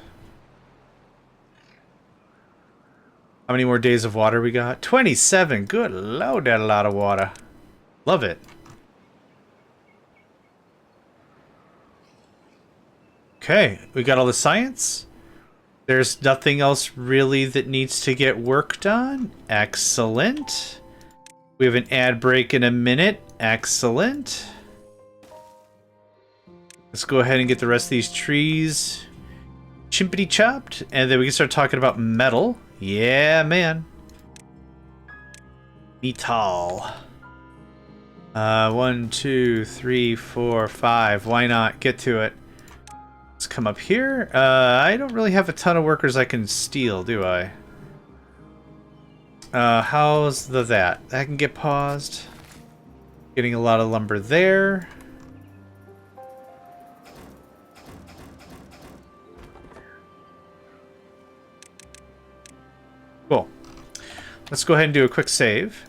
How many more days of water we got? 27. Good lord, that's a lot of water. Love it. Okay, we got all the science. There's nothing else really that needs to get worked on. Excellent. We have an ad break in a minute. Excellent. Let's go ahead and get the rest of these trees chimpity chopped, and then we can start talking about metal. Yeah, man. Metal. 1, 2, 3, 4, 5. Why not? Get to it. Let's come up here. I don't really have a ton of workers I can steal, do I? How's that? That can get paused. Getting a lot of lumber there. Cool. Let's go ahead and do a quick save.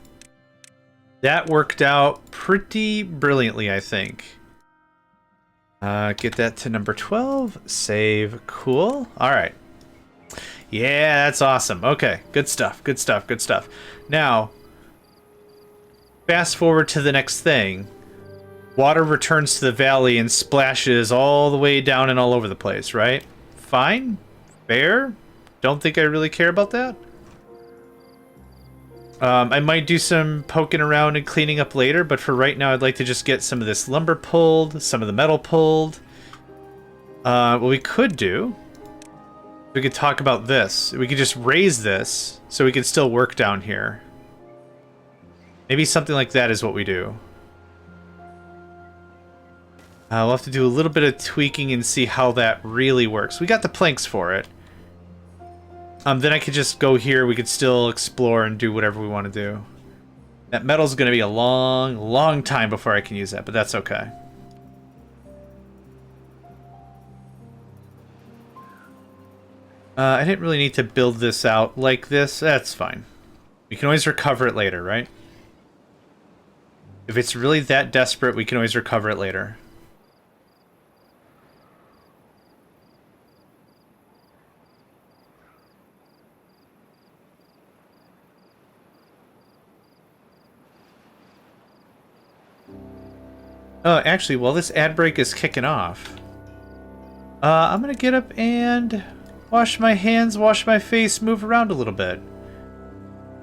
That worked out pretty brilliantly, I think. Get that to number 12. Save. Cool. All right. Yeah, that's awesome. Okay, good stuff, good stuff, good stuff. Now, fast forward to the next thing. Water returns to the valley and splashes all the way down and all over the place, right? Fine. Fair. Don't think I really care about that. I might do some poking around and cleaning up later, but for right now, I'd like to just get some of this lumber pulled, some of the metal pulled. What we could do, we could talk about this. We could just raise this so we can still work down here. Maybe something like that is what we do. We'll have to do a little bit of tweaking and see how that really works. We got the planks for it. Then I could just go here. We could still explore and do whatever we want to do. That metal's going to be a long, long time before I can use that, but that's okay. I didn't really need to build this out like this. That's fine. We can always recover it later, right? If it's really that desperate, we can always recover it later. Actually, while this ad break is kicking off, I'm gonna get up and wash my hands, wash my face, move around a little bit.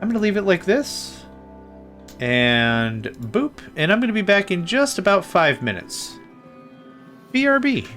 I'm gonna leave it like this. And boop. And I'm gonna be back in just about 5 minutes. BRB.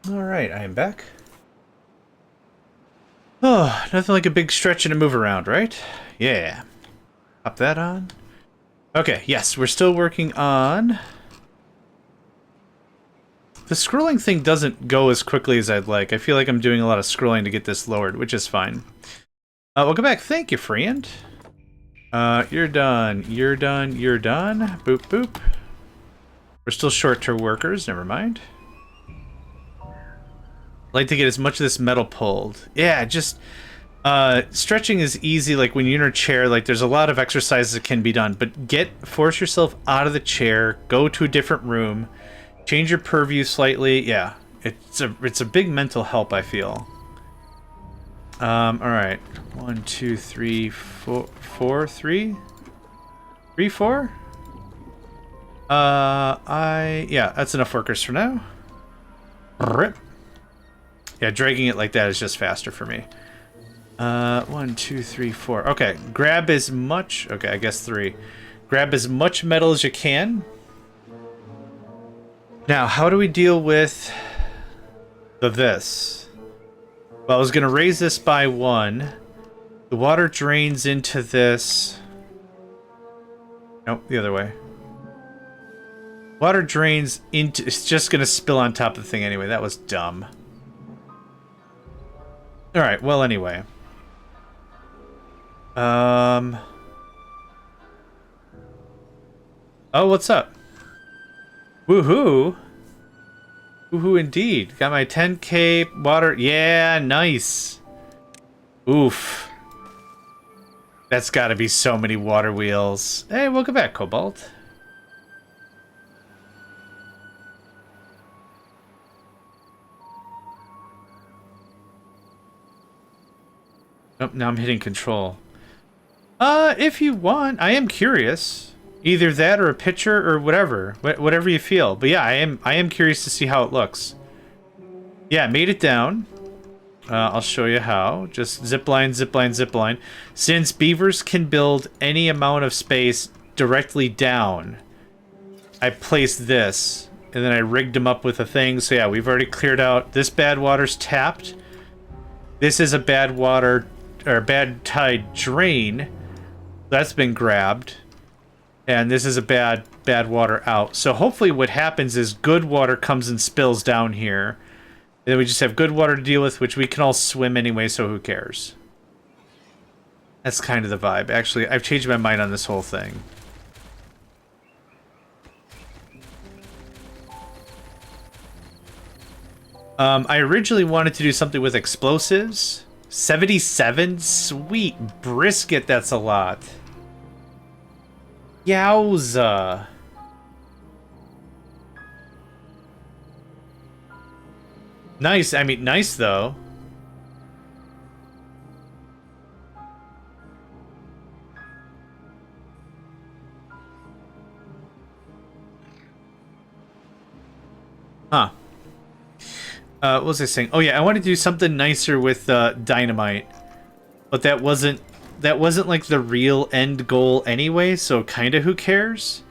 Alright, I am back. Oh, nothing like a big stretch and a move around, right? Yeah. Pop that on. Okay, yes, we're still working on... The scrolling thing doesn't go as quickly as I'd like. I feel like I'm doing a lot of scrolling to get this lowered, which is fine. Welcome back. Thank you, friend. You're done. You're done. You're done. Boop, boop. We're still short-term workers. Never mind. Like to get as much of this metal pulled. Yeah, just... stretching is easy, like when you're in a chair, like there's a lot of exercises that can be done, but force yourself out of the chair, go to a different room, change your purview slightly. Yeah, it's a big mental help, I feel. Alright. 1, 2, 3, 4, 3? 3, 4? Yeah, that's enough workers for now. Rip. Yeah, dragging it like that is just faster for me. 1, 2, 3, 4. Okay, grab as much... Okay, I guess 3. Grab as much metal as you can. Now, how do we deal with this? Well, I was going to raise this by 1. The water drains into this. Nope, the other way. Water drains into... It's just going to spill on top of the thing anyway. That was dumb. Alright, well, anyway. Oh, what's up? Woohoo! Woohoo indeed. Got my 10k water. Yeah, nice. Oof. That's gotta be so many water wheels. Hey, welcome back, Cobalt. Oh, now I'm hitting control. If you want, I am curious. Either that or a picture or whatever. Whatever you feel. But yeah, I am curious to see how it looks. Yeah, made it down. I'll show you how. Just zipline, zipline, zipline. Since beavers can build any amount of space directly down, I placed this. And then I rigged them up with a thing. So yeah, we've already cleared out. This bad water's tapped. This is a bad water... or bad tide drain. That's been grabbed. And this is a bad water out. So hopefully what happens is good water comes and spills down here. And then we just have good water to deal with, which we can all swim anyway, so who cares? That's kind of the vibe. Actually, I've changed my mind on this whole thing. I originally wanted to do something with explosives. 77? Sweet brisket, that's a lot. Yowza. Nice, I mean, nice though. Huh. What was I saying? Oh yeah, I wanted to do something nicer with dynamite. But that wasn't like the real end goal anyway, so kinda who cares?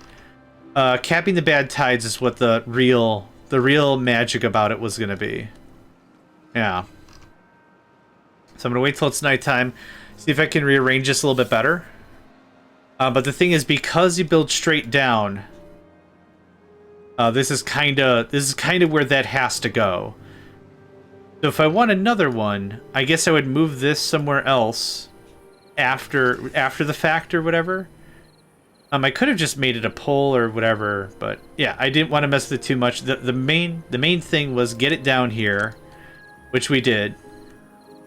Capping the bad tides is what the real magic about it was gonna be. Yeah. So I'm gonna wait till it's nighttime, see if I can rearrange this a little bit better. But the thing is, because you build straight down, this is kinda where that has to go. So if I want another one, I guess I would move this somewhere else after the fact or whatever. I could have just made it a pole or whatever, but yeah, I didn't want to mess with it too much. The main thing was get it down here, which we did.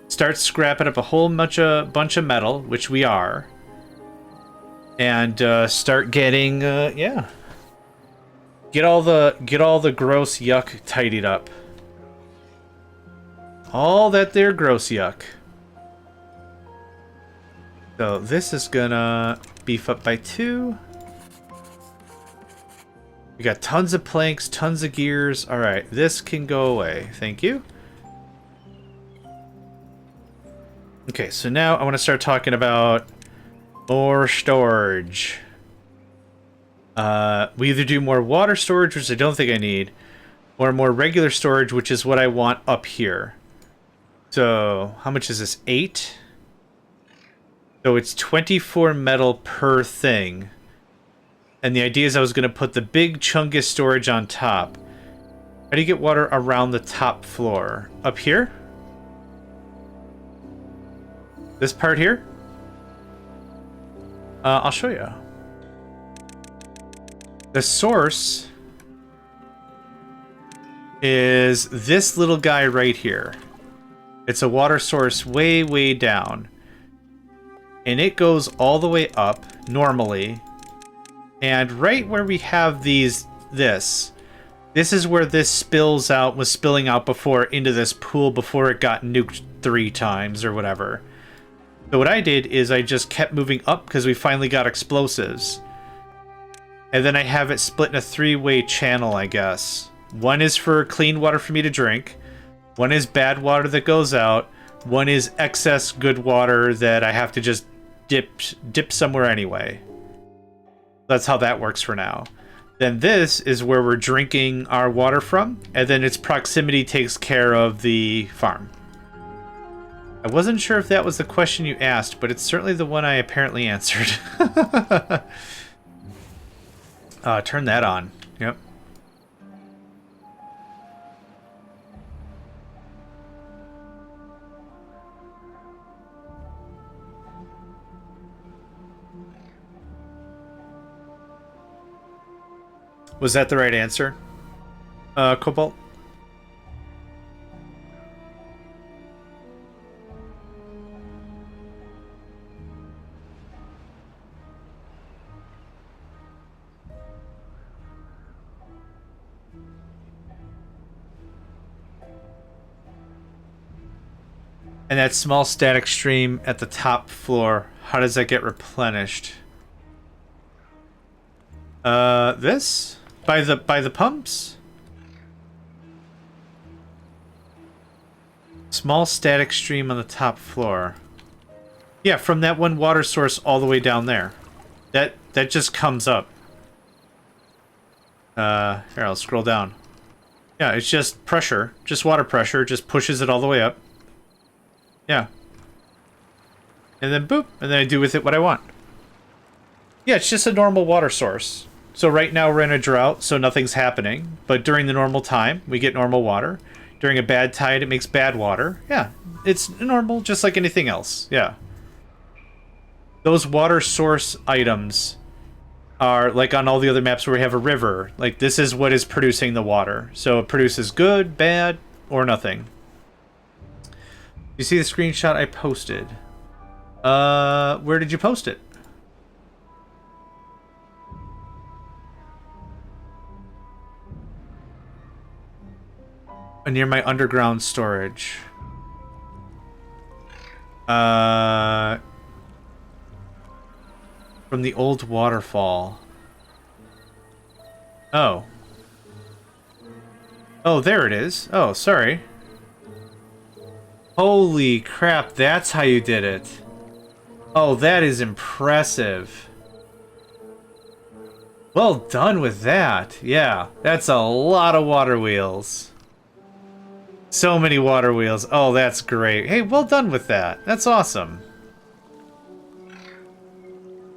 Start scrapping up a whole bunch of metal, which we are, and start getting yeah. Get all the gross yuck tidied up. All that there gross yuck. So this is gonna beef up by 2. We got tons of planks, tons of gears. All right, this can go away. Thank you. Okay, so now I want to start talking about more storage. We either do more water storage, which I don't think I need, or more regular storage, which is what I want up here. So how much is this? 8? So it's 24 metal per thing. And the idea is I was going to put the big chunkiest storage on top. How do you get water around the top floor? Up here? This part here? I'll show you. The source is this little guy right here. It's a water source way, way down. And it goes all the way up, normally. And right where we have this is where this was spilling out before into this pool before it got nuked 3 times or whatever. So what I did is I just kept moving up because we finally got explosives. And then I have it split in a 3-way channel, I guess. One is for clean water for me to drink. One is bad water that goes out. One is excess good water that I have to just dip somewhere anyway. That's how that works for now. Then this is where we're drinking our water from, and then its proximity takes care of the farm. I wasn't sure if that was the question you asked, but it's certainly the one I apparently answered. Turn that on. Yep. Was that the right answer, Cobalt? And that small static stream at the top floor, how does that get replenished? This? By the pumps? Small static stream on the top floor. Yeah, from that one water source all the way down there. That just comes up. Here, I'll scroll down. Yeah, it's just pressure. Just water pressure. Just pushes it all the way up. Yeah. And then boop. And then I do with it what I want. Yeah, it's just a normal water source. So right now we're in a drought, so nothing's happening. But during the normal time, we get normal water. During a bad tide, it makes bad water. Yeah, it's normal, just like anything else. Yeah. Those water source items are like on all the other maps where we have a river. Like, this is what is producing the water. So it produces good, bad, or nothing. You see the screenshot I posted? Where did you post it? Near my underground storage. From the old waterfall. Oh. Oh, there it is. Oh, sorry. Holy crap, that's how you did it. Oh, that is impressive. Well done with that. Yeah, that's a lot of water wheels. So many water wheels. Oh, that's great. Hey, well done with that. That's awesome.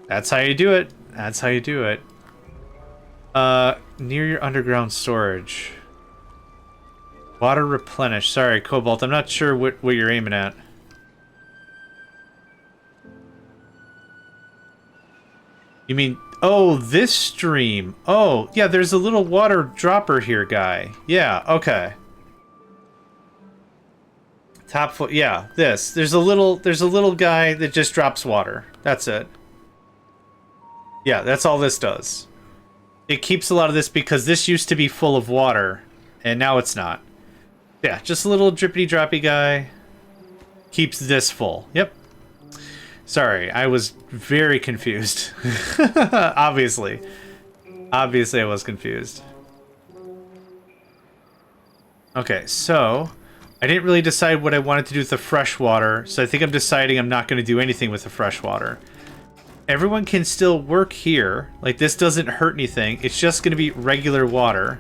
That's how you do it. That's how you do it. Near your underground storage. Water replenish. Sorry, Cobalt. I'm not sure what you're aiming at. You mean... Oh, this stream. Oh, yeah, there's a little water dropper here, guy. Yeah, okay. Top foot, yeah, this. There's a little guy that just drops water. That's it. Yeah, that's all this does. It keeps a lot of this because this used to be full of water, and now it's not. Yeah, just a little drippity droppy guy. Keeps this full. Yep. Sorry, I was very confused. Obviously. Obviously I was confused. Okay, so... I didn't really decide what I wanted to do with the fresh water, so I think I'm deciding I'm not going to do anything with the fresh water. Everyone can still work here. Like, this doesn't hurt anything. It's just going to be regular water.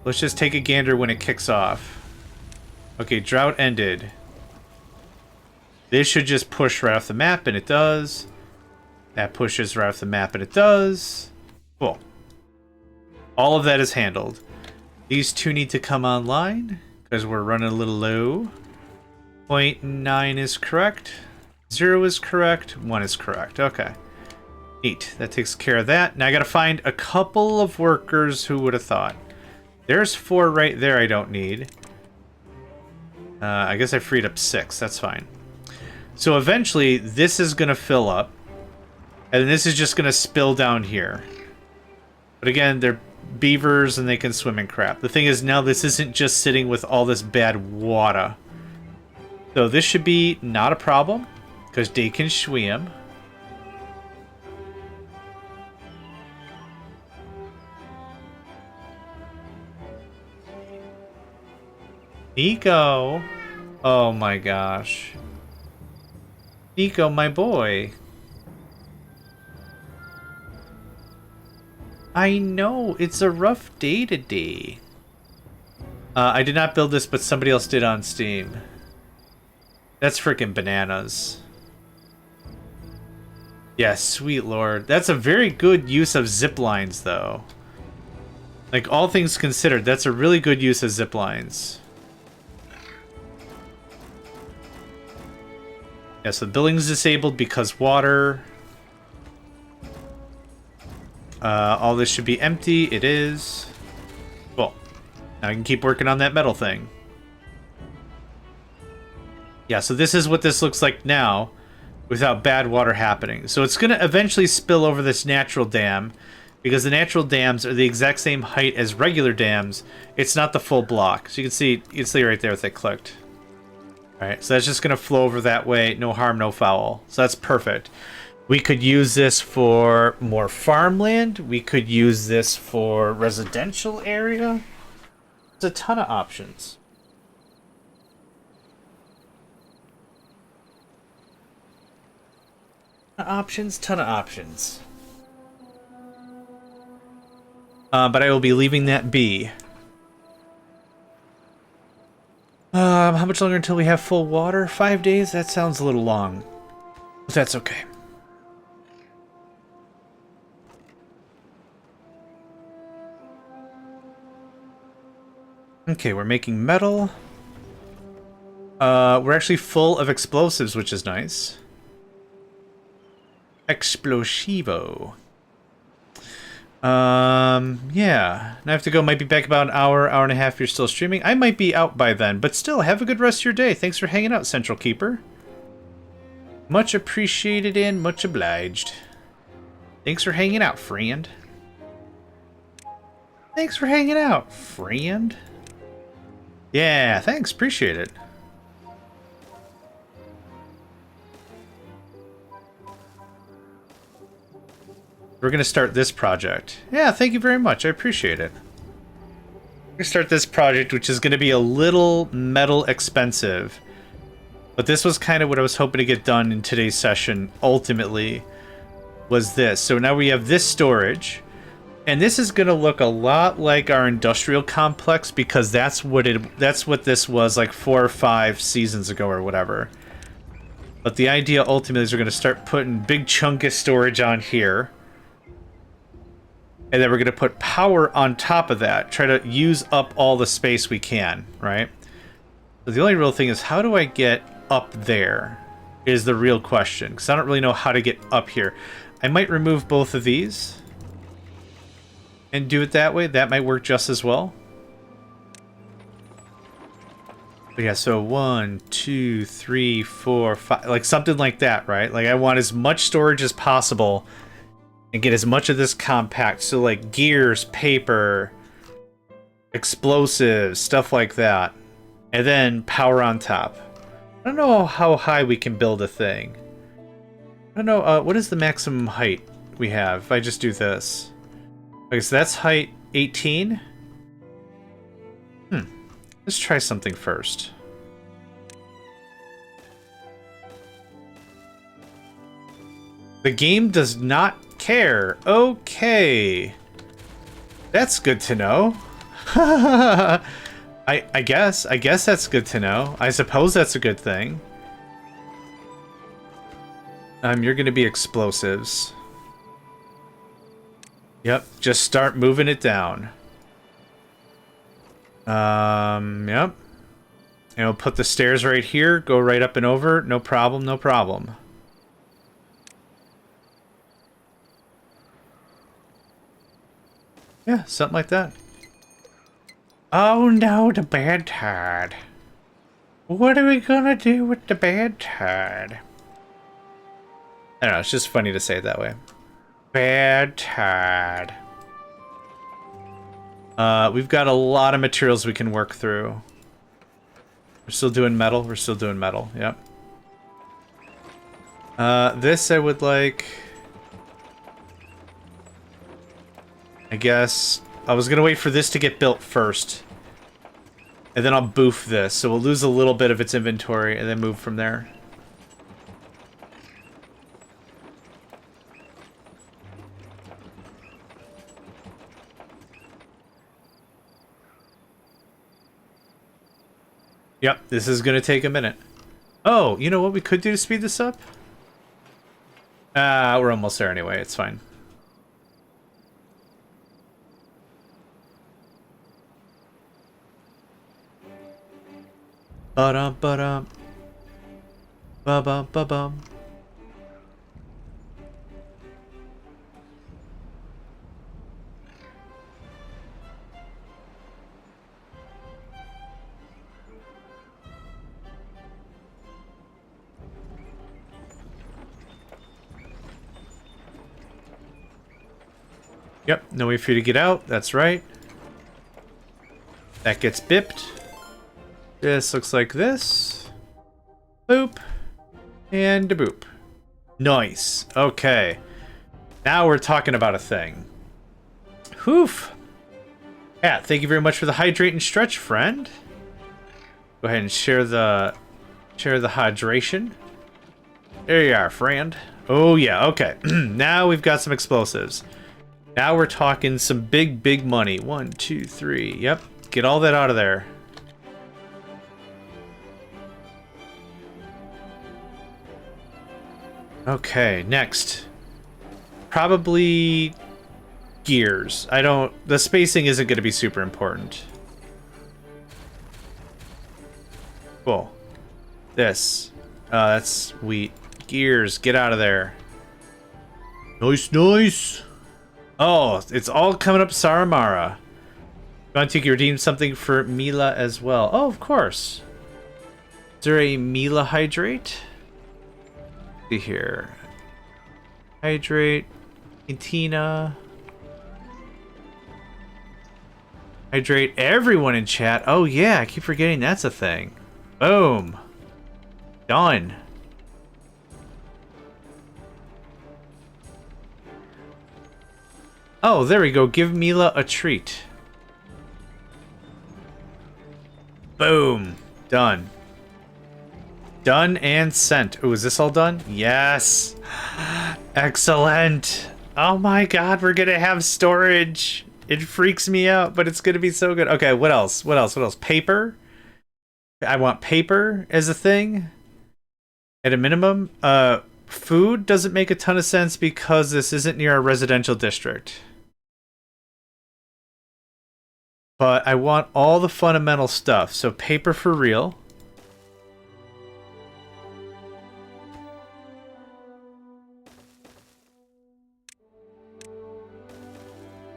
Let's just take a gander when it kicks off. Okay, drought ended. This should just push right off the map, and it does. That pushes right off the map, and it does. Cool. All of that is handled. These two need to come online, because we're running a little low. 0.9 is correct. 0 is correct. 1 is correct. Okay. Neat. That takes care of that. Now I gotta find a couple of workers. Who would have thought? There's 4 right there I don't need. I guess I freed up 6. That's fine. So eventually, this is gonna fill up. And this is just gonna spill down here. But again, they're beavers and they can swim in crap. The thing is, now this isn't just sitting with all this bad water. So this should be not a problem, because they can swim. Nico! Oh my gosh. Nico, my boy. I know, it's a rough day today. I did not build this, but somebody else did on Steam. That's freaking bananas. Yeah, sweet lord. That's a very good use of zip lines, though. Like, all things considered, that's a really good use of zip lines. Yeah, so the building's disabled because water. All this should be empty. It is. Cool. Now I can keep working on that metal thing. Yeah, so this is what this looks like now without bad water happening. So it's going to eventually spill over this natural dam because the natural dams are the exact same height as regular dams. It's not the full block. So you can see right there if they clicked. All right, so that's just going to flow over that way. No harm, no foul. So that's perfect. We could use this for more farmland. We could use this for residential area. There's a ton of options. Ton of options. But I will be leaving that be. How much longer until we have full water? 5 days? That sounds a little long. But that's okay. Okay, we're making metal. We're actually full of explosives, which is nice. Explosivo. Yeah. Now I have to go. Might be back about an hour and a half if you're still streaming. I might be out by then, but still, have a good rest of your day. Thanks for hanging out, Central Keeper. Much appreciated and much obliged. Thanks for hanging out, friend. Thanks for hanging out, friend. Yeah, thanks. Appreciate it. We're going to start this project. Yeah, thank you very much. I appreciate it. We're going to start this project, which is going to be a little metal expensive. But this was kind of what I was hoping to get done in today's session, ultimately, was this. So now we have this storage. And this is going to look a lot like our industrial complex, because that's what this was like 4 or 5 seasons ago or whatever. But the idea ultimately is we're going to start putting big chunk of storage on here. And then we're going to put power on top of that. Try to use up all the space we can, right? So the only real thing is, how do I get up there? Is the real question. Because I don't really know how to get up here. I might remove both of these. And do it that way. That might work just as well. But yeah, so 1, 2, 3, 4, 5. Like something like that, right? Like I want as much storage as possible. And get as much of this compact. So like gears, paper, explosives, stuff like that. And then power on top. I don't know how high we can build a thing. I don't know, what is the maximum height we have if I just do this? Okay, so that's height 18. Let's try something first. The game does not care. Okay. That's good to know. I guess that's good to know. I suppose that's a good thing. You're gonna be explosives. Yep, just start moving it down. Yep. And we'll put the stairs right here, go right up and over, no problem, no problem. Yeah, something like that. Oh no, the bad tide. What are we gonna do with the bad tide? I don't know, it's just funny to say it that way. Bad tide. We've got a lot of materials we can work through. We're still doing metal? We're still doing metal, yep. This I would like... I guess... I was gonna wait for this to get built first. And then I'll boof this, so we'll lose a little bit of its inventory and then move from there. Yep, this is gonna take a minute. Oh, you know what we could do to speed this up? We're almost there anyway, it's fine. Ba-dum, ba-dum. Ba-bum, ba-bum. Yep, no way for you to get out. That's right. That gets bipped. This looks like this. Boop. And a boop. Nice. Okay. Now we're talking about a thing. Whoof. Yeah, thank you very much for the hydrate and stretch, friend. Go ahead and share the hydration. There you are, friend. Oh yeah, okay. Now we've got some explosives. Now we're talking some big money. 1, 2, 3. Yep. Get all that out of there. Okay, next. Probably gears. The spacing isn't going to be super important. Cool. This. That's sweet. Gears, get out of there. Nice, nice. Oh, it's all coming up Saramara. You want to redeem something for Mila as well? Oh, of course. Is there a Mila hydrate? See here. Hydrate. Cantina. Hydrate everyone in chat. Oh yeah, I keep forgetting that's a thing. Boom. Done. Oh, there we go. Give Mila a treat. Boom. Done. Done and sent. Oh, is this all done? Yes. Excellent. Oh my god, we're gonna have storage. It freaks me out, but it's gonna be so good. Okay, what else? What else? What else? Paper? I want paper as a thing. At a minimum. Food doesn't make a ton of sense because this isn't near a residential district. But I want all the fundamental stuff. So paper for real.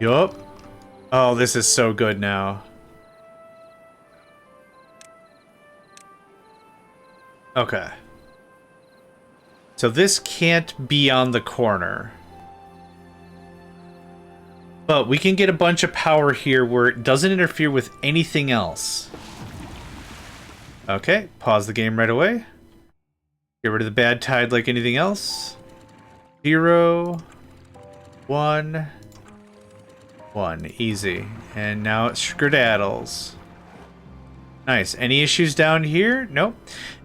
Yup. Oh, this is so good now. Okay. So this can't be on the corner. But we can get a bunch of power here where it doesn't interfere with anything else. Okay, pause the game right away. Get rid of the bad tide like anything else. 0, 1, 1. Easy. And now it's skedaddles. Nice. Any issues down here? Nope.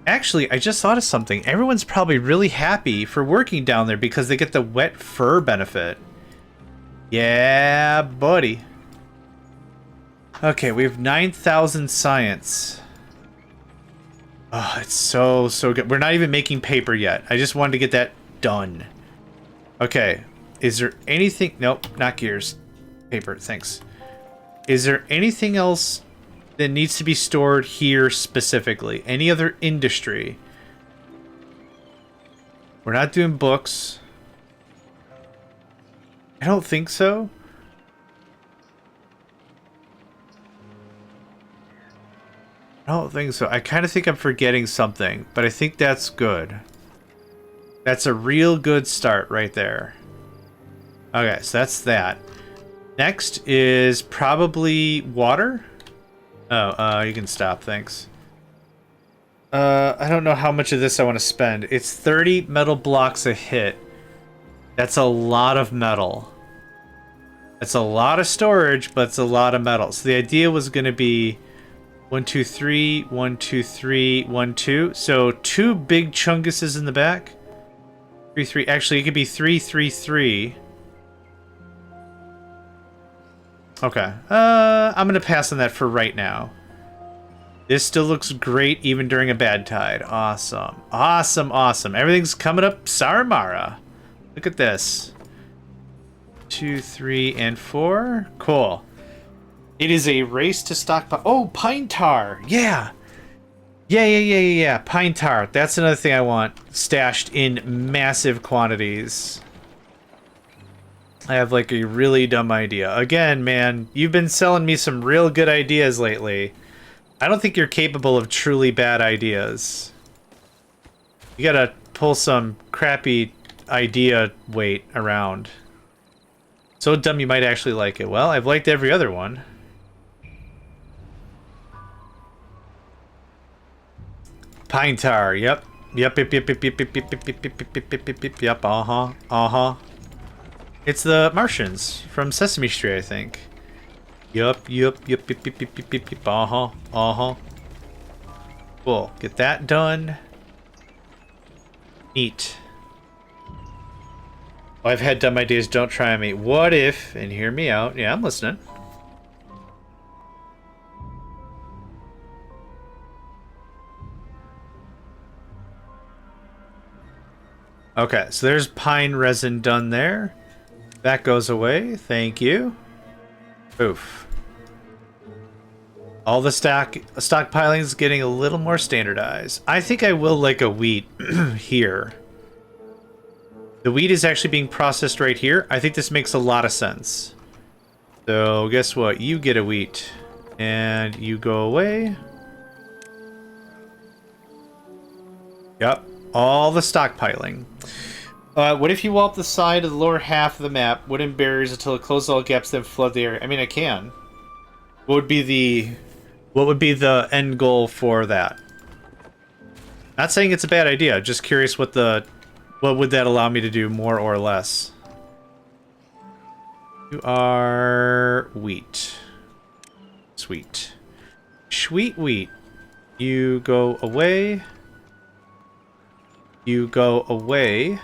Actually, I just thought of something. Everyone's probably really happy for working down there because they get the wet fur benefit. Yeah, buddy. Okay, we have 9,000 science. Oh, it's so good. We're not even making paper yet. I just wanted to get that done. Okay, is there anything... Nope, not gears. Paper, thanks. Is there anything else that needs to be stored here specifically? Any other industry? We're not doing books. I don't think so. I don't think so. I kind of think I'm forgetting something, but I think that's good. That's a real good start right there. Okay, so that's that. Next is probably water. Oh, you can stop, thanks. I don't know how much of this I want to spend. It's 30 metal blocks a hit. That's a lot of metal. That's a lot of storage, but it's a lot of metal. So the idea was going to be 1, 2, 3, 1, 2, 3, 1, 2. So 2 big chunguses in the back. 3, 3. Actually, it could be 3, 3, 3. Okay. I'm going to pass on that for right now. This still looks great even during a bad tide. Awesome. Awesome, awesome. Everything's coming up Saramara. Look at this. 2, 3, and 4. Cool. It is a race to stockpile. Oh, pine tar. Yeah. Yeah. Pine tar. That's another thing I want stashed in massive quantities. I have like a really dumb idea. Again, man, you've been selling me some real good ideas lately. I don't think you're capable of truly bad ideas. You gotta pull some crappy idea weight around. So dumb you might actually like it. Well, I've liked every other one. Pine tar, yep. Yep. Uh-huh. It's the Martians from Sesame Street, I think. Yup. Uh-huh. Cool. Get that done. Neat. Oh, I've had dumb ideas. Don't try on me. What if, and hear me out. Yeah, I'm listening. Okay, so there's pine resin done there. That goes away. Thank you. Oof. All the stockpiling is getting a little more standardized. I think I will like a wheat here. The wheat is actually being processed right here. I think this makes a lot of sense. So guess what? You get a wheat. And you go away. Yep. All the stockpiling. What if you wall up the side of the lower half of the map, wooden barriers until it closes all gaps, then flood the area? I mean, I can. What would be the end goal for that? Not saying it's a bad idea. Just curious what would that allow me to do more or less? You are wheat. Sweet. Sweet wheat. You go away. You go away.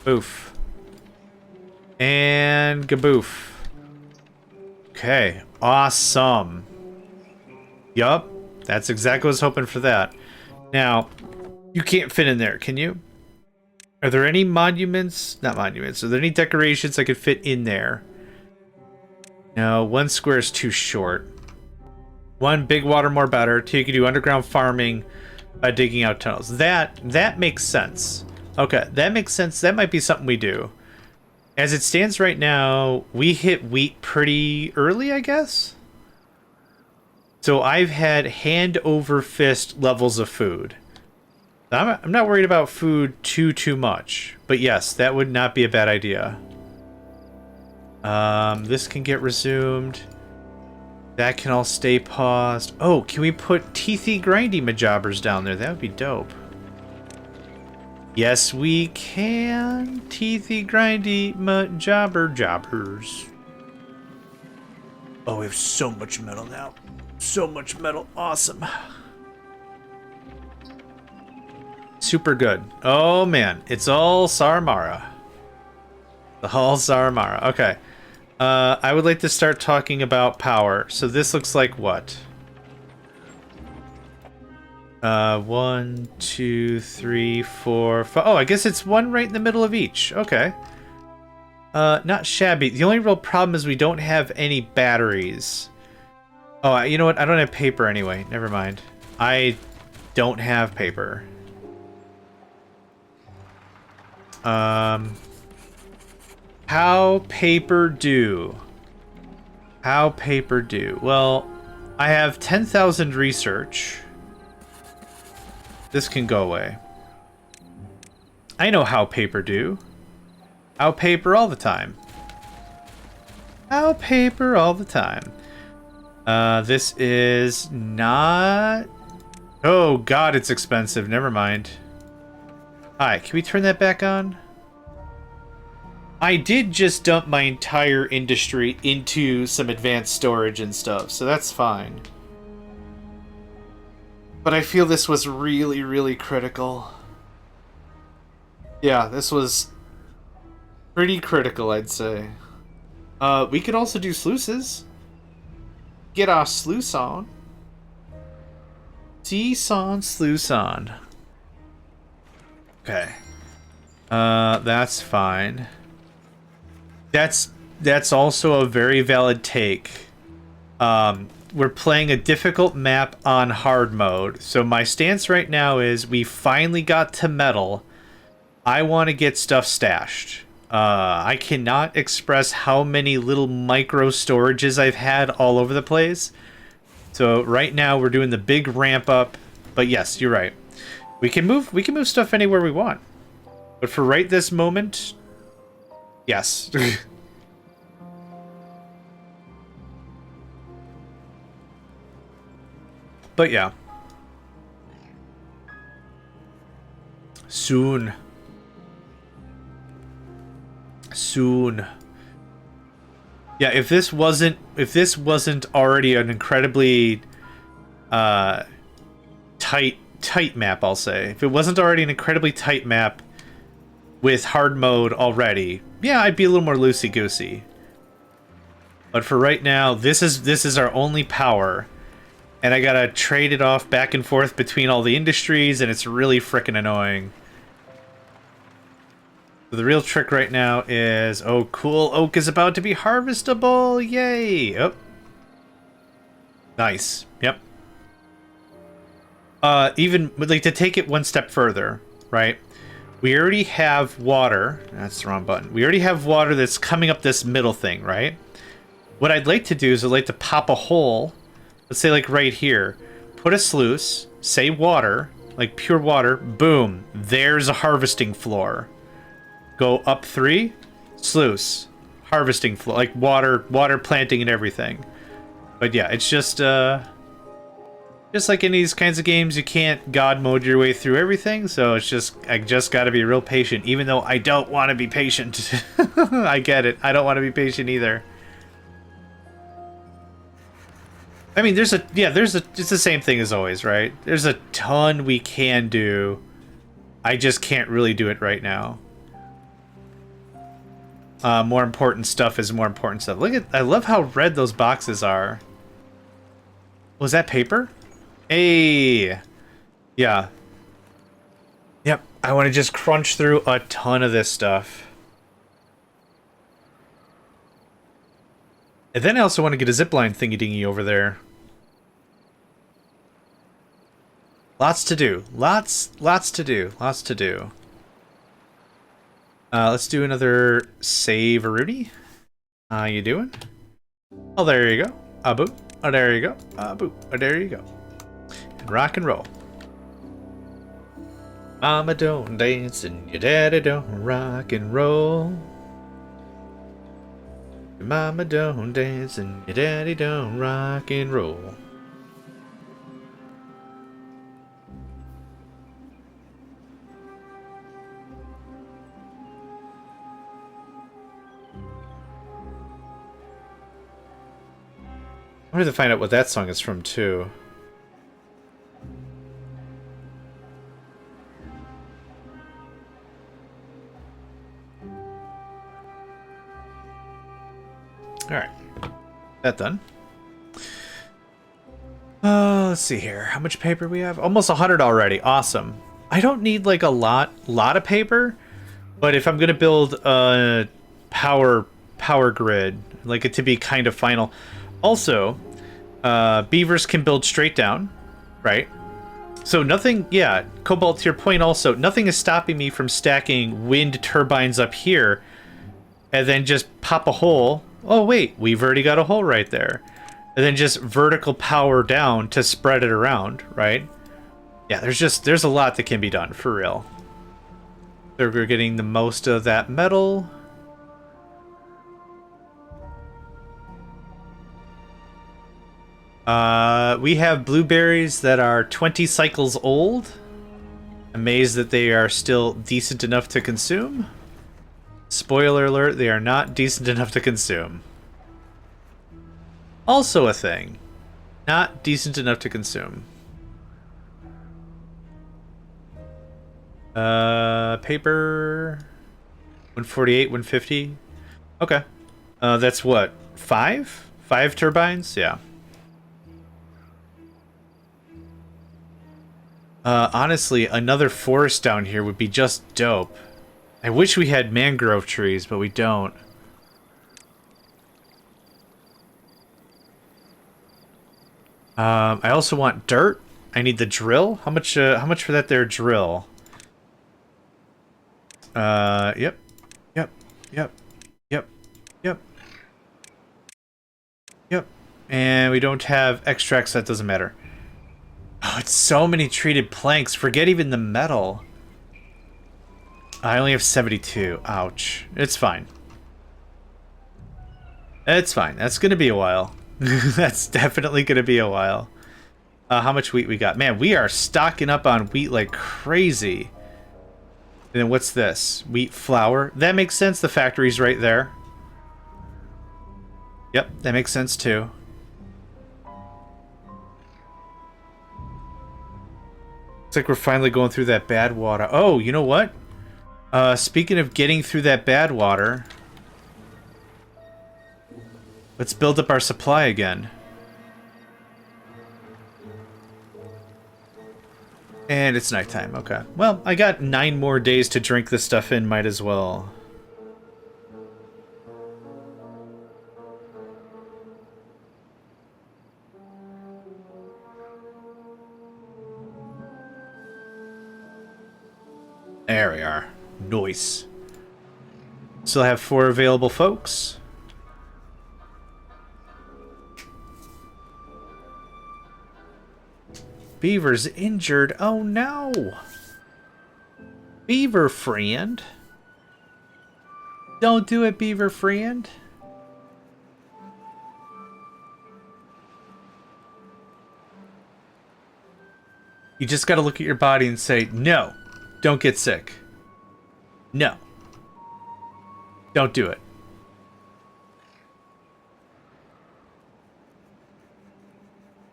Boof. And gaboof. Okay. Awesome. Yup. That's exactly what I was hoping for that. Now, you can't fit in there, can you? Are there any monuments? Not monuments. Are there any decorations I could fit in there? No, 1 square is too short. 1, big water, more better. 2, you can do underground farming by digging out tunnels. That makes sense. Okay, that makes sense. That might be something we do. As it stands right now, we hit wheat pretty early, I guess? So I've had hand over fist levels of food. I'm not worried about food too much. But yes, that would not be a bad idea. This can get resumed. That can all stay paused. Oh, can we put teethy grindy majobbers down there? That would be dope. Yes, we can. Teethy grindy jobbers. Oh, we have so much metal now. So much metal. Awesome. Super good. Oh man, it's all Saramara. The whole Saramara. Okay. I would like to start talking about power. So this looks like what? 1, 2, 3, 4, 5. Oh, I guess it's one right in the middle of each. Okay. Not shabby. The only real problem is we don't have any batteries. Oh, you know what? I don't have paper anyway. Never mind. I don't have paper. How paper do? How paper do? Well, I have 10,000 research. This can go away. I know how paper do. How paper all the time. How paper all the time. This is not... Oh god, it's expensive. Never mind. Hi, can we turn that back on? I did just dump my entire industry into some advanced storage and stuff, so that's fine. But I feel this was really, really critical. Yeah, this was pretty critical, I'd say. We could also do sluices. Get our sluice on. Season sluice on. Okay. That's fine. That's also a very valid take. We're playing a difficult map on hard mode, so my stance right now is we finally got to metal. I want to get stuff stashed. I cannot express how many little micro storages I've had all over the place. So right now we're doing the big ramp up, but yes, you're right. We can move stuff anywhere we want. But for right this moment, yes. But yeah. Soon. Soon. Yeah, if this wasn't already an incredibly tight map, I'll say. If it wasn't already an incredibly tight map with hard mode already, yeah, I'd be a little more loosey-goosey. But for right now, this is our only power. And I gotta trade it off back and forth between all the industries, and it's really frickin' annoying. So the real trick right now is, oh cool, oak is about to be harvestable, yay! Oh. Nice, yep. Even, like, to take it one step further, right? We already have water, that's the wrong button. We already have water that's coming up this middle thing, right? What I'd like to do is I'd like to pop a hole. Let's say like right here, put a sluice, say water, like pure water, boom, there's a harvesting floor. Go up 3, sluice, harvesting floor, like water planting and everything. But yeah, it's just like in these kinds of games, you can't God mode your way through everything, so it's just, I just gotta be real patient, even though I don't want to be patient. I get it, I don't want to be patient either. I mean, it's the same thing as always, right? There's a ton we can do. I just can't really do it right now. More important stuff is more important stuff. Look at, I love how red those boxes are. Was that paper? Hey! Yeah. Yep, I want to just crunch through a ton of this stuff. And then I also want to get a zipline thingy-dingy over there. Lots to do. Lots to do. Lots to do. Let's do another save-a-rooney. How you doing? Oh, there you go. Boop. Oh, there you go. Boop. Oh, there you go. And rock and roll. Mama don't dance and your daddy don't rock and roll. Your mama don't dance and your daddy don't rock and roll. I wanted to find out what that song is from, too. Alright. That done. Let's see here. How much paper we have? Almost 100 already. Awesome. I don't need like a lot of paper, but if I'm gonna build a power grid, like it to be kind of final. Also, beavers can build straight down, right? So nothing, yeah, Cobalt, to your point also, nothing is stopping me from stacking wind turbines up here and then just pop a hole. Oh wait, we've already got a hole right there. And then just vertical power down to spread it around, right? Yeah, there's a lot that can be done, for real. So we're getting the most of that metal. We have blueberries that are 20 cycles old. Amazed that they are still decent enough to consume. Spoiler alert, they are not decent enough to consume. Also a thing. Not decent enough to consume. Paper... 148, 150. Okay. That's what? 5? 5 turbines? Yeah. Honestly, another forest down here would be just dope. I wish we had mangrove trees, but we don't. I also want dirt. I need the drill. How much for that there drill? Yep. And we don't have extracts, so that doesn't matter. Oh, it's so many treated planks. Forget even the metal. I only have 72. Ouch. It's fine. It's fine. That's gonna be a while. That's definitely gonna be a while. How much wheat we got? Man, we are stocking up on wheat like crazy. And then what's this? Wheat flour. That makes sense. The factory's right there. Yep, that makes sense too. Looks like we're finally going through that bad water. Oh, you know what? Speaking of getting through that bad water, let's build up our supply again. And it's nighttime, okay. Well, I got 9 more days to drink this stuff in, might as well. There we are. Nice. Still have 4 available folks. Beaver's injured. Oh no! Beaver friend. Don't do it, Beaver friend. You just gotta look at your body and say, no, don't get sick. No. Don't do it.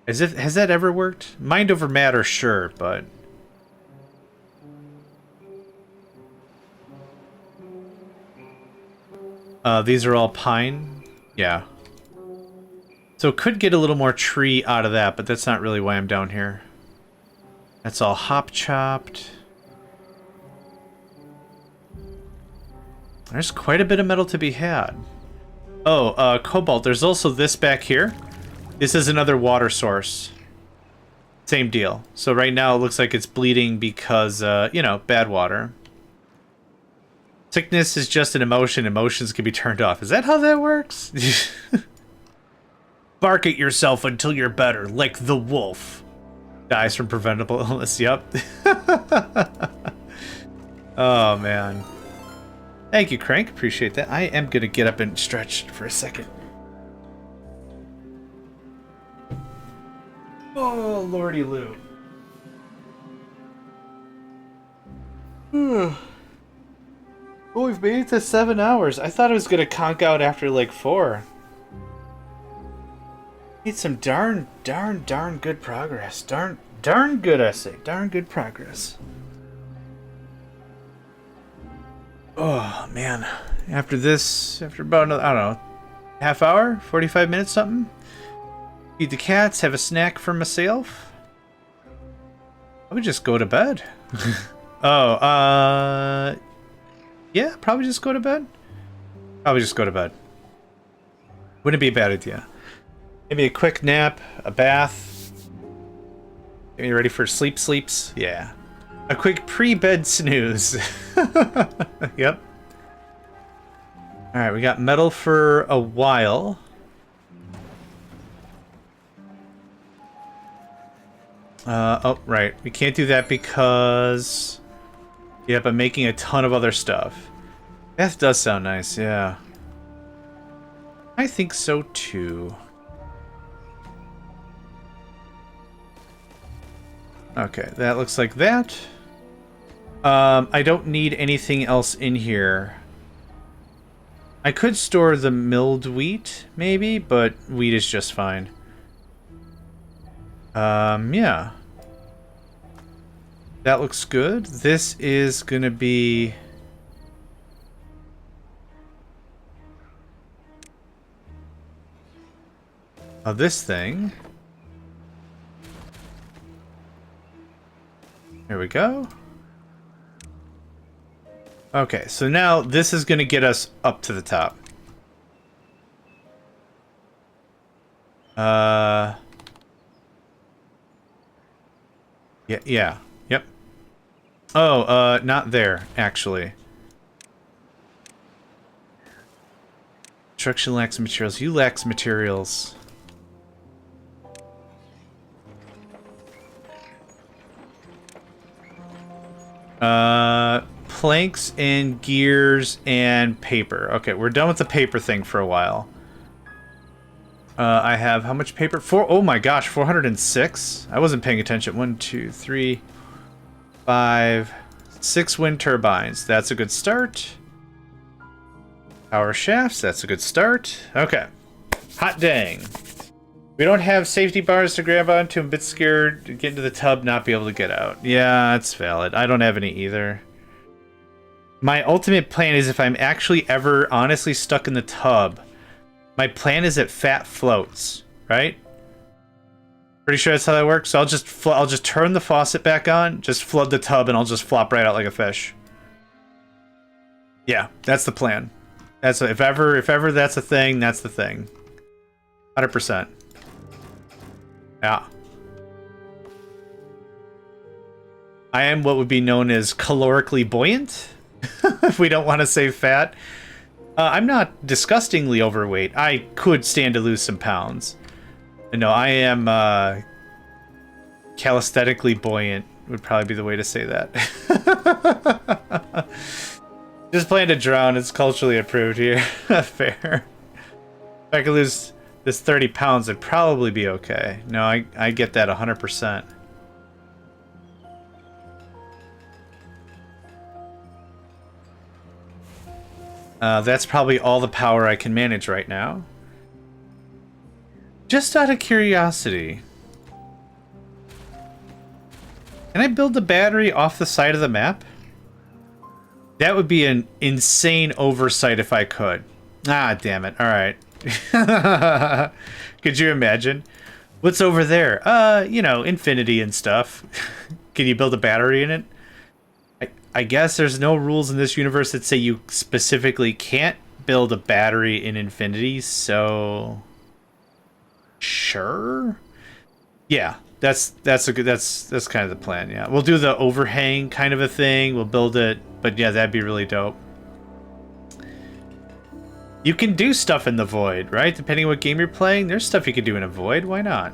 Has that ever worked? Mind over matter, sure, but... these are all pine? Yeah. So could get a little more tree out of that, but that's not really why I'm down here. That's all hop chopped. There's quite a bit of metal to be had. Oh, cobalt. There's also this back here. This is another water source. Same deal. So right now it looks like it's bleeding because, you know, bad water. Sickness is just an emotion. Emotions can be turned off. Is that how that works? Bark at yourself until you're better, like the wolf. Dies from preventable illness. Yep. Oh, man. Thank you, Crank. Appreciate that. I am going to get up and stretch for a second. Oh, lordy Lou. Oh, we've made it to 7 hours. I thought I was going to conk out after like 4. Need some darn good progress. Darn good essay. Darn good progress. Oh, man. After this, after about, another, I don't know, half hour, 45 minutes, something. Feed the cats, have a snack for myself. I would just go to bed. Oh, yeah, probably just go to bed. Probably just go to bed. Wouldn't be a bad idea. Maybe a quick nap, a bath. Get me ready for sleeps. Yeah. A quick pre-bed snooze. Yep. Alright, we got metal for a while. Oh, right. We can't do that because... Yep, I'm making a ton of other stuff. That does sound nice, yeah. I think so, too. Okay, that looks like that. I don't need anything else in here. I could store the milled wheat, maybe, but wheat is just fine. Yeah. That looks good. This is gonna be... this thing. Here we go. Okay, so now this is gonna get us up to the top. Yeah. Yep. Oh, not there, actually. Construction lacks materials. You lacks materials. Planks and gears and paper. Okay, we're done with the paper thing for a while. I have how much paper? Oh my gosh, 406? I wasn't paying attention. 1, 2, 3, 5, 6 wind turbines. That's a good start. Power shafts. That's a good start. Okay. Hot dang. We don't have safety bars to grab onto. I'm a bit scared to get into the tub, not be able to get out. Yeah, that's valid. I don't have any either. My ultimate plan is if I'm actually ever honestly stuck in the tub, my plan is that fat floats, right? Pretty sure that's how that works. So I'll just turn the faucet back on, just flood the tub, and I'll just flop right out like a fish. Yeah, that's the plan. That's if ever that's a thing, that's the thing. 100%. Yeah. I am what would be known as calorically buoyant, if we don't want to say fat. I'm not disgustingly overweight. I could stand to lose some pounds. No, I am calisthenically buoyant would probably be the way to say that. Just plan to drown. It's culturally approved here. Fair. If I could lose this 30 pounds, it'd probably be okay. No, I get that 100%. That's probably all the power I can manage right now. Just out of curiosity, can I build the battery off the side of the map? That would be an insane oversight if I could. Ah, damn it. All right. Could you imagine? What's over there? You know, infinity and stuff. Can you build a battery in it? I guess there's no rules in this universe that say you specifically can't build a battery in infinity, so sure. Yeah, that's kind of the plan. Yeah, we'll do the overhang kind of a thing. We'll build it, but yeah, that'd be really dope. You can do stuff in the void, right? Depending on what game you're playing, there's stuff you can do in a void. Why not?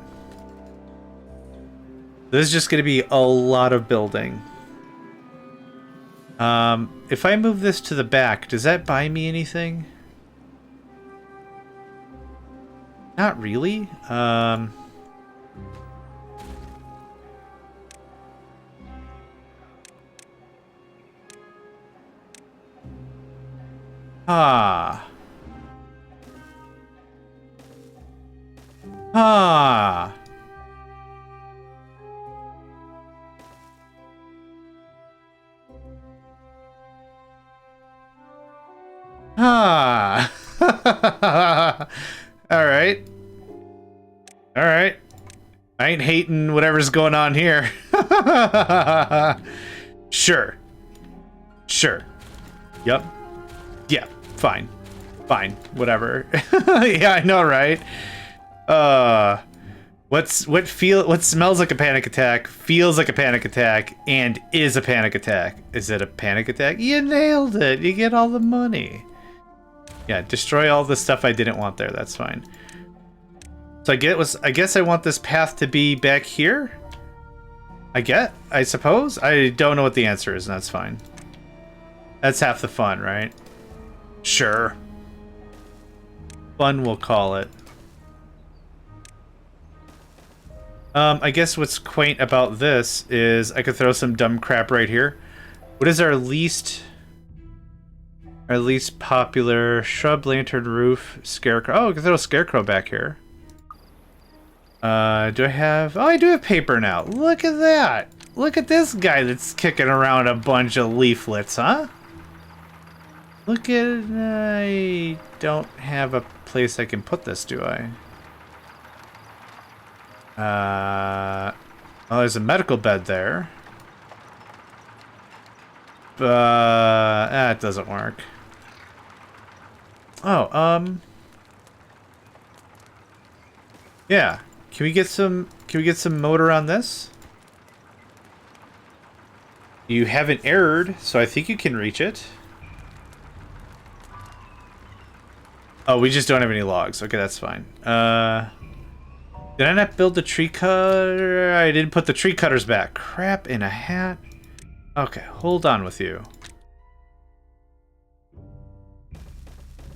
This is just going to be a lot of building. If I move this to the back, does that buy me anything? Not really. Ah. Ah. Ah. All right. All right. I ain't hating whatever's going on here. Sure. Sure. Yep. Yeah. Fine. Fine. Whatever. Yeah, I know, right? What smells like a panic attack, feels like a panic attack, and is a panic attack? Is it a panic attack? You nailed it. You get all the money. Yeah, destroy all the stuff I didn't want there. That's fine. So I guess I want this path to be back here. I suppose. I don't know what the answer is, and that's fine. That's half the fun, right? Sure. Fun, we'll call it. I guess what's quaint about this is I could throw some dumb crap right here. What is our least popular shrub, lantern, roof, scarecrow? Oh, I can throw a scarecrow back here. Do I have... Oh, I do have paper now. Look at that. Look at this guy that's kicking around a bunch of leaflets, huh? Look at... I don't have a place I can put this, do I? Oh, there's a medical bed there. That doesn't work. Oh, yeah. Can we get some motor on this? You haven't errored, so I think you can reach it. Oh, we just don't have any logs. Okay, that's fine. Did I not build the tree cutter? I didn't put the tree cutters back. Crap in a hat. Okay, hold on with you.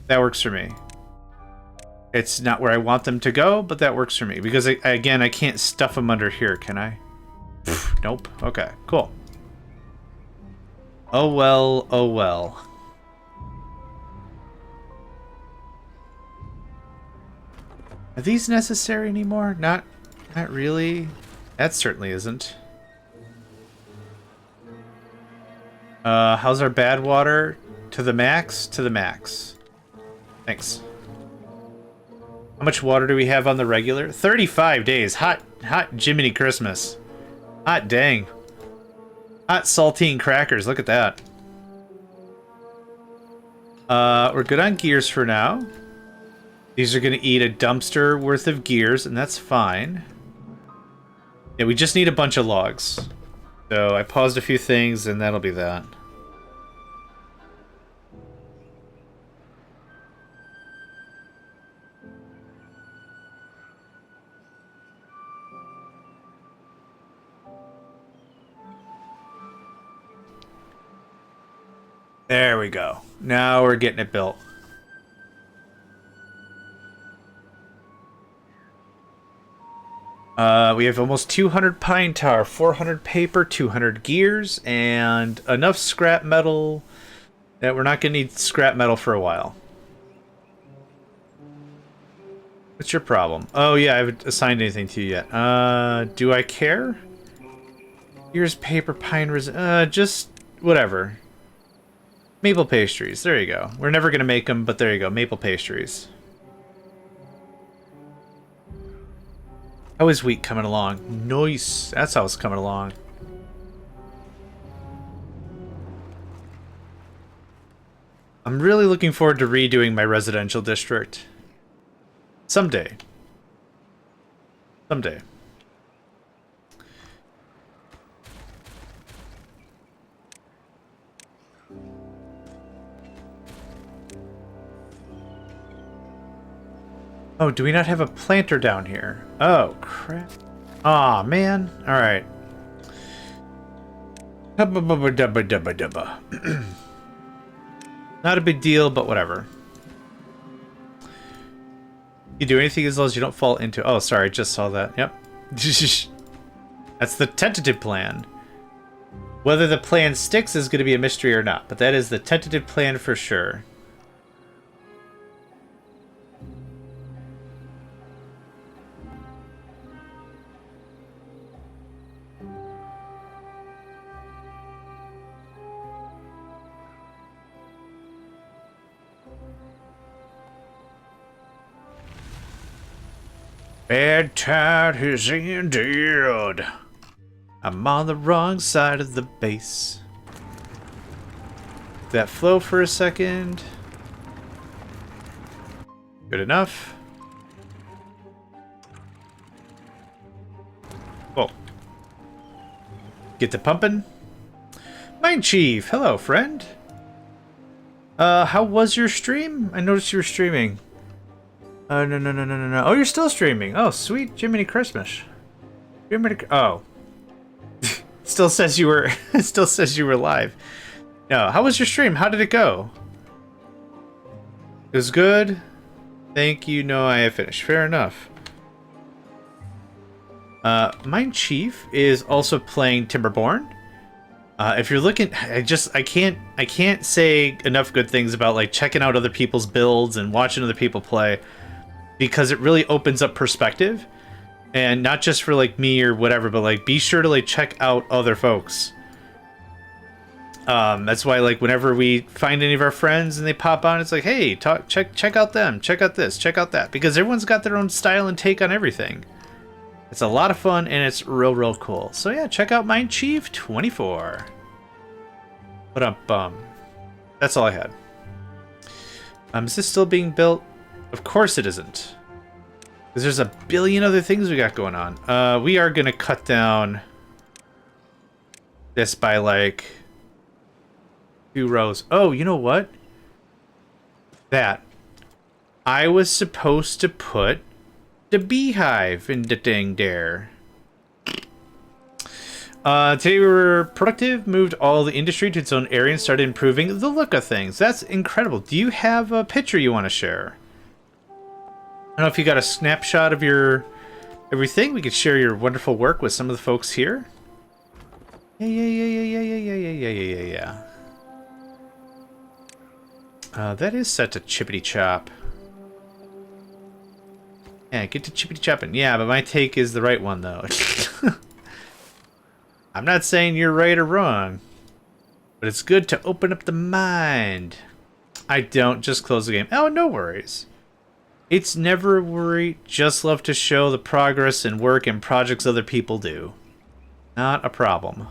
That works for me. It's not where I want them to go, but that works for me. Because, again, I can't stuff them under here, can I? Nope. Okay, cool. Oh well, oh well. Are these necessary anymore? Not really. That certainly isn't. How's our bad water? To the max? To the max. Thanks. How much water do we have on the regular? 35 days. Hot Jiminy Christmas. Hot dang. Hot saltine crackers. Look at that. We're good on gears for now. These are going to eat a dumpster worth of gears, and that's fine. Yeah, we just need a bunch of logs. So I paused a few things, and that'll be that. There we go. Now we're getting it built. We have almost 200 pine tar, 400 paper, 200 gears, and enough scrap metal that we're not going to need scrap metal for a while. What's your problem? Oh yeah, I haven't assigned anything to you yet. Do I care? Here's paper, pine resin, just whatever. Maple pastries, there you go. We're never going to make them, but there you go, maple pastries. How is wheat coming along? Nice. That's how it's coming along. I'm really looking forward to redoing my residential district. Someday. Someday. Oh, do we not have a planter down here? Oh, crap. Aw, man. Alright. Not a big deal, but whatever. You do anything as long as you don't fall into... Oh, sorry, I just saw that. Yep. That's the tentative plan. Whether the plan sticks is going to be a mystery or not, but that is the tentative plan for sure. Bad tidings indeed. I'm on the wrong side of the base. That flow for a second. Good enough. Oh. Get to pumping. Mine Chief, hello friend. How was your stream? I noticed you were streaming. No. Oh, you're still streaming. Oh, sweet Jiminy Christmas. Oh. Still says you were still says you were live. No, how was your stream? How did it go? It was good. Thank you. No, I have finished. Fair enough. Mine Chief is also playing Timberborn. If you're looking, I can't say enough good things about like checking out other people's builds and watching other people play, because it really opens up perspective, and not just for like me or whatever, but like be sure to like check out other folks. That's why like whenever we find any of our friends and they pop on, it's like, hey, check out them, check out this, check out that, because everyone's got their own style and take on everything. It's a lot of fun and it's real cool. So yeah, check out Mine Chief 24. But that's all I had. Is this still being built? Of course it isn't. Because there's a billion other things we got going on. We are gonna cut down this by like 2 rows. Oh, you know what? That. I was supposed to put the beehive in the thing there. Today we were productive, moved all the industry to its own area and started improving the look of things. That's incredible. Do you have a picture you want to share? I don't know if you got a snapshot of your everything. We could share your wonderful work with some of the folks here. Yeah. That is set to chippity chop. Yeah, get to chippity chopping. Yeah, but my take is the right one, though. I'm not saying you're right or wrong, but it's good to open up the mind. I don't just close the game. Oh, no worries. It's never a worry. Just love to show the progress and work and projects other people do. Not a problem.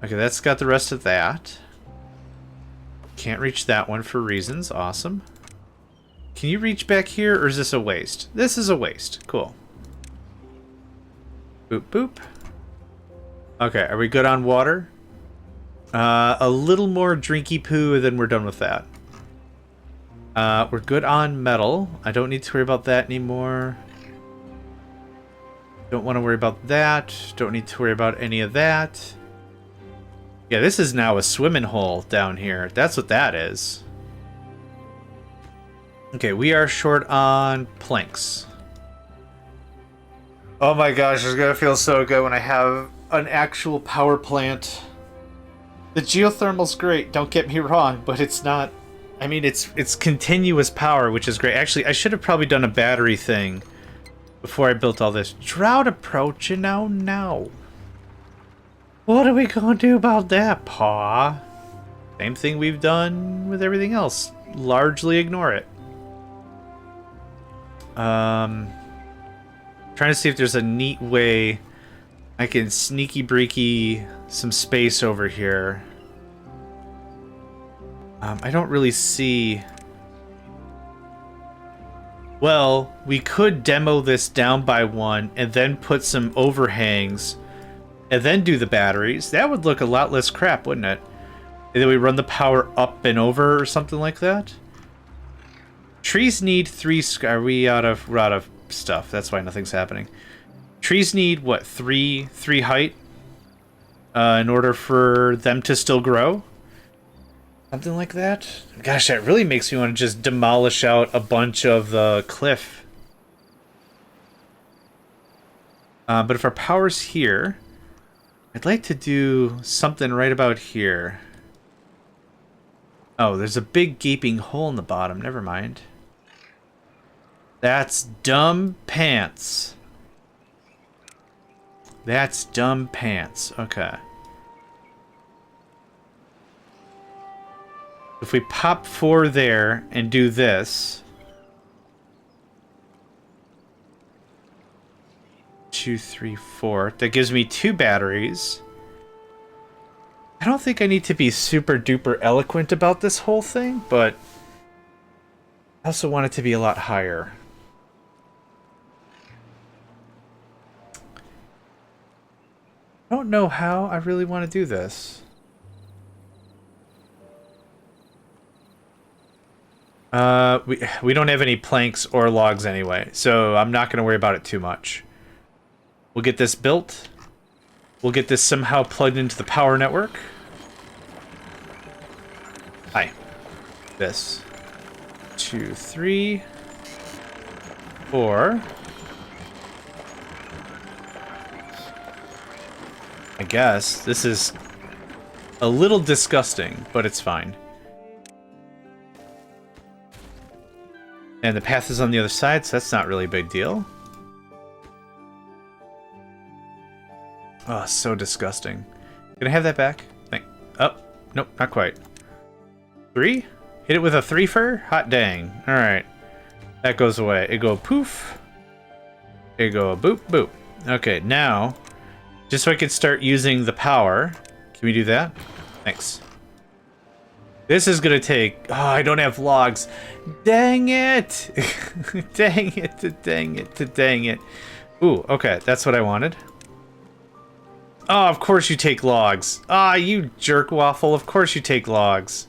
Okay, that's got the rest of that. Can't reach that one for reasons. Awesome. Can you reach back here, or is this a waste? This is a waste. Cool. Boop, boop. Okay, are we good on water? A little more drinky poo, and then we're done with that. We're good on metal. I don't need to worry about that anymore. Don't want to worry about that. Don't need to worry about any of that. Yeah, this is now a swimming hole down here. That's what that is. Okay, we are short on planks. Oh my gosh, it's gonna feel so good when I have an actual power plant. The geothermal's great, don't get me wrong, but it's not... I mean, it's continuous power, which is great. Actually, I should have probably done a battery thing before I built all this. Drought approaching, oh no. What are we gonna do about that, paw? Same thing we've done with everything else. Largely ignore it. Trying to see if there's a neat way I can sneaky breaky some space over here. I don't really see... Well, we could demo this down by 1 and then put some overhangs and then do the batteries. That would look a lot less crap, wouldn't it? And then we run the power up and over or something like that. Trees need 3... We're out of stuff. That's why nothing's happening. Trees need, what, 3 height? In order for them to still grow? Something like that? Gosh, that really makes me want to just demolish out a bunch of the cliff. But if our power's here, I'd like to do something right about here. Oh, there's a big gaping hole in the bottom. Never mind. That's dumb pants. That's dumb pants. Okay. If we pop 4 there and do this, 2, 3, 4. That gives me 2 batteries. I don't think I need to be super duper eloquent about this whole thing, but I also want it to be a lot higher. I don't know how I really want to do this. We don't have any planks or logs anyway, so I'm not going to worry about it too much. We'll get this built. We'll get this somehow plugged into the power network. Hi. This. 2, 3, 4. I guess this is a little disgusting, but it's fine. And the path is on the other side, so that's not really a big deal. Oh, so disgusting. Can I have that back? Oh, nope, not quite. 3? Hit it with a 3-fer? Hot dang. Alright. That goes away. It go poof. It go boop, boop. Okay, now, just so I can start using the power. Can we do that? Thanks. This is gonna take... Oh, I don't have logs. Dang it! Dang it, dang it, dang it. Ooh, okay, that's what I wanted. Oh, of course you take logs. Ah, you jerk waffle, of course you take logs.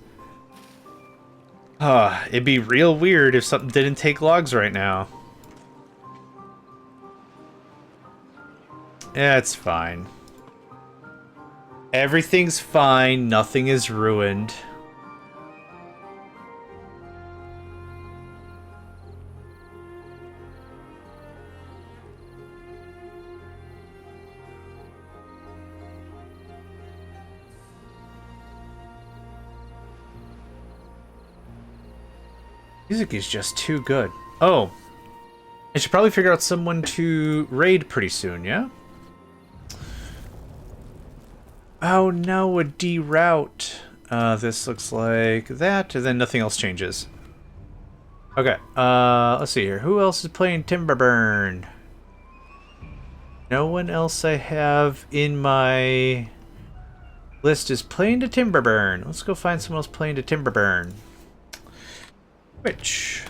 It'd be real weird if something didn't take logs right now. Yeah, it's fine. Everything's fine, nothing is ruined. Music is just too good. Oh, I should probably figure out someone to raid pretty soon, yeah? Oh no, a deroute. This looks like that, and then nothing else changes. Okay, let's see here. Who else is playing Timberborn? No one else I have in my list is playing to Timberborn. Let's go find someone else playing to Timberborn. Which?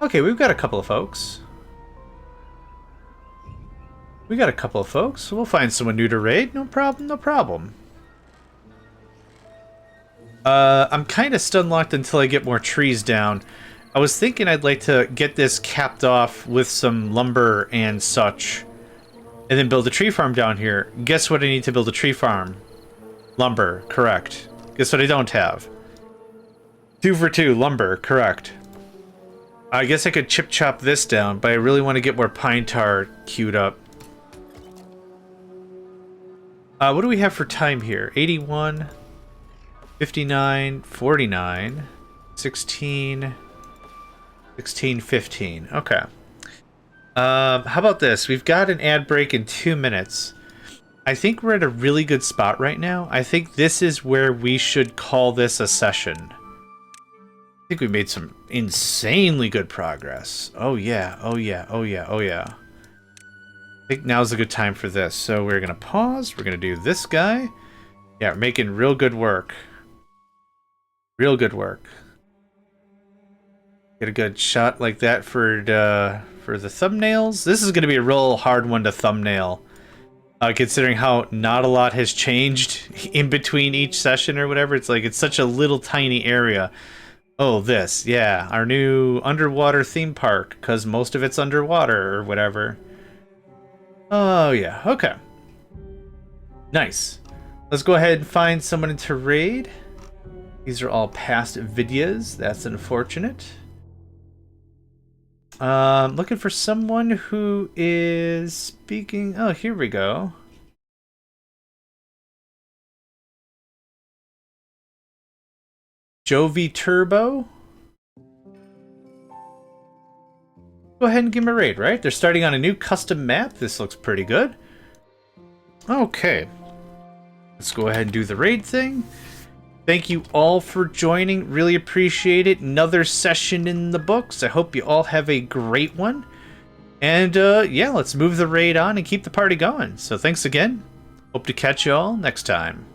Okay, we've got a couple of folks. We got a couple of folks. We'll find someone new to raid. No problem, no problem. I'm kind of stun locked until I get more trees down. I was thinking I'd like to get this capped off with some lumber and such, and then build a tree farm down here. Guess what I need to build a tree farm? Lumber, correct. Guess what I don't have? 2 for 2, lumber, correct. I guess I could chip chop this down, but I really want to get more pine tar queued up. What do we have for time here? 81, 59, 49, 16... 16, 15. Okay. How about this? We've got an ad break in 2 minutes. I think we're at a really good spot right now. I think this is where we should call this a session. I think we made some insanely good progress. Oh yeah, oh yeah, oh yeah, oh yeah. I think now's a good time for this. So we're gonna pause. We're gonna do this guy. Yeah, we're making real good work. Real good work. Get a good shot like that for the thumbnails. This is going to be a real hard one to thumbnail, considering how not a lot has changed in between each session or whatever. It's like it's such a little tiny area. Oh, this, yeah, our new underwater theme park, because most of it's underwater or whatever. Oh yeah, okay, nice. Let's go ahead and find someone to raid. These are all past videos. That's unfortunate. Looking for someone who is speaking. Oh, here we go. Jovi Turbo. Go ahead and give him a raid, right? They're starting on a new custom map. This looks pretty good. Okay. Let's go ahead and do the raid thing. Thank you all for joining. Really appreciate it. Another session in the books. I hope you all have a great one. And yeah, let's move the raid on and keep the party going. So thanks again. Hope to catch you all next time.